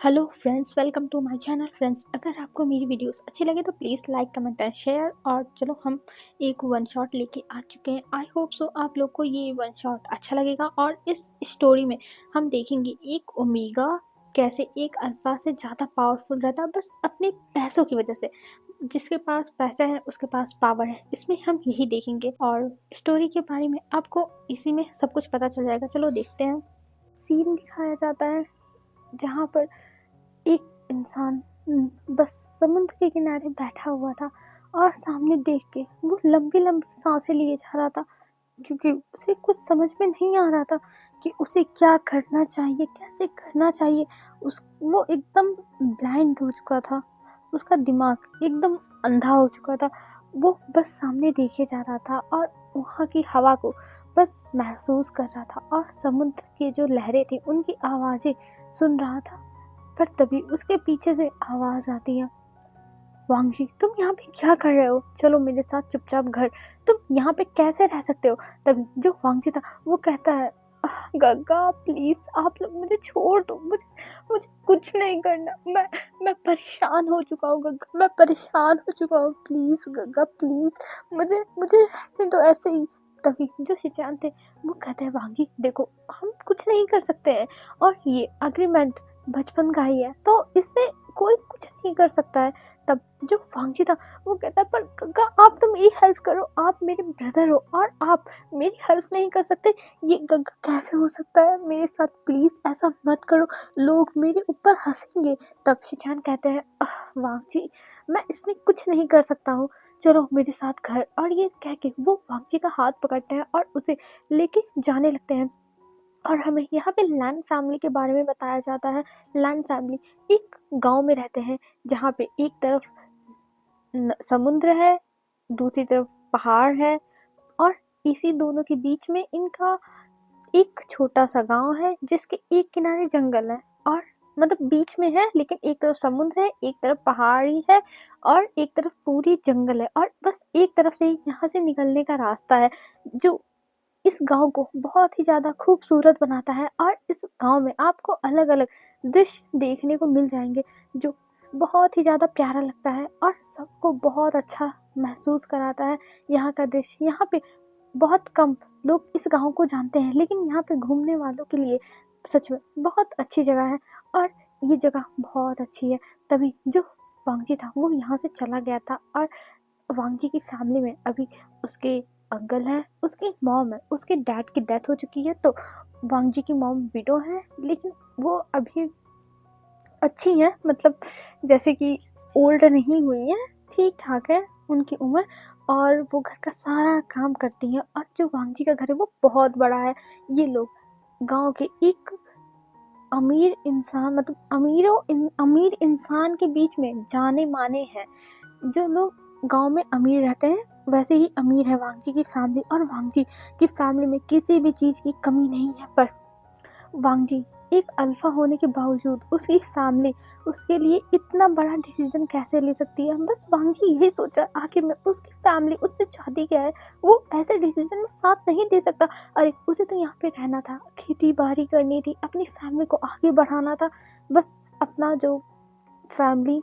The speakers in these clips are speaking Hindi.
Hello friends, welcome to my channel. Friends, अगर आपको मेरी वीडियोस अच्छी लगे तो please like comment and share. और चलो, हम एक वन शॉट लेके आ चुके हैं। आई होप सो आप लोग को ये वन शॉट अच्छा लगेगा। और इस स्टोरी में हम देखेंगे एक ओमेगा कैसे एक अल्फा से ज़्यादा पावरफुल रहता है, बस अपने पैसों की वजह से। जिसके पास पैसा है उसके पास पावर है, इसमें हम यही देखेंगे। और स्टोरी के बारे में आपको इसी में सब कुछ पता चल जाएगा। चलो देखते हैं। सीन दिखाया जाता है जहाँ पर एक इंसान बस समुद्र के किनारे बैठा हुआ था और सामने देख के वो लंबी लंबी सांसें लिए जा रहा था, क्योंकि उसे कुछ समझ में नहीं आ रहा था कि उसे क्या करना चाहिए, कैसे करना चाहिए। वो एकदम ब्लाइंड हो चुका था, उसका दिमाग एकदम अंधा हो चुका था। वो बस सामने देखे जा रहा था और वहाँ की हवा को बस महसूस कर रहा था और समुद्र की जो लहरें थी उनकी आवाज़ें सुन रहा था। पर तभी उसके पीछे से आवाज आती है, वांगजी तुम यहाँ पे क्या कर रहे हो, चलो मेरे साथ चुपचाप घर, तुम यहाँ पे कैसे रह सकते हो। तभी जो वांगजी था वो कहता है, गग्गा प्लीज आप लोग मुझे छोड़ दो, मुझे मुझे कुछ नहीं करना। मैं परेशान हो चुका हूँ गग्गा, मैं परेशान हो चुका हूँ, प्लीज गग्गा प्लीज मुझे मुझे रहने दो ऐसे ही। तभी जो शिचान थे वो कहते हैं, वांगजी देखो हम कुछ नहीं कर सकते हैं और ये अग्रीमेंट बचपन का ही है, तो इसमें कोई कुछ नहीं कर सकता है। तब जो वांगजी था वो कहता है, पर गग्गा आप तो मेरी हेल्प करो, आप मेरे ब्रदर हो और आप मेरी हेल्प नहीं कर सकते, ये गग्गा कैसे हो सकता है, मेरे साथ प्लीज ऐसा मत करो, लोग मेरे ऊपर हंसेंगे। तब शिचान कहते हैं, वांगजी मैं इसमें कुछ नहीं कर सकता हूँ, चलो मेरे साथ घर। और ये कह के वो वांगजी का हाथ पकड़ते हैं और उसे लेके जाने लगते हैं। और हमें यहाँ पे लैन फैमिली के बारे में बताया जाता है। लैन फैमिली एक गांव में रहते हैं जहाँ पे एक तरफ समुद्र है, दूसरी तरफ पहाड़ है और इसी दोनों के बीच में इनका एक छोटा सा गांव है जिसके एक किनारे जंगल है। और मतलब बीच में है, लेकिन एक तरफ समुद्र है, एक तरफ पहाड़ी है और एक तरफ पूरी जंगल है। और बस एक तरफ से ही यहाँ से निकलने का रास्ता है जो इस गांव को बहुत ही ज़्यादा खूबसूरत बनाता है। और इस गांव में आपको अलग अलग दृश्य देखने को मिल जाएंगे जो बहुत ही ज़्यादा प्यारा लगता है और सबको बहुत अच्छा महसूस कराता है। यहाँ का दृश्य, यहाँ पे बहुत कम लोग इस गांव को जानते हैं, लेकिन यहाँ पे घूमने वालों के लिए सच में बहुत अच्छी जगह है और ये जगह बहुत अच्छी है। तभी जो वांगजी था वो यहाँ से चला गया था और वांगजी की फैमिली में अभी उसके अंकल है, उसकी मॉम है, उसके डैड की डेथ हो चुकी है, तो वांगजी की मॉम विडो है, लेकिन वो अभी अच्छी है, मतलब जैसे कि ओल्ड नहीं हुई है, ठीक ठाक है उनकी उम्र। और वो घर का सारा काम करती हैं। और जो वांगजी का घर है वो बहुत बड़ा है। ये लोग गांव के एक अमीर इंसान, मतलब अमीर इंसान के बीच में जाने माने हैं। जो लोग गांव में अमीर रहते हैं वैसे ही अमीर है वांगजी की फैमिली। और वांगजी की फैमिली में किसी भी चीज़ की कमी नहीं है। पर वांगजी एक अल्फा होने के बावजूद उसकी फैमिली उसके लिए इतना बड़ा डिसीजन कैसे ले सकती है। बस वांगजी यही सोचा, आखिर में उसकी फैमिली उससे चाहती क्या है, वो ऐसे डिसीजन में साथ नहीं दे सकता। अरे उसे तो यहाँ पे रहना था, खेती बाड़ी करनी थी, अपनी फैमिली को आगे बढ़ाना था, बस अपना जो फैमिली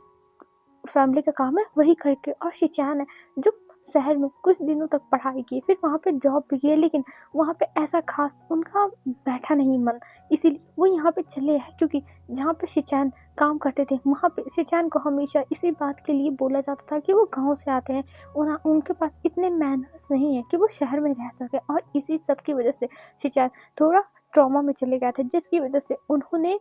फैमिली का काम है वही करके। और शिचैन है जो शहर में कुछ दिनों तक पढ़ाई की, फिर वहाँ पे जॉब भी की, लेकिन वहाँ पे ऐसा खास उनका बैठा नहीं मन, इसीलिए वो यहाँ पे चले आए। क्योंकि जहाँ पे शिचैन काम करते थे वहाँ पे शिचैन को हमेशा इसी बात के लिए बोला जाता था कि वो गाँव से आते हैं, उनके पास इतने मैनर्स नहीं है कि वो शहर में रह सके। और इसी सब की वजह से शिचैन थोड़ा ट्रॉमा में चले गए थे, जिसकी वजह से उन्होंने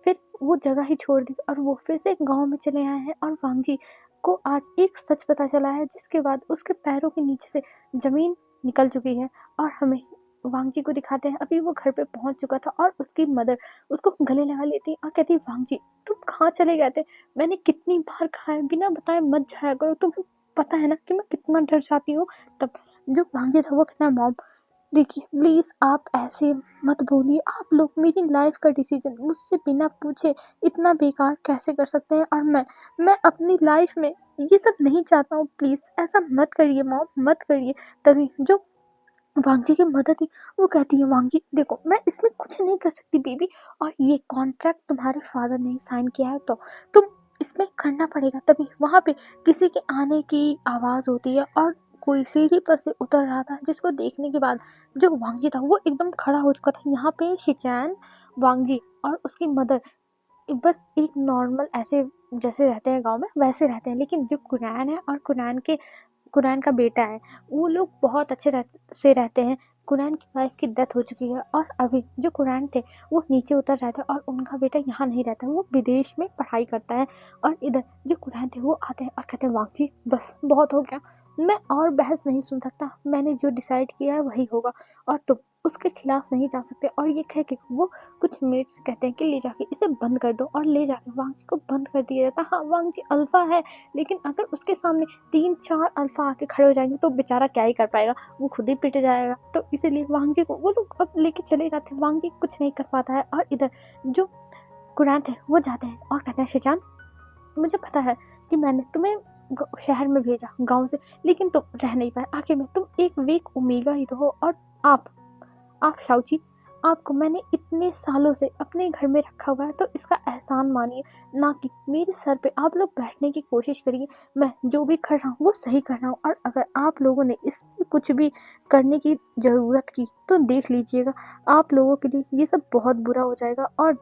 फिर वो जगह ही छोड़ दी और वो फिर से गांव में चले आए हैं। और वांगजी को आज एक सच पता चला है, जिसके बाद उसके पैरों के नीचे से जमीन निकल चुकी है। और हमें वांगजी को दिखाते हैं, अभी वो घर पे पहुंच चुका था और उसकी मदर उसको गले लगा लेती और कहती, वांगजी तुम कहाँ चले गए थे, मैंने कितनी बार कहा है बिना बताए मत जाया करो, तुम्हें पता है ना कि मैं कितना डर जाती हूँ। तब जो वांगजी था वो कहता, मॉम देखिए प्लीज़ आप ऐसे मत बोलिए, आप लोग मेरी लाइफ का डिसीजन मुझसे बिना पूछे इतना बेकार कैसे कर सकते हैं। और मैं अपनी लाइफ में ये सब नहीं चाहता हूँ, प्लीज़ ऐसा मत करिए मॉम, मत करिए। तभी जो वांगजी की मदद ही वो कहती है वांगजी देखो मैं इसमें कुछ नहीं कर सकती बेबी, और ये कॉन्ट्रैक्ट तुम्हारे फादर ने साइन किया है तो तुम इसमें करना पड़ेगा। तभी वहां पे किसी के आने की आवाज होती है और कोई सीढ़ी पर से उतर रहा था, जिसको देखने के बाद जो वांगजी था वो एकदम खड़ा हो चुका था। यहाँ पे शिचैन, वांगजी और उसकी मदर बस एक नॉर्मल ऐसे जैसे रहते हैं गांव में वैसे रहते हैं, लेकिन जो कुरैन है और कुरैन का बेटा है वो लोग बहुत अच्छे से रहते हैं। कुरैन की वाइफ की डेथ हो चुकी है और अभी जो कुरैन थे वो नीचे उतर जाते हैं और उनका बेटा यहाँ नहीं रहता, वो विदेश में पढ़ाई करता है। और इधर जो कुरैन थे वो आते हैं और कहते हैं वाकजी बस बहुत हो गया, मैं और बहस नहीं सुन सकता, मैंने जो डिसाइड किया है वही होगा और तुम उसके खिलाफ नहीं जा सकते। और ये कह के वो कुछ मेट्स कहते हैं कि ले जाके इसे बंद कर दो, और ले जाके वांगजी को बंद कर दिया जाता है। हाँ वांगजी अल्फा है, लेकिन अगर उसके सामने 3-4 अल्फा आके खड़े हो जाएंगे तो बेचारा क्या ही कर पाएगा, वो खुद ही पिट जाएगा। तो इसीलिए वांगजी को वो लोग अब लेके चले जाते हैं, वांगजी कुछ नहीं कर पाता है। और इधर जो कुरैन थे वो जाते हैं और कहते हैं शिजान मुझे पता है कि मैंने तुम्हें शहर में भेजा गांव से, लेकिन तुम रह नहीं पाए, आखिर में तुम एक वीक ओमेगा ही तो हो। और आप शाओची, आपको मैंने इतने सालों से अपने घर में रखा हुआ है तो इसका एहसान मानिए, ना कि मेरे सर पे आप लोग बैठने की कोशिश करिए। मैं जो भी कर रहा हूँ वो सही कर रहा हूँ, और अगर आप लोगों ने इसमें कुछ भी करने की ज़रूरत की तो देख लीजिएगा, आप लोगों के लिए ये सब बहुत बुरा हो जाएगा और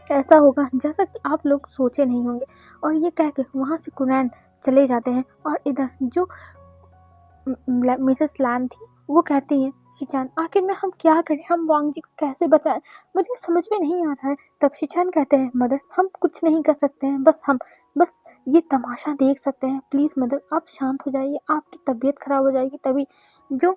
ऐसा होगा जैसा कि आप लोग सोचे नहीं होंगे। और ये कह के वहाँ से कुरैन चले जाते हैं। और इधर जो मिसेस लैन थी वो कहती हैं शिचान आखिर में हम क्या करें, हम वांगजी को कैसे बचाएं, मुझे समझ में नहीं आ रहा है। तब शिचान कहते हैं मदर हम कुछ नहीं कर सकते हैं, बस ये तमाशा देख सकते हैं, प्लीज़ मदर आप शांत हो जाइए, आपकी तबीयत खराब हो जाएगी। तभी जो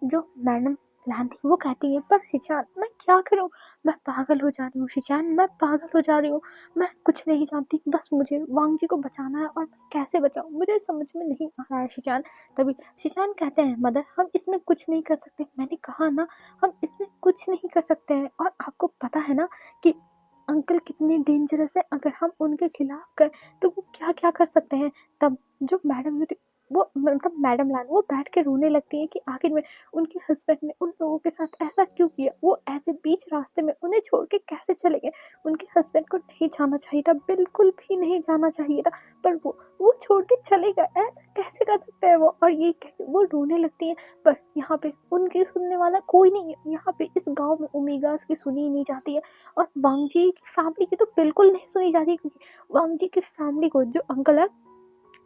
जो मैडम लैन थी वो कहती है पर शिचान मैं क्या करूं, मैं पागल हो जा रही हूँ शिचान, मैं पागल हो जा रही हूँ, मैं कुछ नहीं जानती, बस मुझे वांगजी को बचाना है और मैं कैसे बचाऊं मुझे समझ में नहीं आ रहा है शिचान। तभी शिचान कहते हैं मदर हम इसमें कुछ नहीं कर सकते, मैंने कहा ना हम इसमें कुछ नहीं कर सकते हैं, और आपको पता है ना कि अंकल कितने डेंजरस है, अगर हम उनके खिलाफ गए तो वो क्या क्या कर सकते हैं। तब जो मैडम वो मतलब मैडम लान वो बैठ के रोने लगती है कि आखिर में उनके हस्बैंड ने उन लोगों के साथ ऐसा क्यों किया, वो ऐसे बीच रास्ते में उन्हें छोड़ के कैसे चले गए, उनके हस्बैंड को नहीं जाना चाहिए था, बिल्कुल भी नहीं जाना चाहिए था, पर वो छोड़ के चले गए, ऐसा कैसे कर सकते हैं वो। और ये कह वो रोने लगती है, पर यहाँ पे उनकी सुनने वाला कोई नहीं है, यहाँ पे इस गाँव में ओमेगास की सुनी ही नहीं जाती है, और वांगजी की फैमिली की तो बिल्कुल नहीं सुनी जाती, क्योंकि वांगजी की फैमिली को जो अंकल है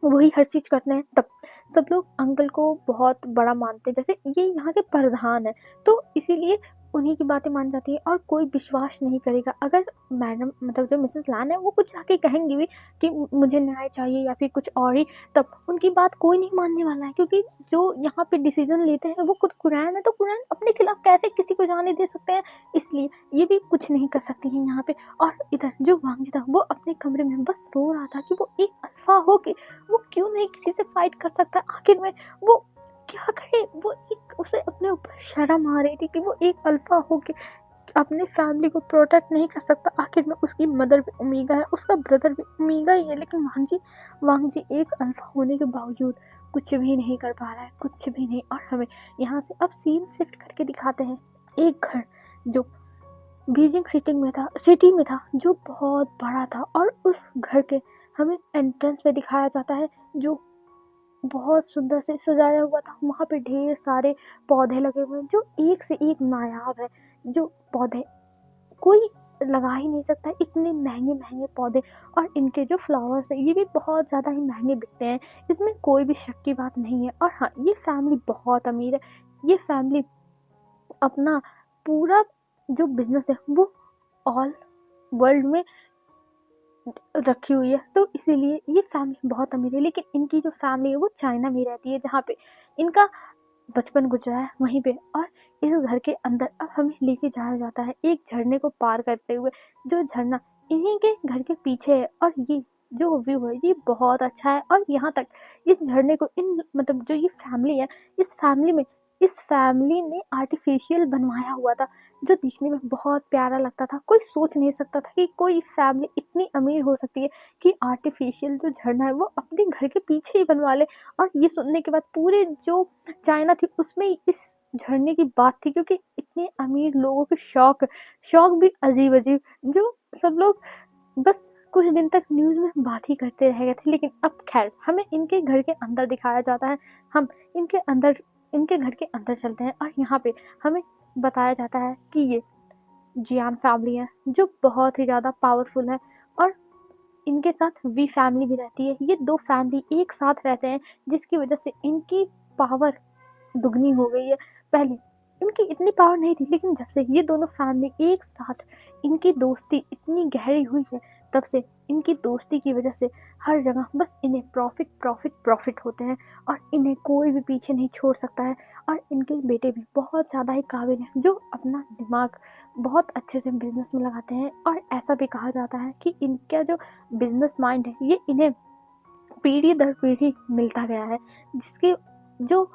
वही हर चीज़ करते हैं। तब सब लोग अंकल को बहुत बड़ा मानते हैं, जैसे ये यहाँ के प्रधान है, तो इसीलिए उन्हीं की बातें मान जाती है और कोई विश्वास नहीं करेगा। अगर मैडम मतलब जो मिसेस लान है वो कुछ जाके कहेंगी भी कि मुझे न्याय चाहिए या फिर कुछ और ही, तब उनकी बात कोई नहीं मानने वाला है, क्योंकि जो यहाँ पे डिसीजन लेते हैं वो खुद कुरैन है, तो कुरैन अपने खिलाफ कैसे किसी को जाने दे सकते हैं, इसलिए ये भी कुछ नहीं कर सकती हैं यहाँ पे। और इधर जो वांगजी था वो अपने कमरे में बस रो रहा था कि वो एक अल्फा हो के वो क्यों नहीं किसी से फाइट कर सकता, आखिर में वो क्या करे, वो एक उसे अपने ऊपर शर्म आ रही थी कि वो एक अल्फा हो के अपने फैमिली को प्रोटेक्ट नहीं कर सकता, आखिर में उसकी मदर भी ओमेगा है, उसका ब्रदर भी ओमेगा ही है, लेकिन वांगजी एक अल्फा होने के बावजूद कुछ भी नहीं कर पा रहा है, कुछ भी नहीं। और हमें यहाँ से अब सीन शिफ्ट करके दिखाते हैं एक घर जो बीजिंग सिटी में था जो बहुत बड़ा था, और उस घर के हमें एंट्रेंस में दिखाया जाता है जो बहुत सुंदर से सजाया हुआ था। वहाँ पे ढेर सारे पौधे लगे हुए हैं जो एक से एक नायाब है, जो पौधे कोई लगा ही नहीं सकता, इतने महंगे महंगे पौधे, और इनके जो फ्लावर्स हैं ये भी बहुत ज़्यादा ही महंगे बिकते हैं, इसमें कोई भी शक की बात नहीं है। और हाँ ये फैमिली बहुत अमीर है, ये फैमिली अपना पूरा जो बिजनेस है वो ऑल वर्ल्ड में रखी हुई है, तो इसीलिए ये फैमिली बहुत अमीर है। लेकिन इनकी जो फैमिली है वो चाइना में रहती है, जहाँ पे इनका बचपन गुजरा है वहीं पे। और इस घर के अंदर अब हमें लेके जाया जाता है एक झरने को पार करते हुए, जो झरना इन्हीं के घर के पीछे है, और ये जो व्यू है ये बहुत अच्छा है। और यहाँ तक इस झरने को इन मतलब जो ये फैमिली है, इस फैमिली में इस फैमिली ने आर्टिफिशियल बनवाया हुआ था, जो दिखने में बहुत प्यारा लगता था। कोई सोच नहीं सकता था कि कोई फैमिली इतनी अमीर हो सकती है कि आर्टिफिशियल जो झरना है वो अपने घर के पीछे ही बनवा ले। और ये सुनने के बाद पूरे जो चाइना थी उसमें इस झरने की बात थी, क्योंकि इतने अमीर लोगों के शौक शौक भी अजीब अजीब, जो सब लोग बस कुछ दिन तक न्यूज़ में बात ही करते रह गए थे। लेकिन अब खैर हमें इनके घर के अंदर दिखाया जाता है, हम इनके घर के अंदर चलते हैं और यहाँ पे हमें बताया जाता है कि ये जियान फैमिली है जो बहुत ही ज़्यादा पावरफुल है, और इनके साथ वी फैमिली भी रहती है। ये दो फैमिली एक साथ रहते हैं, जिसकी वजह से इनकी पावर दुगनी हो गई है। पहले इनकी इतनी पावर नहीं थी, लेकिन जब से ये दोनों फैमिली एक साथ, इनकी दोस्ती इतनी गहरी हुई है, तब से इनकी दोस्ती की वजह से हर जगह बस इन्हें प्रॉफिट प्रॉफिट प्रॉफिट होते हैं, और इन्हें कोई भी पीछे नहीं छोड़ सकता है। और इनके बेटे भी बहुत ज़्यादा ही काबिल हैं, जो अपना दिमाग बहुत अच्छे से बिजनेस में लगाते हैं। और ऐसा भी कहा जाता है कि इनका जो बिजनेस माइंड है ये इन्हें पीढ़ी दर पीढ़ी मिलता गया है, जिसके जो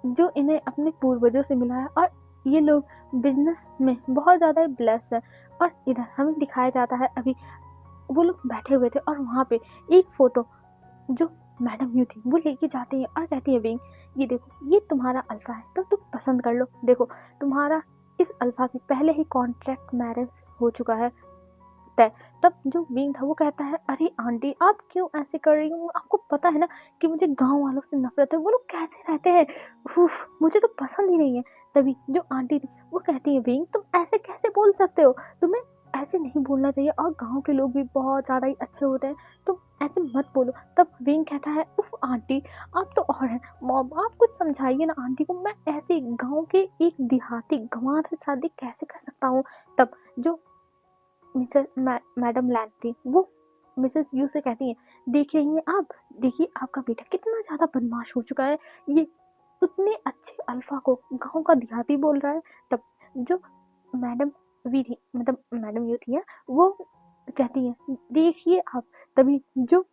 जो इन्हें अपने पूर्वजों से मिला है। और ये लोग बिजनेस में बहुत ज़्यादा ब्लेस है। और इधर हमें दिखाया जाता है अभी वो लोग बैठे हुए थे, और वहाँ पे एक फ़ोटो जो मैडम यू थी वो लेके जाती है और कहती है विंग, ये देखो ये तुम्हारा अल्फ़ा है, तो तुम पसंद कर लो। देखो तुम्हारा इस अल्फ़ा से पहले ही कॉन्ट्रैक्ट मैरिज हो चुका है तय। तब जो विंग था वो कहता है, अरे आंटी आप क्यों ऐसे कर रही हो, आपको पता है ना कि मुझे गांव वालों से नफरत है, वो लोग कैसे रहते हैं, उफ मुझे तो पसंद ही नहीं है। तभी जो आंटी थी वो कहती है, विंग तुम ऐसे कैसे बोल सकते हो, तुम्हें ऐसे नहीं बोलना चाहिए, और गांव के लोग भी बहुत ज़्यादा ही अच्छे होते हैं, तुम ऐसे मत बोलो। तब विंग कहता है, उफ आंटी आप तो और हैं, मॉम आप कुछ समझाइए ना आंटी को, मैं ऐसे गांव के एक देहाती गंवार से शादी कैसे कर सकता हूँ। तब जो मैडम लैंग थी वो मिसेस यू से कहती हैं, देख रही हैं आप, देखिए आपका बेटा कितना ज़्यादा बदमाश हो चुका है, ये उतने अच्छे अल्फा को गांव का देहाती बोल रहा है। तब जो मैडम वी थी, मतलब मैडम यू थी, वो कहती हैं, देखिए आप। तभी जो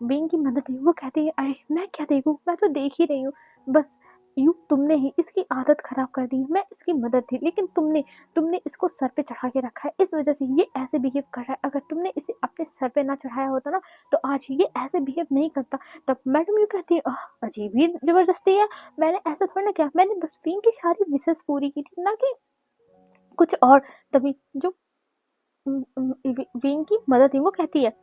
विंग की मदद है वो कहती है, अरे मैं क्या देखूं, मैं तो देख ही रही हूँ, बस यू तुमने ही इसकी आदत खराब कर दी है, मैं इसकी मदद थी, लेकिन तुमने तुमने इसको सर पे चढ़ा के रखा है, इस वजह से ये ऐसे बिहेव कर रहा है। अगर तुमने इसे अपने सर पे ना चढ़ाया होता ना, तो आज ये ऐसे बिहेव नहीं करता। तब मैडम यू कहती है, अजीब ही जबरदस्ती है, मैंने ऐसा थोड़ा ना किया, मैंने बस विंग की सारी विशेष पूरी की थी, ना कि कुछ और। तभी जो विंग की मदद थी वो कहती है,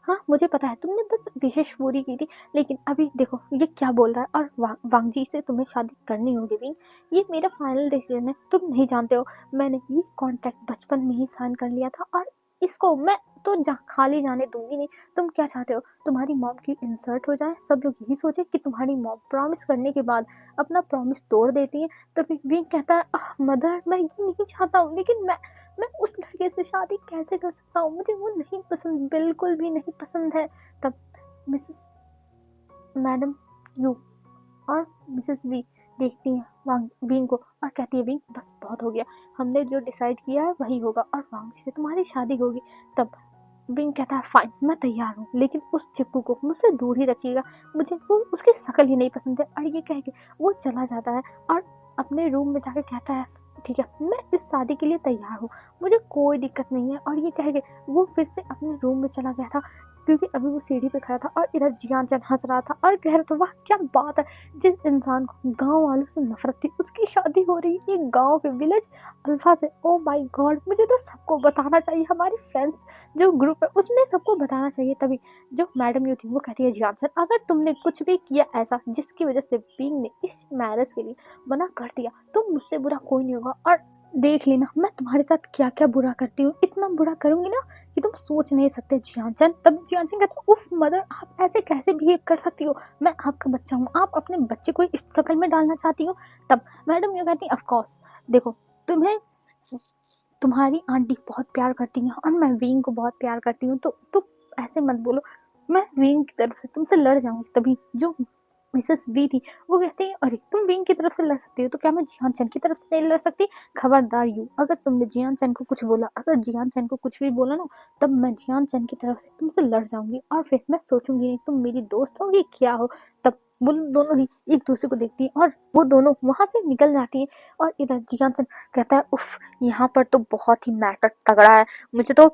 हाँ मुझे पता है तुमने बस विशेष पूरी की थी, लेकिन अभी देखो ये क्या बोल रहा है, और वांग जी से तुम्हें शादी करनी होगी विंग, ये मेरा फाइनल डिसीजन है, तुम नहीं जानते हो मैंने ये कॉन्ट्रैक्ट बचपन में ही साइन कर लिया था, और इसको मैं तो खाली जाने दूंगी नहीं। तुम क्या चाहते हो, तुम्हारी मॉम की इंसल्ट हो जाए, सब लोग यही सोचे कि तुम्हारी मॉम प्रॉमिस करने के बाद अपना प्रॉमिस तोड़ देती है। तभी विंग कहता है, मदर मैं ये नहीं चाहता हूँ, लेकिन मैं उस लड़के से शादी कैसे कर सकता हूँ, मुझे वो नहीं पसंद, बिल्कुल भी नहीं पसंद है। तब मिसेस मैडम यू और मिसेस वी देखती हैं वांग विंग को और कहती है, विंग बस बहुत हो गया, हमने जो डिसाइड किया है वही होगा, और वांग जी से तुम्हारी शादी होगी। तब विंग कहता है, फाइन मैं तैयार हूँ, लेकिन उस चिप्पू को मुझसे दूर ही रखिएगा, मुझे वो उसकी शक्ल ही नहीं पसंद है। और ये कह के वो चला जाता है और अपने रूम में जाके कहता है, ठीक है मैं इस शादी के लिए तैयार हूँ, मुझे कोई दिक्कत नहीं है। और ये कह के वो फिर से अपने रूम में चला गया था, क्योंकि अभी वो सीढ़ी पे खड़ा था, और इधर जियान चंद हंस रहा था और कह रहा था, वाह क्या बात है, जिस इंसान को गांव वालों से नफरत थी उसकी शादी हो रही है एक गांव के विलेज अल्फा से। ओ माय गॉड, मुझे तो सबको बताना चाहिए, हमारी फ्रेंड्स जो ग्रुप है उसमें सबको बताना चाहिए। तभी जो मैडम यू थी वो कहती है, जियान चंद अगर तुमने कुछ भी किया ऐसा जिसकी वजह से विंग ने इस मैरिज के लिए मना कर दिया, तो मुझसे बुरा कोई नहीं होगा, और देख लेना मैं तुम्हारे साथ क्या क्या बुरा करती हूँ, इतना बुरा करूंगी ना कि तुम सोच नहीं सकते जियानचंद। तब जियानचंद कहता, उफ मदर आप ऐसे कैसे बिहेव कर सकती हो, मैं आपका बच्चा हूँ, आप अपने बच्चे को इस स्ट्रगल में डालना चाहती हो। तब मैडम ये कहती, ऑफ कोर्स देखो तुम्हें तुम्हारी आंटी बहुत प्यार करती हैं और मैं विंग को बहुत प्यार करती हूँ, तो ऐसे मत बोलो, मैं विंग की तरफ से तुमसे लड़ जाऊंगी। तभी जो मिसेस वी थी वो कहती है, अरे तुम विंग की तरफ से लड़ सकती हो तो क्या मैं जियान चंद की तरफ से नहीं लड़ सकती, खबरदार यू, अगर तुमने जियान चंद को कुछ बोला, अगर जियान चंद को कुछ भी बोला ना, तब मैं जियान चंद की तरफ से तुमसे लड़ जाऊंगी, और फिर मैं सोचूंगी नहीं तुम मेरी दोस्त हो कि क्या हो। तब वो दोनों ही एक दूसरे को देखती हैं और वो दोनों वहाँ से निकल जाती हैं। और इधर जियान कहता है उफ, यहाँ पर तो बहुत ही मैटर तगड़ा है, मुझे तो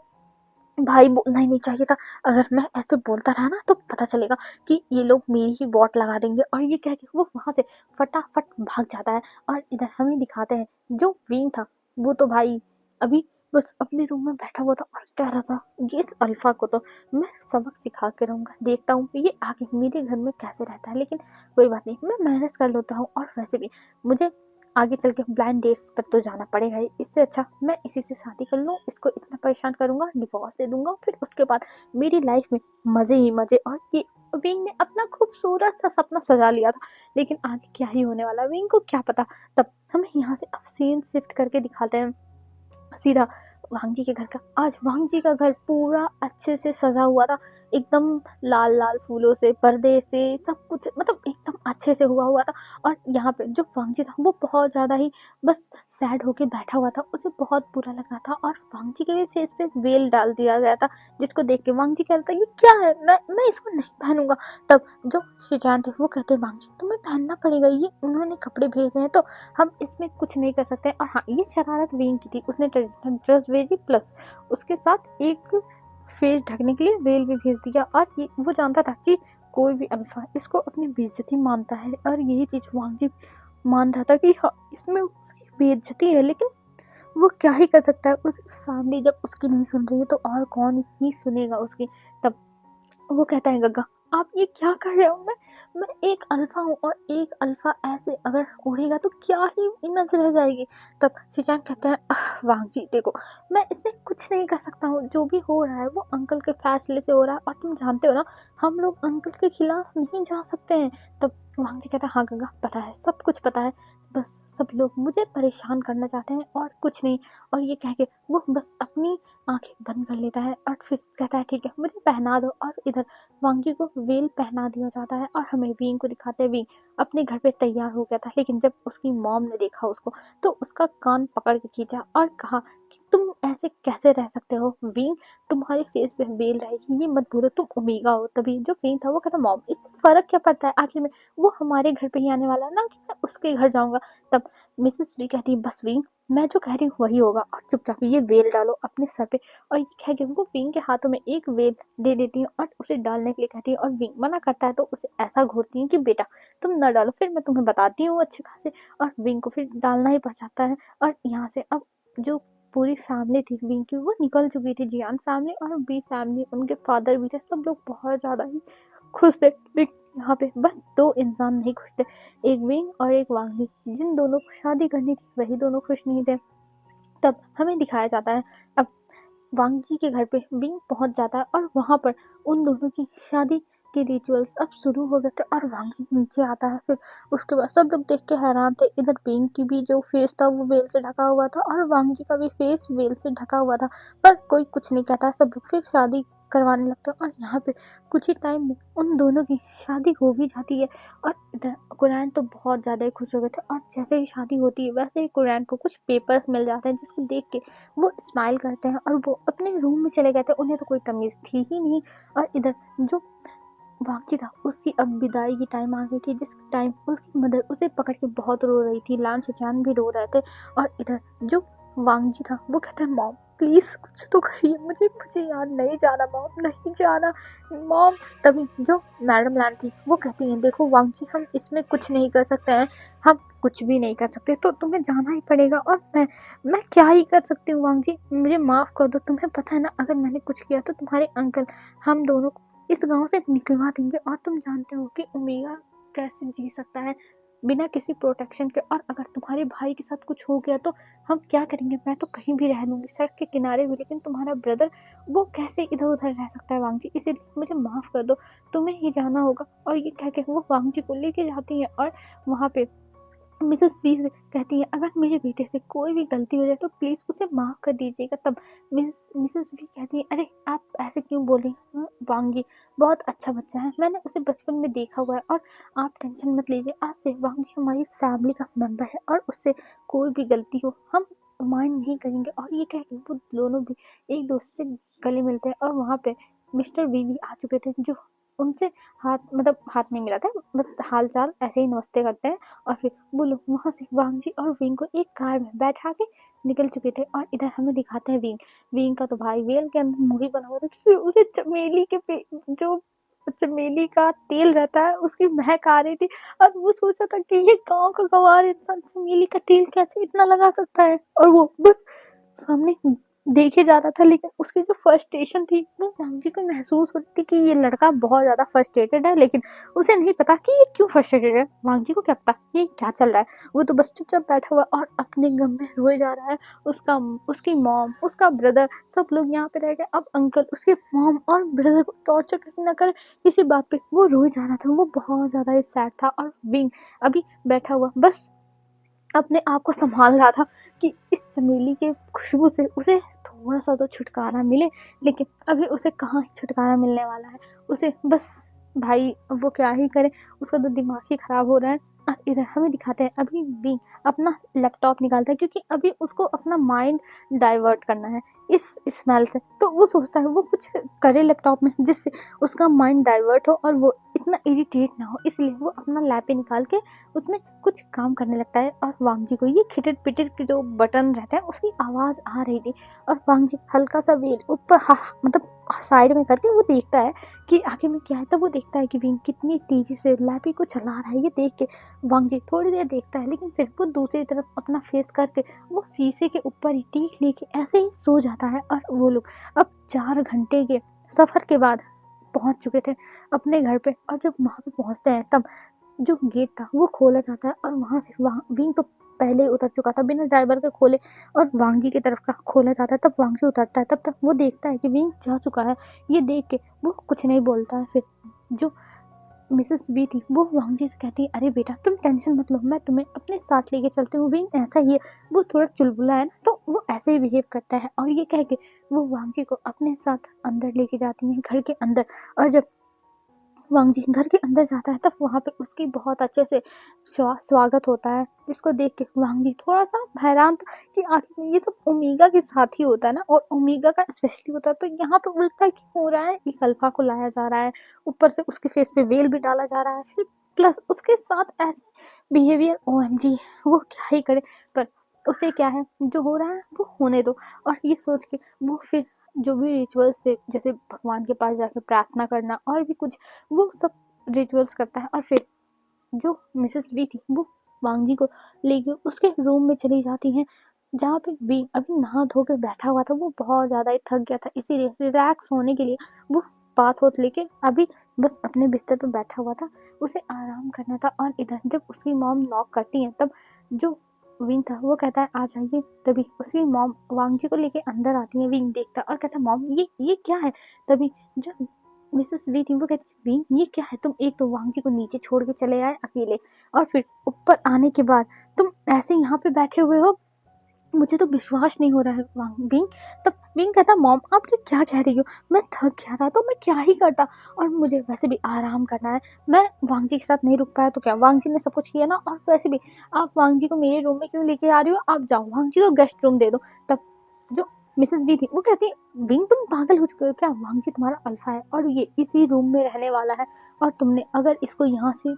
भाई बोलना ही नहीं चाहिए था। अगर मैं ऐसे बोलता रहा ना तो पता चलेगा कि ये लोग मेरी ही वोट लगा देंगे। और ये कह के वो वहाँ से फटाफट भाग जाता है। और इधर हमें दिखाते हैं जो विंग था वो तो भाई अभी बस अपने रूम में बैठा हुआ था और कह रहा था ये इस अल्फा को तो मैं सबक सिखा के रहूँगा, देखता हूँ ये आगे मेरे घर में कैसे रहता है। लेकिन कोई बात नहीं, मैं मैनेज कर लेता हूँ। और वैसे भी मुझे आगे चल के ब्लाइंड डेट्स पर तो जाना पड़ेगा ही, इससे अच्छा मैं इसी से शादी कर लूँ, इसको इतना परेशान करूँगा, डिवोर्स दे दूंगा, फिर उसके बाद मेरी लाइफ में मज़े ही मज़े। और ये विंग ने अपना खूबसूरत सा सपना सजा लिया था, लेकिन आगे क्या ही होने वाला विंग को क्या पता। तब हमें यहाँ से अब सीन शिफ्ट करके दिखाते हैं सीधा वांग जी के घर का। आज वांग जी का घर पूरा अच्छे से सजा हुआ था, एकदम लाल लाल फूलों से, पर्दे से, सब कुछ मतलब एकदम अच्छे से हुआ था। और यहाँ पे जो वांग जी था वो बहुत ज़्यादा ही बस सैड होके बैठा हुआ था, उसे बहुत बुरा लग रहा था। और वांग जी के भी फेस पे वेल डाल दिया गया था, जिसको देख के वांग जी कहता ये क्या है, मैं इसको नहीं पहनूंगा। तब जो शिजान थे वो कहते वांग जी तुम्हें पहनना पड़ेगा, ये उन्होंने कपड़े भेजे हैं तो हम इसमें कुछ नहीं कर सकते। और हाँ, ये शरारत विंग की थी, उसने ट्रेडिशनल ड्रेस भेजी प्लस उसके साथ एक फेस ढकने के लिए वेल भी भेज दिया। और ये वो जानता था कि कोई भी अल्फा इसको अपनी बेइज्जती मानता है। और यही चीज़ वांग जी मान रहा था कि हाँ इसमें उसकी बेइज्जती है, लेकिन वो क्या ही कर सकता है। उस फैमिली जब उसकी नहीं सुन रही है तो और कौन ही सुनेगा उसकी। तब वो कहता है गग्गा आप ये क्या कर रहे हो, मैं एक अल्फा हूँ और एक अल्फा ऐसे अगर उड़ेगा तो क्या ही इमेज रह जाएगी। तब शिचान कहता है वांग जी देखो मैं इसमें कुछ नहीं कर सकता हूँ, जो भी हो रहा है वो अंकल के फैसले से हो रहा है और तुम जानते हो ना हम लोग अंकल के खिलाफ नहीं जा सकते हैं। तब वांग जी कहता है हाँ गग्गा पता है, सब कुछ पता है, बस सब लोग मुझे परेशान करना चाहते हैं और कुछ नहीं। और ये कह के वो बस अपनी आंखें बंद कर लेता है और फिर कहता है ठीक है मुझे पहना दो। और इधर वांगी को वेल पहना दिया जाता है और हमें विंग को दिखाते हैं। विंग अपने घर पे तैयार हो गया था, लेकिन जब उसकी मॉम ने देखा उसको तो उसका कान पकड़ के खींचा और कहा कि तुम ऐसे कैसे रह सकते हो विंग, तुम्हारे फेस पे वेल रहेगी, ये मत भूलो तुम ओमेगा हो। तभी जो विंग था वो कहता मॉम इससे फर्क क्या पड़ता है, आखिर में वो हमारे घर पे ही आने वाला है ना कि मैं उसके घर जाऊंगा। तब मिसेस वी कहती है बस विंग मैं जो कह रही हूँ वही होगा और चुपचाप ये वेल डालो अपने सर पे। और ये कह के वो विंग के हाथों में एक वेल दे देती है और उसे डालने के लिए कहती है। और विंग मना करता है तो उसे ऐसा घूरती है कि बेटा तुम न डालो, फिर मैं तुम्हें बताती हूँ अच्छे खासे। और विंग को फिर डालना ही पड़ जाता है। और यहाँ से अब जो पूरी फैमिली थी विंग की वो निकल चुकी थी, जियान फैमिली और बी फैमिली, उनके फादर भी थे, सब लोग बहुत ज़्यादा ही खुश थे। लेकिन यहाँ पे बस दो इंसान नहीं खुश थे, एक विंग और एक वांगली, जिन दोनों को शादी करनी थी वही दोनों खुश नहीं थे। तब हमें दिखाया जाता है अब वांग जी के घर पे विंग पहुंच जाता है और वहां पर उन दोनों की शादी के रिचुअल्स अब शुरू हो गए थे। और वांग जी नीचे आता है, फिर उसके बाद सब लोग देख के हैरान थे। इधर विंग की भी जो फेस था वो वेल से ढका हुआ था और वांग जी का भी फेस वेल से ढका हुआ था, पर कोई कुछ नहीं कहता, सब लोग फिर शादी करवाने लगते हैं। और यहाँ पे कुछ ही टाइम में उन दोनों की शादी हो भी जाती है। और इधर कुरैन तो बहुत ज़्यादा ही खुश हो गए थे और जैसे ही शादी होती है वैसे ही कुरैन को कुछ पेपर्स मिल जाते हैं, जिसको देख के वो स्माइल करते हैं और वो अपने रूम में चले गए थे, उन्हें तो कोई तमीज़ थी ही नहीं। और इधर जो वांगची था उसकी अब विदाई की टाइम आ गई थी, जिस टाइम उसकी मदर उसे पकड़ के बहुत रो रही थी, लान सुचान भी रो रहे थे। और इधर जो वांगजी था वो कहता है मॉम प्लीज़ कुछ तो करिए, मुझे मुझे यहाँ नहीं जाना मॉम, नहीं जाना मॉम। तभी जो मैडम लान थी वो कहती हैं देखो वांगजी हम इसमें कुछ नहीं कर सकते हैं, हम कुछ भी नहीं कर सकते तो तुम्हें जाना ही पड़ेगा। और मैं क्या ही कर सकती हूँ वांगजी, मुझे माफ़ कर दो, तुम्हें पता है ना अगर मैंने कुछ किया तो तुम्हारे अंकल हम दोनों को इस गांव से निकलवा देंगे। और तुम जानते हो कि ओमेगा कैसे जी सकता है बिना किसी प्रोटेक्शन के, और अगर तुम्हारे भाई के साथ कुछ हो गया तो हम क्या करेंगे, मैं तो कहीं भी रह लूँगी सड़क के किनारे भी, लेकिन तुम्हारा ब्रदर वो कैसे इधर उधर रह सकता है वांग जी, इसीलिए मुझे माफ़ कर दो, तुम्हें ही जाना होगा। और ये कह के वो वांग जी को लेके जाती हैं और वहाँ पे मिसेस बी से कहती है अगर मेरे बेटे से कोई भी गलती हो जाए तो प्लीज़ उसे माफ़ कर दीजिएगा। तब मिसेस बी कहती है अरे आप ऐसे क्यों बोल रही हैं, वांगी बहुत अच्छा बच्चा है, मैंने उसे बचपन में देखा हुआ है और आप टेंशन मत लीजिए, आज से वांगी हमारी फैमिली का मेंबर है और उससे कोई भी गलती हो हम माइंड नहीं करेंगे। और ये कह के वो दोनों भी एक दूसरे से गले मिलते हैं और वहाँ पे मिस्टर बी भी आ चुके थे, जो उनसे हाथ मतलब हाथ नहीं मिलाते, बस हाल चाल ऐसे ही नमस्ते करते हैं। और फिर वो लोग वहाँ से वांग जी और विंग को एक कार में बैठा के निकल चुके थे। और इधर हमें दिखाते हैं विंग। विंग का तो भाई वेल के अंदर मुंह ही बना हुआ था, क्योंकि उसे चमेली के जो चमेली का तेल रहता है उसकी महक आ रही थी। और वो सोचा था कि ये गांव का गंवार इंसान चमेली का तेल कैसे इतना लगा सकता है। और वो बस सामने देखे जा रहा था, लेकिन उसकी जो फ्रस्ट्रेशन थी वो वांगी को महसूस हो रही थी कि ये लड़का बहुत ज्यादा फ्रस्ट्रेटेड है, लेकिन उसे नहीं पता कि ये क्यों फ्रस्ट्रेटेड है। वांगी को क्या पता ये क्या चल रहा है। वो तो बस चुपचाप बैठा हुआ और अपने गम में रोए जा रहा है। उसका उसकी मॉम, उसका ब्रदर, सब लोग यहाँ पे रह गए। अब अंकल उसके मॉम और ब्रदर को टॉर्चर करके ना करे किसी बात पे, वो रोए जा रहा था। वो बहुत ज्यादा सैड था। और विंग अभी बैठा हुआ बस अपने आप को संभाल रहा था कि इस चमेली के खुशबू से उसे थोड़ा सा तो छुटकारा मिले। लेकिन अभी उसे कहाँ ही छुटकारा मिलने वाला है। उसे बस भाई वो क्या ही करे, उसका तो दिमाग ही खराब हो रहा है। और इधर हमें दिखाते हैं अभी भी अपना लैपटॉप निकालता है, क्योंकि अभी उसको अपना माइंड डाइवर्ट करना है इस स्मेल से। तो वो सोचता है वो कुछ करे लैपटॉप में जिससे उसका माइंड डाइवर्ट हो और वो इतना इरिटेट ना हो। इसलिए वो अपना लैप पे निकाल के उसमें कुछ काम करने लगता है। और वांग जी को ये खिटिर पिटिर के जो बटन रहते हैं उसकी आवाज़ आ रही थी। और वांग जी हल्का सा वेल ऊपर मतलब साइड में करके वो देखता है कि आगे में क्या है। तब वो देखता है कि विंग कितनी तेजी से लैपी को चला रहा है। ये देख के वांग जी थोड़ी देर देखता है, लेकिन फिर वो दूसरी तरफ अपना फेस करके वो शीशे के ऊपर ही टीक लेके ऐसे ही सो जाता है। और वो लोग अब 4 घंटे के सफ़र के बाद पहुंच चुके थे अपने घर पे। और जब वहाँ पे पहुंचते हैं तब जो गेट था वो खोला जाता है। और वहाँ से विंग तो पहले ही उतर चुका था बिना ड्राइवर के खोले। और वांग जी की तरफ का खोला जाता है, तब वांग जी उतरता है। तब तक वो देखता है कि विंग जा चुका है। ये देख के वो कुछ नहीं बोलता है। फिर जो मिसेस वी थी वो वांग जी से कहती है, अरे बेटा तुम टेंशन मत लो, मैं तुम्हें अपने साथ लेके चलती हूँ। विंग ऐसा ही है, वो थोड़ा चुलबुला है ना, तो वो ऐसे ही बिहेव करता है। और ये कह के वो वांग जी को अपने साथ अंदर लेके जाती हैं घर के अंदर। और जब वांग जी घर के अंदर जाता है तब वहाँ पे उसकी बहुत अच्छे से स्वागत होता है, जिसको देख के वांग जी थोड़ा सा हैरान था कि आखिर में ये सब ओमेगा के साथ ही होता है ना, और ओमेगा का स्पेशली होता है। तो यहाँ पे उल्टा क्यों हो रहा है, एक अल्फा को लाया जा रहा है, ऊपर से उसके फेस पे वेल भी डाला जा रहा है, फिर प्लस उसके साथ ऐसे बिहेवियर। OMG वो क्या ही करे। पर उसे क्या है, जो हो रहा है वो होने दो। और ये सोच के वो फिर जो भी रिचुअल्स थे, जैसे भगवान के पास जाके प्रार्थना करना और भी कुछ, वो सब रिचुअल्स करता है। और फिर जो मिसेस वी थी वो वांग जी को लेके उसके रूम में चली जाती हैं, जहाँ पे वी अभी नहा धो के बैठा हुआ था। वो बहुत ज़्यादा ही थक गया था, इसीलिए रिलैक्स होने के लिए वो बात होत लेके अभी बस अपने बिस्तर पर बैठा हुआ था, उसे आराम करना था। और इधर जब उसकी मॉम नॉक करती है तब जो विंग था वो कहता है आ जाइए। तभी उसकी मॉम वांग जी को लेके अंदर आती है। विंग देखता और कहता है मॉम ये क्या है। तभी जो मिसेस वी थी वो कहती है विंग ये क्या है, तुम एक तो वांग जी को नीचे छोड़ के चले आए अकेले, और फिर ऊपर आने के बाद तुम ऐसे यहाँ पे बैठे हुए हो, मुझे तो विश्वास नहीं हो रहा है विंग। तब विंग कहता मॉम आप ये क्या कह रही हो, मैं थक गया था तो मैं क्या ही करता, और मुझे वैसे भी आराम करना है। मैं वांग जी के साथ नहीं रुक पाया तो क्या, वांग जी ने सब कुछ किया ना, और वैसे भी आप वांग जी को मेरे रूम में क्यों लेके आ रही हो, आप जाओ वांग जी को गेस्ट रूम दे दो। तब जो मिसेस वी थी वो कहती है विंग तुम पागल हो चुके हो क्या, वांग जी तुम्हारा अल्फा है और ये इसी रूम में रहने वाला है, और तुमने अगर इसको यहाँ से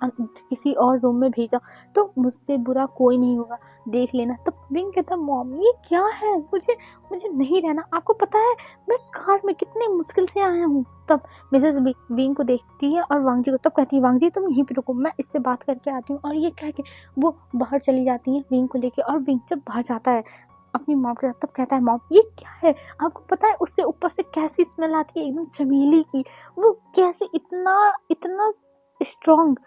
किसी और रूम में भेजा तो मुझसे बुरा कोई नहीं होगा, देख लेना। तब विंग कहता मॉम ये क्या है, मुझे मुझे नहीं रहना, आपको पता है मैं कार में कितनी मुश्किल से आया हूँ। तब मिसेस विंग को देखती है और वांग जी को, तब कहती है वांग जी तुम यहीं पे रुको, मैं इससे बात करके आती हूँ। और ये कह के वो बाहर चली जाती है विंग को लेके। और विंग जब बाहर जाता है अपनी मॉम के साथ तब कहता है मॉम ये क्या है, आपको पता है उसके ऊपर से कैसी स्मेल आती है एकदम चमेली की, वो कैसे इतना इतना स्ट्रॉन्ग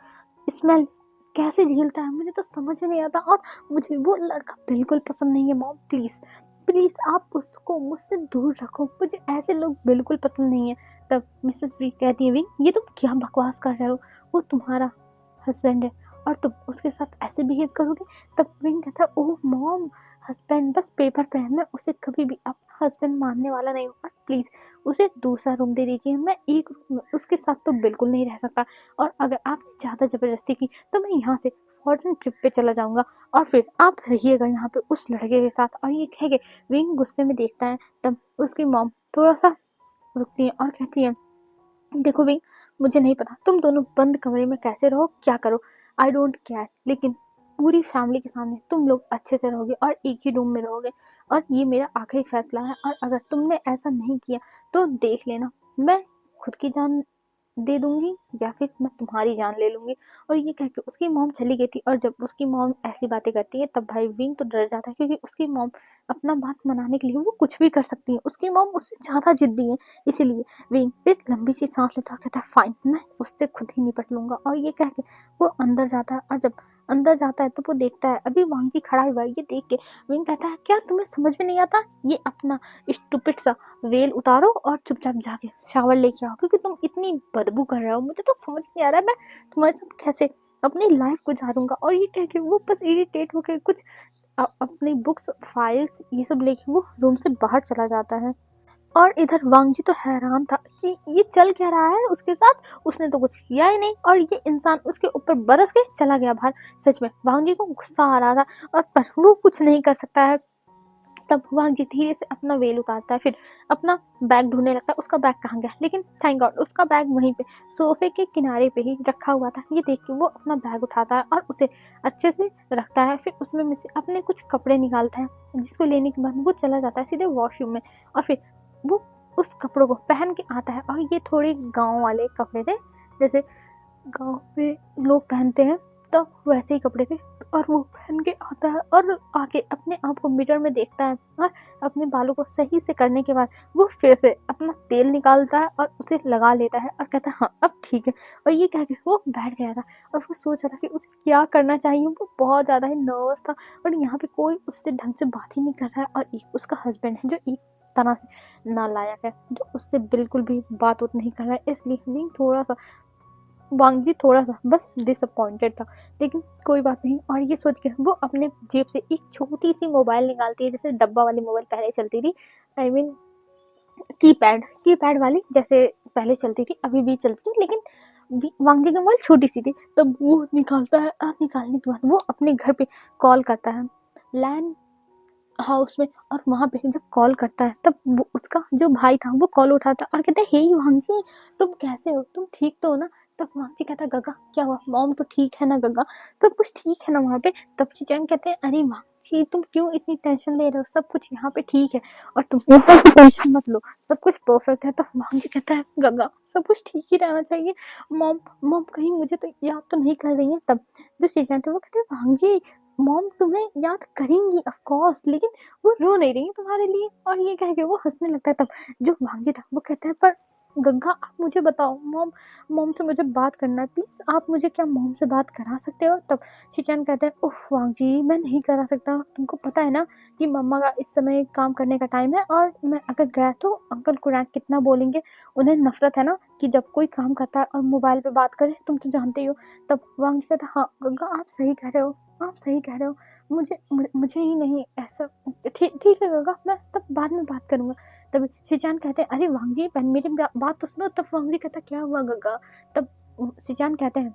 स्मेल कैसे झेलता है, मुझे तो समझ में नहीं आता। और मुझे वो लड़का बिल्कुल पसंद नहीं है मॉम, प्लीज़ प्लीज़ आप उसको मुझसे दूर रखो, मुझे ऐसे लोग बिल्कुल पसंद नहीं है। तब मिसेस वी कहती है विंग ये तुम क्या बकवास कर रहे हो, वो तुम्हारा हस्बैंड है और तुम उसके साथ ऐसे बिहेव करोगे। तब विंग कहता है ओह मॉम हस्बैंड बस पेपर पे है, मैं उसे कभी भी अपना हस्बैंड मानने वाला नहीं हूँ, और प्लीज़ उसे दूसरा रूम दे दीजिए, मैं एक रूम में उसके साथ तो बिल्कुल नहीं रह सकता, और अगर आपने ज़्यादा ज़बरदस्ती की तो मैं यहाँ से फॉरेन ट्रिप पे चला जाऊँगा, और फिर आप रहिएगा यहाँ पे उस लड़के के साथ। और ये कह के विंग गुस्से में देखता है। तब उसकी मॉम थोड़ा सा रुकती है और कहती है देखो विंग, मुझे नहीं पता तुम दोनों बंद कमरे में कैसे रहो, क्या करो, आई डोंट केयर, लेकिन पूरी फैमिली के सामने तुम लोग अच्छे से रहोगे और एक ही रूम में रहोगे, और ये मेरा आखिरी फैसला है। और अगर तुमने ऐसा नहीं किया तो देख लेना, मैं खुद की जान दे दूंगी या फिर मैं तुम्हारी जान ले लूंगी। और ये कह के उसकी मॉम चली गई थी। और जब उसकी मॉम ऐसी बातें करती है तब भाई विंग तो डर जाता है, क्योंकि उसकी मॉम अपना बात मनाने के लिए वो कुछ भी कर सकती है, उसकी मॉम उससे ज़्यादा जिद्दी है। इसीलिए विंग फिर लंबी सी सांस लेता है और कहता है फाइन, मैं उससे खुद ही निपट लूंगा। और ये कह के वो अंदर जाता है, और जब अंदर जाता है तो वो देखता है अभी वांगजी खड़ा हुआ है। ये देख के विंग कहता है क्या तुम्हें समझ में नहीं आता, ये अपना स्टूपिड सा वेल उतारो और चुपचाप जाके शावर लेके आओ, क्योंकि तुम इतनी बदबू कर रहे हो, मुझे तो समझ नहीं आ रहा है मैं तुम्हारे साथ कैसे अपनी लाइफ गुजारूंगा। और ये कह के वो बस इरिटेट होकर कुछ अपनी बुक्स फाइल्स ये सब लेके वो रूम से बाहर चला जाता है। और इधर वांगजी तो हैरान था कि ये चल क्या रहा है उसके साथ, उसने तो कुछ किया ही नहीं और ये इंसान उसके ऊपर बरस के चला गया बाहर। सच में वांगजी को गुस्सा आ रहा था, और पर वो कुछ नहीं कर सकता है। तब वांगजी धीरे से अपना वेल उतारता है, फिर अपना बैग ढूंढने लगता है। उसका बैग कहाँ गया, लेकिन थैंक गॉड उसका बैग वहीं पे सोफे के किनारे पे ही रखा हुआ था। ये देख के वो अपना बैग उठाता है और उसे अच्छे से रखता है, फिर उसमें में से अपने कुछ कपड़े निकालता है, जिसको लेने के बाद वो चला जाता है सीधे वॉशरूम में। और फिर वो उस कपड़ों को पहन के आता है, और ये थोड़े गाँव वाले कपड़े थे, जैसे गाँव में लोग पहनते हैं, तो वैसे ही कपड़े थे। और वो पहन के आता है और आके अपने आप को मिरर में देखता है, और अपने बालों को सही से करने के बाद वो फिर से अपना तेल निकालता है और उसे लगा लेता है और कहता है हाँ अब ठीक है। और ये कह के वो बैठ गया था, और वो सोच रहा था कि उसे क्या करना चाहिए। वो बहुत ज़्यादा ही नर्वस था, और यहाँ पे कोई उससे ढंग से बात ही नहीं कर रहा है, और एक उसका हस्बैंड है जो एक तरह से नालायक है, जो उससे बिल्कुल भी बात उत नहीं कर रहा है। इसलिए विंग थोड़ा सा वांगजी थोड़ा सा बस डिसअपॉइंटेड था, लेकिन कोई बात नहीं। और ये सोच के वो अपने जेब से एक छोटी सी मोबाइल निकालती है, जैसे डब्बा वाली मोबाइल पहले चलती थी, आई मीन कीपैड वाली जैसे पहले चलती थी, अभी भी चलती थी, लेकिन वांगजी की मोबाइल छोटी सी थी। तब वो निकालता है, और निकालने के बाद वो अपने घर पे कॉल करता है लैंड हाउस में। और वहाँ पे जब कॉल करता है तब वो उसका जो भाई था वो कॉल उठाता है और कहता है हे वांगजी, तुम कैसे हो, तुम ठीक तो हो ना। तब वांगजी कहता है गगा क्या हुआ, मॉम तो ठीक है ना गगा, सब कुछ ठीक है ना वहाँ पे। तब शिचैन कहते हैं अरे वांगजी तुम क्यों इतनी टेंशन ले रहे हो, सब कुछ यहाँ पे ठीक है और तुम ऊपर की टेंशन मत लो, सब कुछ परफेक्ट है। तो वांगजी कहता है गगा सब कुछ ठीक ही रहना चाहिए, मॉम मॉम कहीं मुझे तो याद तो नहीं कर रही है। तब जो शिचैन थे वो कहते हैं वांगजी मॉम तुम्हें याद करेंगी ऑफ कोर्स, लेकिन वो रो नहीं रही है तुम्हारे लिए। और ये कह के वो हंसने लगता है। तब जो वांगजी था वो कहता है पर गंगा आप मुझे बताओ, मॉम मॉम से मुझे बात करना है, प्लीज़ आप मुझे क्या मॉम से बात करा सकते हो। तब शिचैन कहते हैं उफ वांगजी मैं नहीं करा सकता, तुमको पता है ना कि मम्मा का इस समय काम करने का टाइम है, और मैं अगर गया तो अंकल कुरैन कितना बोलेंगे, उन्हें नफरत है ना कि जब कोई काम करता है और मोबाइल पे बात करे, तुम तो जानते ही हो। तब वांगजी कहता है हाँ गंगा आप सही कह रहे हो, आप सही कह रहे हो, मुझे ही नहीं ऐसा, ठीक ठीक है गंगा मैं तब बाद में बात करूँगा। तब शिचान कहते हैं अरे वांगजी पहले मेरी बात तो सुनो। तब वांगजी कहता क्या हुआ गंगा। तब शिचान कहते हैं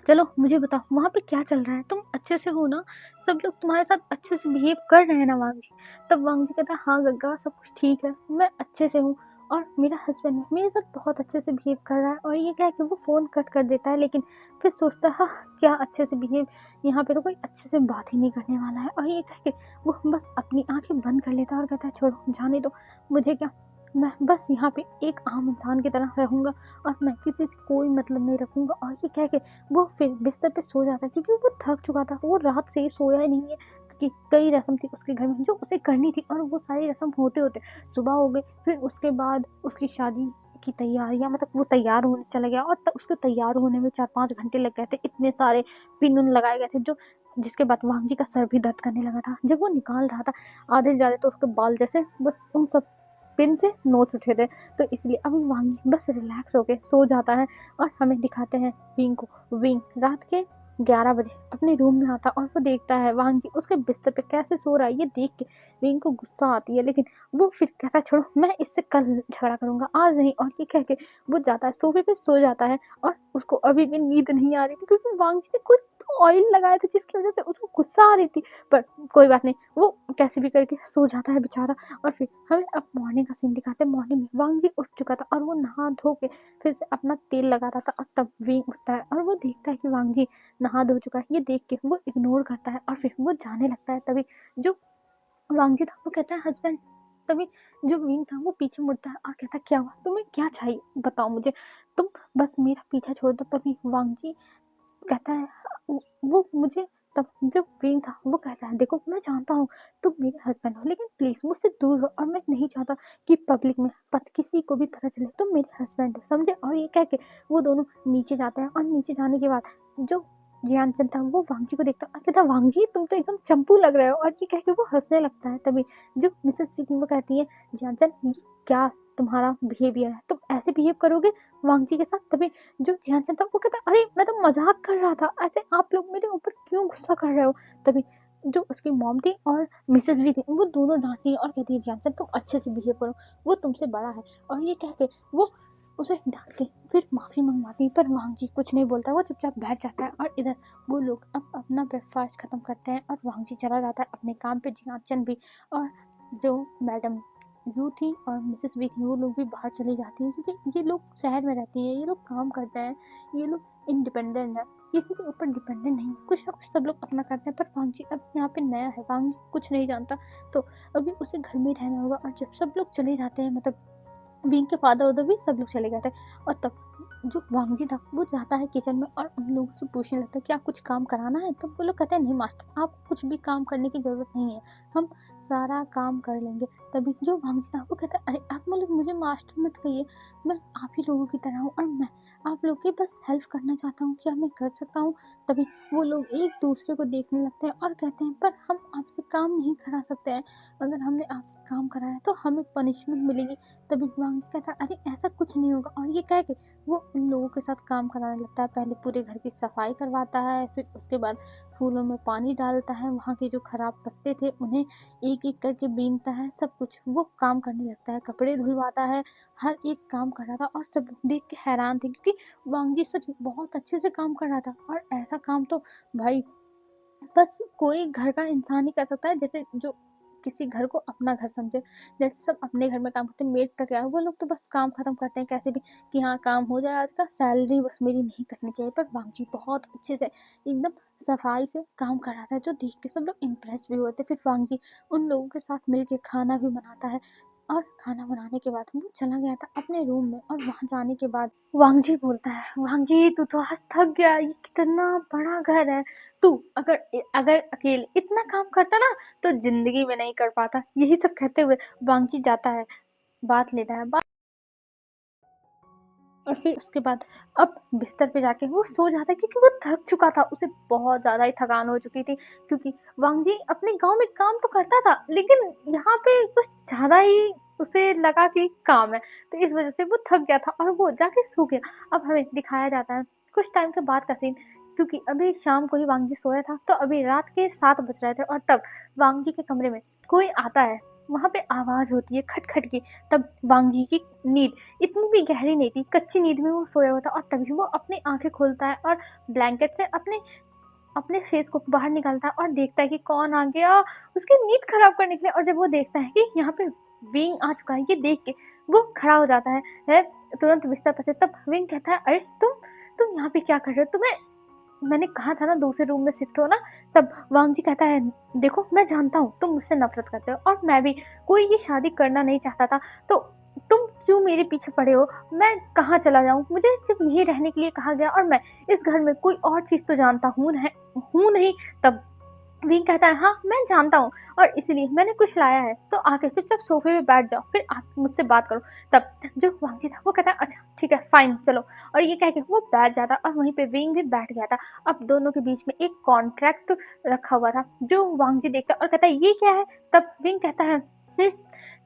चलो मुझे बताओ वहाँ पे क्या चल रहा है, तुम अच्छे से हो ना, सब लोग तुम्हारे साथ अच्छे से बिहेव कर रहे हैं ना वांगजी। तब वांगजी कहता है हाँ गंगा सब कुछ ठीक है, मैं अच्छे से हूँ, और मेरा हस्बैंड मेरे साथ बहुत अच्छे से बिहेव कर रहा है। और ये कह के वो फ़ोन कट कर देता है, लेकिन फिर सोचता है हाँ क्या अच्छे से बिहेव, यहाँ पे तो कोई अच्छे से बात ही नहीं करने वाला है। और ये कह के वो बस अपनी आंखें बंद कर लेता है और कहता है छोड़ो जाने दो, मुझे क्या, मैं बस यहाँ पे एक आम इंसान की तरह रहूँगा, और मैं किसी से कोई मतलब नहीं रखूँगा। और ये कह के वो फिर बिस्तर पे सो जाता है, क्योंकि वो थक चुका था, वो रात से ही सोया ही नहीं है, क्योंकि कई रस्म थी उसके घर में जो उसे करनी थी, और वो सारी रस्म होते होते सुबह हो गई। फिर उसके बाद उसकी शादी की तैयारियां, मतलब वो तैयार होने चला गया, और उसके तैयार होने में 4-5 घंटे लग गए थे, इतने सारे पिन उन लगाए गए थे जो, जिसके बाद वांगजी का सर भी दर्द करने लगा था। जब वो निकाल रहा था आधे से ज़्यादा तो उसके बाल जैसे बस उन सब पिन से नोच उठे थे, तो इसलिए अभी वांगजी बस रिलैक्स होके सो जाता है। और हमें दिखाते हैं विंग को, विंग रात के 11 बजे अपने रूम में आता और वो देखता है वांगजी उसके बिस्तर पे कैसे सो रहा है। ये देख के विंग को गुस्सा आती है, लेकिन वो फिर कहता है छोड़ो मैं इससे कल झगड़ा करूंगा आज नहीं। और ये कह के वो जाता है सोफे पे सो जाता है, और उसको अभी भी नींद नहीं आ रही थी, क्योंकि वांगजी ने कुछ ऑयल लगाया था जिसकी वजह से उसको गुस्सा आ रही थी। पर कोई बात नहीं, वो कैसे भी करके सो जाता है बेचारा। और फिर हमें अब मॉर्निंग का सीन दिखाते हैं। मॉर्निंग में वांग जी उठ चुका था और वो नहा धो के फिर से अपना तेल लगा रहा था, और तब विंग उठता है और वो देखता है कि वांग जी नहा धो चुका है। ये देख के वो इग्नोर करता है और फिर वो जाने लगता है। तभी जो वांग जी था वो कहता है हस्बैंड। तभी जो विंग था वो पीछे मुड़ता है और कहता है क्या हुआ, तुम्हें क्या चाहिए बताओ मुझे, तुम बस मेरा पीछा छोड़ दो। तभी वांग जी कहता है वो मुझे, तब जो विंग था वो कहता है देखो मैं जानता हूँ तुम मेरे हस्बैंड हो, लेकिन प्लीज मुझसे दूर रहो, और मैं नहीं चाहता कि पब्लिक में किसी को भी पता चले तुम मेरे हस्बैंड हो, समझे। और ये कह के वो दोनों नीचे जाते हैं, और नीचे जाने के बाद जो जियानचंद था वो वांग जी को देखता है और कहता है वांग जी तुम तो एकदम चंपू लग रहे हो, और ये कह के वो हंसने लगता है। तभी जो मिसेस विंग वो कहती है जियानचंद ये क्या तुम्हारा बिहेवियर है, तुम ऐसे बिहेव करोगे वांग जी के साथ। तभी जो जियानचंद था वो कहता है अरे मैं तो मजाक कर रहा था, ऐसे आप लोग मेरे ऊपर क्यों गुस्सा कर रहे हो। तभी जो उसकी मॉम थी और मिसेस भी थी वो दोनों डांटती हैं और कहती है जियानचंद तुम अच्छे से बिहेव करो, वो तुमसे बड़ा है। और ये कह के वो उसे डांट के फिर माफी मंगवाती है, पर वांग जी कुछ नहीं बोलता, वो चुपचाप बैठ जाता है। और इधर वो लोग अब अपना ब्रेकफास्ट खत्म करते हैं और वांग जी चला जाता है अपने काम पे, जियानचंद भी। और जो मैडम यू थी और मिसेस वी थी वो लोग भी बाहर चली जाती हैं, क्योंकि ये लोग शहर में रहती हैं, ये लोग काम करते हैं, ये लोग इंडिपेंडेंट है, किसी के ऊपर डिपेंडेंट नहीं, कुछ ना कुछ सब लोग अपना करते हैं। पर वांग जी अब यहाँ पे नया है, वांग जी कुछ नहीं जानता, तो अभी उसे घर में रहना होगा। और जब सब लोग चले जाते हैं, मतलब विंग के फादर उधर भी सब लोग चले गए थे, और तब जो वांग जी था वो जाता है किचन में और उन लोगों से पूछने लगता है क्या कुछ काम कराना है। तो वो लोग कहते हैं नहीं मास्टर आपको कुछ भी काम करने की ज़रूरत नहीं है, हम सारा काम कर लेंगे। तभी जो वांग जी था वो कहता है अरे आप मतलब मुझे मास्टर मत कहिए, मैं आप ही लोगों की तरह हूँ और मैं आप लोग की बस हेल्प करना चाहता हूँ, क्या मैं कर सकता हूँ। तभी वो लोग एक दूसरे को देखने लगते हैं और कहते हैं पर हम आपसे काम नहीं करा सकते हैं, अगर हमने आपसे काम कराया तो हमें पनिशमेंट मिलेगी। तभी वांग जी कहता है अरे ऐसा कुछ नहीं होगा, और ये कह के वो उन लोगों के साथ काम कराने लगता है। पहले पूरे घर की सफाई करवाता है, फिर उसके बाद फूलों में पानी डालता है, वहाँ के जो खराब पत्ते थे उन्हें एक एक करके बीनता है, सब कुछ वो काम करने लगता है, कपड़े धुलवाता है, हर एक काम कर रहा था। और सब देख के हैरान थे क्योंकि वांग जी सच बहुत अच्छे से काम कर रहा था, और ऐसा काम तो भाई बस कोई घर का इंसान ही कर सकता है, जैसे जो किसी घर को अपना घर समझे। जैसे सब अपने घर में काम करते हैं, मेड का क्या है, वो लोग तो बस काम खत्म करते हैं कैसे भी कि हाँ काम हो जाए आज का, सैलरी बस मेरी नहीं कटनी चाहिए। पर वांग जी बहुत अच्छे से एकदम सफाई से काम कर रहा था, जो देख के सब लोग इम्प्रेस भी हुए थे। फिर वांग जी उन लोगों के साथ मिलके खाना भी बनाता है, और खाना बनाने के बाद वो चला गया था अपने रूम में। और वहाँ जाने के बाद वांग जी बोलता है वांग जी तू तो आज थक गया, ये कितना बड़ा घर है, तू अगर अगर अकेले इतना काम करता ना तो जिंदगी में नहीं कर पाता। यही सब कहते हुए वांग जी जाता है, बात लेता है, और फिर उसके बाद अब बिस्तर पे जाके वो सो जाता है, क्योंकि वो थक चुका था, उसे बहुत ज़्यादा ही थकान हो चुकी थी। क्योंकि वांग जी अपने गांव में काम तो करता था, लेकिन यहाँ पे कुछ ज़्यादा ही उसे लगा कि काम है, तो इस वजह से वो थक गया था और वो जाके सो गया। अब हमें दिखाया जाता है कुछ टाइम के बाद का सीन, क्योंकि अभी शाम को ही वांग जी सोया था, तो अभी रात के 7 बज रहे थे, और तब वांग जी के कमरे में कोई आता है, वहाँ पे आवाज़ होती है खटखट की। तब वांग जी की नींद इतनी भी गहरी नहीं थी, कच्ची नींद में वो सोया हुआ था, और तभी वो अपनी आंखें खोलता है और ब्लैंकेट से अपने अपने फेस को बाहर निकालता है और देखता है कि कौन आ गया उसकी नींद खराब करने के लिए। और जब वो देखता है कि यहाँ पे विंग आ चुका है, ये देख के वो खड़ा हो जाता है तुरंत बिस्तर पर से। तब विंग कहता है अरे तुम यहाँ पे क्या कर रहे हो, तुम्हें मैंने कहा था ना दूसरे रूम में शिफ्ट होना। तब वांग जी कहता है देखो मैं जानता हूँ तुम मुझसे नफरत करते हो, और मैं भी, कोई ये शादी करना नहीं चाहता था, तो तुम क्यों मेरे पीछे पड़े हो, मैं कहाँ चला जाऊँ, मुझे जब यही रहने के लिए कहा गया, और मैं इस घर में कोई और चीज़ तो जानता हूँ नहीं। तब विंग कहता है हाँ मैं जानता हूँ, और इसीलिए मैंने कुछ लाया है, तो आके चुपचाप सोफे पे बैठ जाओ, फिर मुझसे बात करो। तब जो वांग जी था वो कहता है अच्छा ठीक है फाइन चलो, और ये कह के वो बैठ जाता, और वहीं पे विंग भी बैठ गया था। अब दोनों के बीच में एक कॉन्ट्रैक्ट रखा हुआ था, जो वांग जी देखता और कहता है ये क्या है। तब विंग कहता है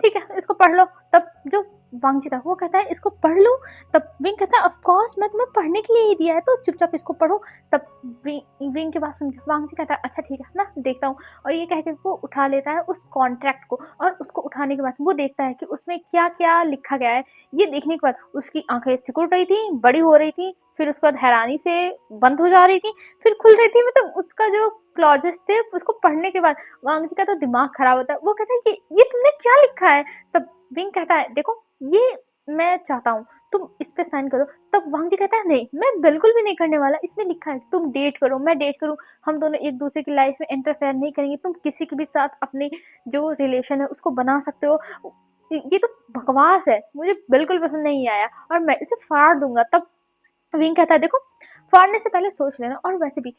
ठीक है इसको पढ़ लो। तब जो वांग जी था वो कहता है इसको पढ़ लूं। तब विंग कहता है ऑफ कोर्स मैं तुम्हें पढ़ने के लिए ही दिया है, तो चुपचाप इसको पढ़ो। तब विंग की बात सुन के वांग जी कहता है अच्छा ठीक है मैं देखता हूँ, और ये कह के वो उठा लेता है उस कॉन्ट्रैक्ट को, और उसको उठाने के बाद वो देखता है कि उसमें क्या क्या लिखा गया है। ये देखने के बाद उसकी आंखें सिकुड़ रही थी, बड़ी हो रही थी, फिर उसके बाद हैरानी से बंद हो जा रही थी, फिर खुल रही थी। मतलब उसका जो क्लॉजेस थे उसको पढ़ने के बाद वांग जी का तो दिमाग खराब होता है। वो कहता है ये तुमने क्या लिखा है। तब विंग कहता है देखो ये मैं चाहता हूँ तुम इस पे साइन करो। तब वांग जी कहता है नहीं मैं बिल्कुल भी नहीं करने वाला, इसमें लिखा है तुम डेट करो मैं डेट करूँ, हम दोनों एक दूसरे की लाइफ में इंटरफेयर नहीं करेंगे, तुम किसी के भी साथ अपने जो रिलेशन है उसको बना सकते हो। ये तो बकवास है, मुझे बिल्कुल पसंद नहीं आया और मैं इसे फाड़ दूंगा। तब विंग कहता है देखो फाड़ने से पहले सोच लेना, और वैसे भी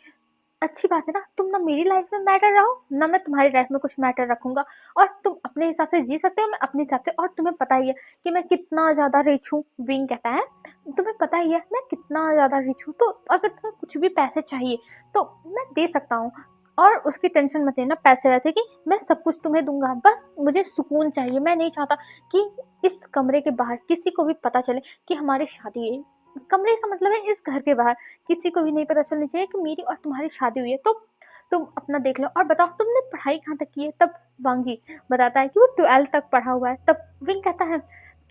अच्छी बात है ना तुम ना मेरी लाइफ में मैटर रहो ना मैं तुम्हारी लाइफ में कुछ मैटर रखूंगा, और तुम अपने हिसाब से जी सकते हो मैं अपने हिसाब से, और तुम्हें पता ही है कि मैं कितना ज्यादा रिच हूँ। विंग कहता है तुम्हें पता ही है मैं कितना ज्यादा रिच हूँ, तो अगर तुम्हें कुछ भी पैसे चाहिए तो मैं दे सकता हूँ, और उसकी टेंशन मत लेना पैसे वैसे की, मैं सब कुछ तुम्हें दूंगा, बस मुझे सुकून चाहिए। मैं नहीं चाहता कि इस कमरे के बाहर किसी को भी पता चले कि हमारी शादी है। कमरे का मतलब है इस घर के बाहर किसी को भी नहीं पता चलनी चाहिए कि मेरी और तुम्हारी शादी हुई है। तो तुम अपना देख लो और बताओ तुमने पढ़ाई कहाँ तक की है। तब वांग जी बताता है कि वो 12th तक पढ़ा हुआ है। तब विंग कहता है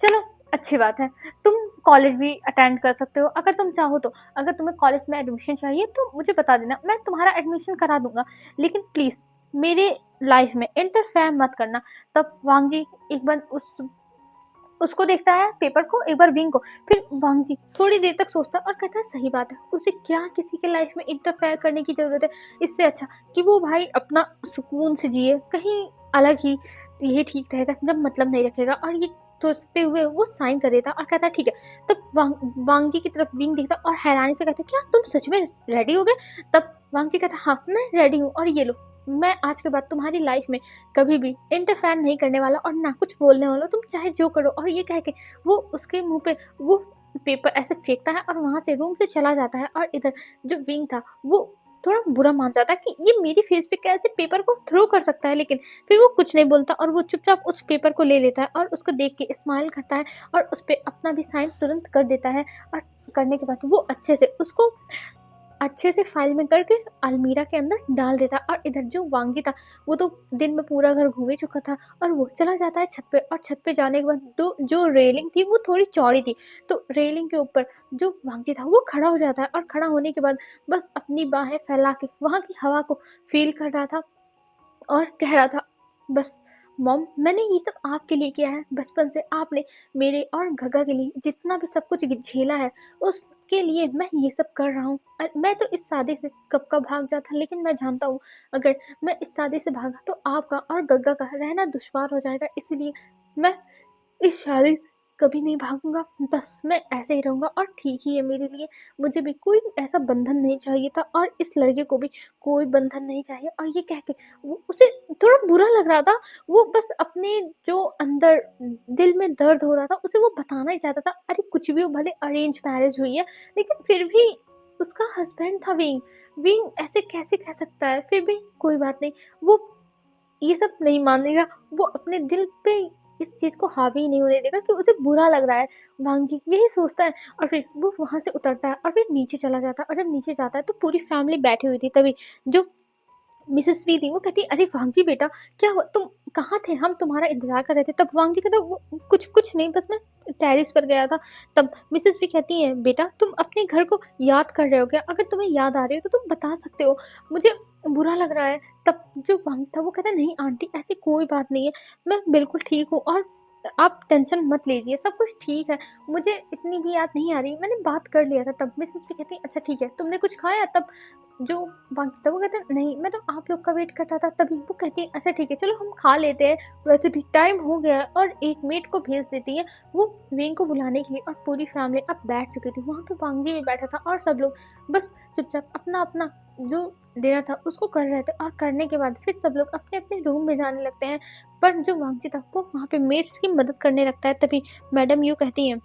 चलो अच्छी बात है, तुम कॉलेज भी अटेंड कर सकते हो अगर तुम चाहो तो, अगर तुम्हें कॉलेज में एडमिशन चाहिए तो मुझे बता देना मैं तुम्हारा एडमिशन करा दूंगा, लेकिन प्लीज मेरे लाइफ में इंटरफेयर मत करना। तब वांग जी एक बार उसको देखता है पेपर को, एक बार विंग को, फिर वांग जी थोड़ी देर तक सोचता है और कहता है सही बात है, उसे क्या किसी के लाइफ में इंटरफेयर करने की जरूरत है, इससे अच्छा कि वो भाई अपना सुकून से जिए कहीं अलग ही, ये ठीक रहेगा जब मतलब नहीं रखेगा। और ये सोचते हुए वो साइन कर देता और कहता है ठीक है। तब वांग जी की तरफ विंग देखता और हैरानी से कहता क्या तुम सच में रेडी हो गए। तब वांग जी कहता हाँ मैं रेडी हूँ, और ये लो मैं आज के बाद तुम्हारी लाइफ में कभी भी इंटरफेयर नहीं करने वाला और ना कुछ बोलने वाला, तुम चाहे जो करो। और ये कह के वो उसके मुंह पे वो पेपर ऐसे फेंकता है और वहां से रूम से चला जाता है। और इधर जो विंग था वो थोड़ा बुरा मान जाता है कि ये मेरी फेस पे कैसे पेपर को थ्रो कर सकता है, लेकिन फिर वो कुछ नहीं बोलता और वो चुपचाप उस पेपर को ले लेता है और उसको देख के स्माइल करता है और उस पर अपना भी साइन तुरंत कर देता है। और करने के बाद वो अच्छे से फाइल में करके अलमीरा के अंदर डाल देता। और इधर जो वांग जी था वो तो दिन में पूरा घर घूम ही चुका था और वो चला जाता है छत पे, और छत पे जाने के बाद दो जो रेलिंग थी वो थोड़ी चौड़ी थी, तो रेलिंग के ऊपर जो वांग जी था वो खड़ा हो जाता है, और खड़ा होने के बाद बस अपनी बाहें फैला के वहां की हवा को फील कर रहा था और कह रहा था बस मॉम मैंने ये सब आपके लिए किया है, बचपन से आपने मेरे और गगा के लिए जितना भी सब कुछ झेला है उसके लिए मैं ये सब कर रहा हूँ। मैं तो इस शादी से कब का भाग जाता, लेकिन मैं जानता हूँ अगर मैं इस शादी से भागा तो आपका और गग्गा का रहना दुश्वार हो जाएगा, इसलिए मैं इस शादी से कभी नहीं भागूंगा, बस मैं ऐसे ही रहूंगा और ठीक ही है मेरे लिए। मुझे भी कोई ऐसा बंधन नहीं चाहिए था और इस लड़के को भी कोई बंधन नहीं चाहिए। और ये कह के वो उसे थोड़ा बुरा लग रहा था, वो बस अपने जो अंदर दिल में दर्द हो रहा था उसे वो बताना ही चाहता था। अरे कुछ भी हो, भले अरेंज मैरिज हुई है लेकिन फिर भी उसका हस्बैंड था विंग, विंग ऐसे कैसे कह सकता है। फिर भी कोई बात नहीं, वो ये सब नहीं मानेगा, वो अपने दिल पे इस चीज को हावी नहीं होने देगा कि उसे बुरा लग रहा है। वांग जी यही सोचता है और फिर वो वहां से उतरता है और फिर नीचे चला जाता है, और जब नीचे जाता है तो पूरी फैमिली बैठी हुई थी। तभी जो मिसेस वी थी वो कहती अरे वांग जी बेटा क्या हुआ, तुम कहाँ थे, हम तुम्हारा इंतजार कर रहे थे। तब वांग जी कहता वो कुछ कुछ नहीं, बस मैं टेरिस पर गया था। तब मिसेस वी कहती है बेटा तुम अपने घर को याद कर रहे हो क्या, अगर तुम्हें याद आ रही हो तो तुम बता सकते हो, मुझे बुरा लग रहा है। तब जो वांग था वो कहता नहीं आंटी ऐसी कोई बात नहीं है, मैं बिल्कुल ठीक हूँ और आप टेंशन मत लीजिए, सब कुछ ठीक है, मुझे इतनी भी याद नहीं आ रही, मैंने बात कर लिया था। तब मिसेस भी कहती अच्छा ठीक है तुमने कुछ खाया। तब जो बाकी था वो कहता नहीं मैं तो आप लोग का वेट करता था। तभी वो कहती है अच्छा ठीक है चलो हम खा लेते हैं, वैसे भी टाइम हो गया है, और एक मेट को भेज देती है वो वेंग को बुलाने के लिए। और पूरी फैमिली अब बैठ चुकी थी वहाँ पे, वांगी भी बैठा था और सब लोग बस चुपचाप अपना अपना जो डिनर था उसको कर रहे थे। और करने के बाद फिर सब लोग अपने अपने रूम में जाने लगते हैं, पर जो वांगजी था वो वहाँ पे मेट्स की मदद करने लगता है। तभी मैडम यू कहती है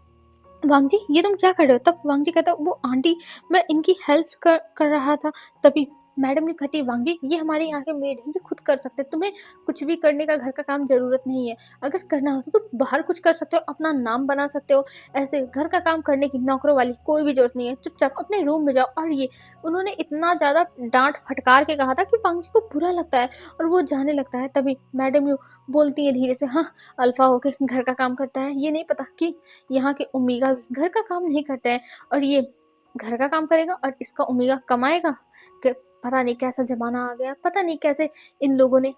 वांग जी ये तुम क्या कर रहे हो। तब वांग जी कहता वो आंटी मैं इनकी हेल्प कर रहा था। तभी मैडम ने कहती है वांग जी ये हमारे यहाँ के मेड हैं, ये खुद कर सकते हैं, तुम्हें कुछ भी करने का घर का काम ज़रूरत नहीं है, अगर करना हो तो बाहर कुछ कर सकते हो, अपना नाम बना सकते हो, ऐसे घर का काम करने की नौकरों वाली कोई भी ज़रूरत नहीं है, चुपचाप अपने रूम में जाओ। और ये उन्होंने इतना ज़्यादा डाँट फटकार के कहा था कि वांग जी को बुरा लगता है और वो जाने लगता है। तभी मैडम यूँ बोलती है धीरे से, हाँ, अल्फ़ा होके घर का काम करता है, ये नहीं पता कि यहाँ के ओमेगा भी घर का काम नहीं करते हैं और ये घर का काम करेगा और इसका ओमेगा कमाएगा। क पता नहीं कैसा ज़माना आ गया, पता नहीं कैसे इन लोगों ने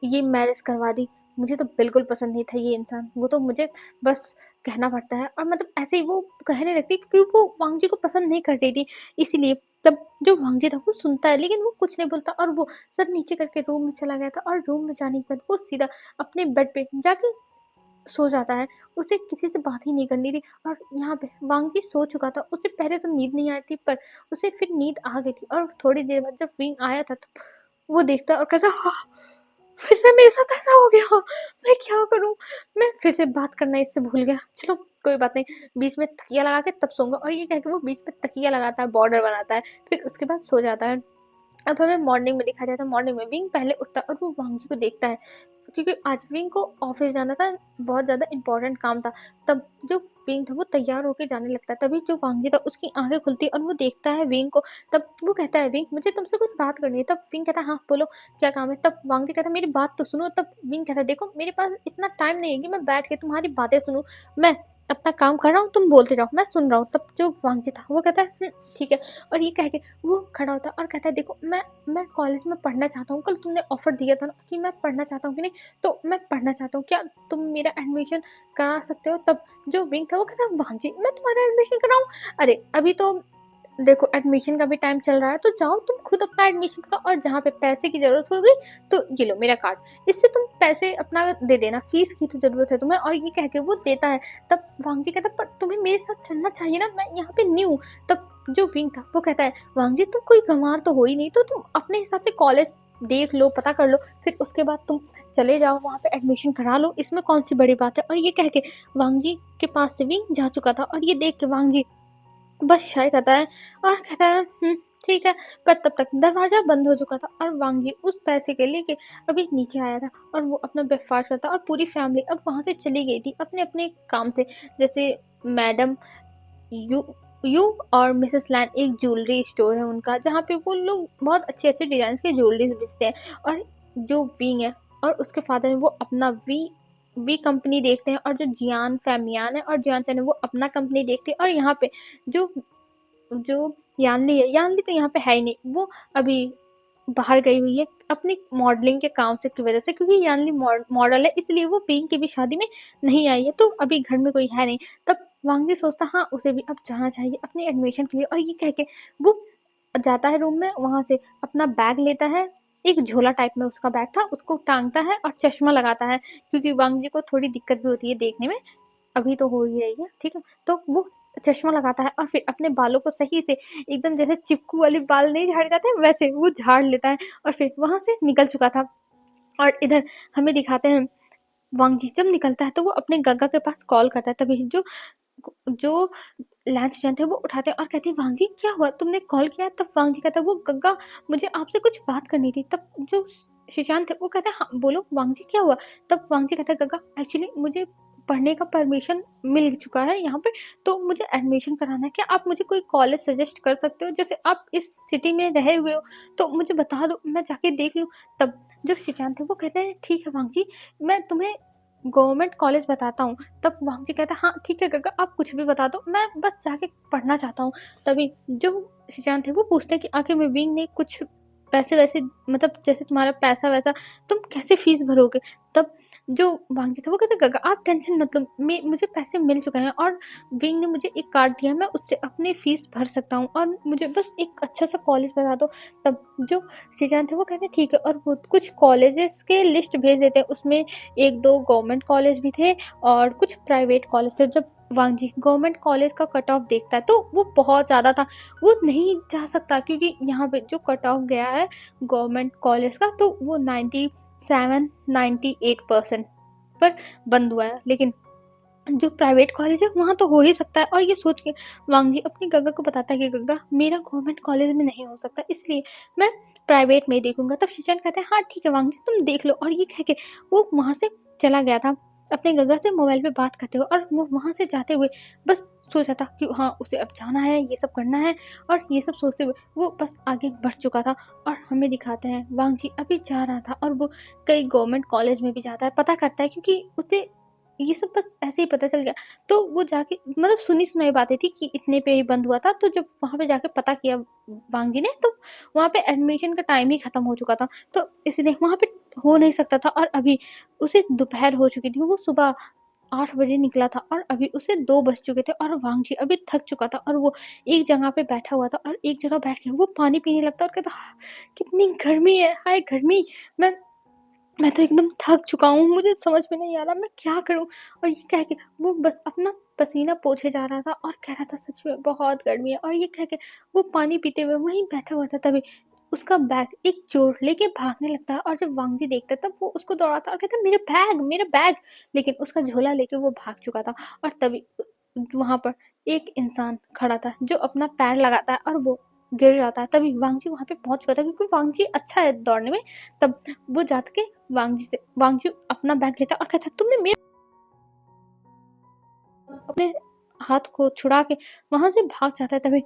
ये मैरिज करवा दी। मुझे तो बिल्कुल पसंद नहीं था ये इंसान, वो तो मुझे बस कहना पड़ता है और मतलब ऐसे ही वो कहने लगती क्योंकि वो वांग जी को पसंद नहीं करती थी, इसीलिए। तब जो वांग जी था वो सुनता है लेकिन वो कुछ नहीं बोलता और वो सर नीचे करके रूम में चला गया था और रूम में जाने के बाद वो सीधा अपने बेड पे जाके सो जाता है। उसे किसी से बात ही नहीं करनी थी और यहाँ पे वांग जी सो चुका था। उसे पहले तो नींद नहीं आई थी पर उसे फिर नींद आ गई थी और थोड़ी देर बाद जब विंग आया था तो वो देखता और कहता, हाँ, फिर से मेरे साथ ऐसा हो गया, मैं क्या करूँ? मैं फिर से बात करना इससे भूल गया। चलो कोई बात नहीं, बीच में तकिया लगा के तब सोऊँगा। और ये कह के वो बीच में तकिया लगाता है, बॉर्डर बनाता है, फिर उसके बाद सो जाता है। अब हमें मॉर्निंग में दिखाया जाता है, मॉर्निंग में विंग पहले उठता है और वो वांग जी को देखता है क्योंकि आज विंग को ऑफिस जाना था, बहुत ज़्यादा इंपॉर्टेंट काम था। तब जो विंग था वो तैयार होके जाने लगता है, तभी जो वांग जी था उसकी आंखें खुलती है और वो देखता है विंग को। तब वो कहता है, विंग मुझे तुमसे कुछ बात करनी है। तब विंग कहता है, हाँ बोलो क्या काम है। तब वांग जी कहता है, मेरी बात तो सुनो। तब विंग कहता है, देखो मेरे पास इतना टाइम नहीं है कि मैं बैठ के तुम्हारी बातें सुनूं, मैं अपना काम कर रहा हूँ, तुम बोलते जाओ, मैं सुन रहा हूँ। तब जो वांग जी था वो कहता है, ठीक है। और ये कह के वो खड़ा होता है और कहता है, देखो मैं कॉलेज में पढ़ना चाहता हूँ, कल तुमने ऑफर दिया था ना कि मैं पढ़ना चाहता हूँ कि नहीं, तो मैं पढ़ना चाहता हूँ, क्या तुम मेरा एडमिशन करा सकते हो? तब जो विंग था वो कहता है, वाह जी मैं तुम्हारा एडमिशन कराऊँ? अरे अभी तो देखो एडमिशन का भी टाइम चल रहा है, तो जाओ तुम खुद अपना एडमिशन कराओ और जहाँ पे पैसे की ज़रूरत होगी तो ये लो मेरा कार्ड, इससे तुम पैसे अपना दे देना, फीस की तो ज़रूरत है तुम्हें। और ये कह के वो देता है। तब वांग जी कहता है, पर तुम्हें मेरे साथ चलना चाहिए ना, मैं यहाँ पे न्यू। तब जो विंग था वो कहता है, वांग जी तुम कोई गंवार तो हो ही नहीं, तो तुम अपने हिसाब से कॉलेज देख लो, पता कर लो, फिर उसके बाद तुम चले जाओ वहाँ पे एडमिशन करा लो, इसमें कौन सी बड़ी बात है। और ये कह के वांग जी के पास से विंग जा चुका था और ये देख के वांग जी बस शाय करता है और कहता है, ठीक है। पर तब तक दरवाजा बंद हो चुका था और वांग जी उस पैसे के लेके अभी नीचे आया था और वो अपना ब्रेकफास्ट करता और पूरी फैमिली अब वहाँ से चली गई थी अपने अपने काम से। जैसे मैडम यू यू और मिसेस लैन, एक ज्वेलरी स्टोर है उनका जहाँ पे वो लोग बहुत अच्छे अच्छे डिजाइन के ज्वेलरीज बेचते हैं। और जो विंग है और उसके फादर है वो अपना वी वी कंपनी देखते हैं और जो जियान फैमियान है और जियान चैन है वो अपना कंपनी देखते हैं। और यहाँ पे जो जो यानली है, यानली तो यहाँ पे है ही नहीं, वो अभी बाहर गई हुई है अपनी मॉडलिंग के काम से की वजह से, क्योंकि यानली मॉडल है इसलिए वो पिंक की भी शादी में नहीं आई है, तो अभी घर में कोई है नहीं। तब वांगी सोचता, हाँ उसे भी अब जाना चाहिए अपने एडमिशन के लिए। और ये कह के वो जाता है रूम में, वहां से अपना बैग लेता है, एक झोला टाइप में उसका बैग था, उसको टांगता है और चश्मा लगाता है क्योंकि वांग जी को थोड़ी दिक्कत भी होती है देखने में, अभी तो हो ही रही है, ठीक है। तो वो चश्मा लगाता है और फिर अपने बालों को सही से एकदम जैसे चिपकू वाले बाल नहीं झाड़े जाते वैसे वो झाड़ लेता है और फिर वहां से निकल चुका था। और इधर हमें दिखाते हैं वांग जी जब निकलता है तो वो अपने गग्गा के पास कॉल करता है। तभी जो जो लंच जन थे वो उठाते हैं और कहते हैं, वांग जी क्या हुआ, तुमने कॉल किया? तब वांग जी कहता है, वो गग्गा मुझे आपसे कुछ बात करनी थी। तब जो शीशांत थे वो कहते हैं, हाँ बोलो वांग जी क्या हुआ। तब वांग जी कहता है, गग्गा एक्चुअली मुझे पढ़ने का परमिशन मिल चुका है यहाँ पे, तो मुझे एडमिशन कराना है, क्या आप मुझे कोई कॉलेज सजेस्ट कर सकते हो? जैसे आप इस सिटी में रहे हुए हो तो मुझे बता दो, मैं जाके देख लूँ। तब जो शीशांत थे वो कहते हैं, ठीक है वांग जी, मैं तुम्हें गवर्नमेंट कॉलेज बताता हूँ। तब वांग जी कहता है, हाँ ठीक है गग्गा आप कुछ भी बता दो, मैं बस जाके पढ़ना चाहता हूँ। तभी जो शीशान थे वो पूछते हैं कि आखिर में विंग ने कुछ पैसे वैसे, मतलब जैसे तुम्हारा पैसा वैसा तुम कैसे फीस भरोगे। तब जो वांग जी थे वो कहते, गग्गा आप टेंशन मत लो, मुझे पैसे मिल चुके हैं और विंग ने मुझे एक कार्ड दिया है, मैं उससे अपनी फीस भर सकता हूँ और मुझे बस एक अच्छा सा कॉलेज बता दो। तब जो शीजान थे वो कहते हैं, ठीक है। और वो कुछ कॉलेजेस के लिस्ट भेज देते हैं, उसमें एक दो गवर्नमेंट कॉलेज भी थे और कुछ प्राइवेट कॉलेज थे। जब वांग जी गवर्नमेंट कॉलेज का कट ऑफ देखता है तो वो बहुत ज़्यादा था, वो नहीं जा सकता क्योंकि यहाँ पे जो कट ऑफ गया है गवर्नमेंट कॉलेज का तो वो 97-98% पर बंद हुआ है। लेकिन जो प्राइवेट कॉलेज है वहाँ तो हो ही सकता है। और ये सोच के वांग जी अपनी गग्गा को बताता है कि गग्गा मेरा गवर्नमेंट कॉलेज में नहीं हो सकता, इसलिए मैं प्राइवेट में ही देखूंगा। तब शिचन कहते हैं हाँ ठीक है वांग जी तुम देख लो। और ये कह के वो वहाँ से चला गया था अपने गग्गा से मोबाइल पे बात करते हुए। और वो वहाँ से जाते हुए बस सोचा था कि हाँ उसे अब जाना है, ये सब करना है, और ये सब सोचते हुए वो बस आगे बढ़ चुका था। और हमें दिखाते हैं वांग जी अभी जा रहा था और वो कई गवर्नमेंट कॉलेज में भी जाता है, पता करता है, क्योंकि उसे ये सब बस ऐसे ही पता चल गया। तो वो जाके मतलब सुनी सुनाई बातें थी कि इतने पे ही बंद हुआ था। तो जब वहाँ पे जाके पता किया वांग जी ने, तो वहाँ पे एडमिशन का टाइम ही खत्म हो चुका था, तो इसलिए वहाँ पे हो नहीं सकता था। और अभी उसे दोपहर हो चुकी थी, वो सुबह 8 बजे निकला था और अभी उसे 2 बज चुके थे। और वांग जी अभी थक चुका था और वो एक जगह पे बैठा हुआ था, और एक जगह बैठ के वो पानी पीने लगता और कहता कितनी गर्मी है, हाय गर्मी, मैं मैं तो एकदम थक चुका हूँ, मुझे समझ में नहीं आ रहा मैं क्या करूँ। और ये कह के वो बस अपना पसीना पोंछे जा रहा था और कह रहा था सच में बहुत गर्मी है। और ये कह के वो पानी पीते हुए वहीं बैठा हुआ था। तभी उसका बैग एक चोर लेके भागने लगता है, और जब वांग जी देखता है तब वो उसको दौड़ाता और कहता है मेरा बैग, मेरा बैग। लेकिन उसका झोला लेके वो भाग चुका था। और तभी वहां पर एक इंसान खड़ा था जो अपना पैर लगाता है और वो गिर जाता है। तभी वांग जी वहां पे पहुंच चुका था, क्योंकि वांग जी अच्छा है दौड़ने में। तब वो जाके वांग जी अपना बैग लेता और कहता तुमने मेरे अपने हाथ को छुड़ा के वहां से भाग जाता है। तभी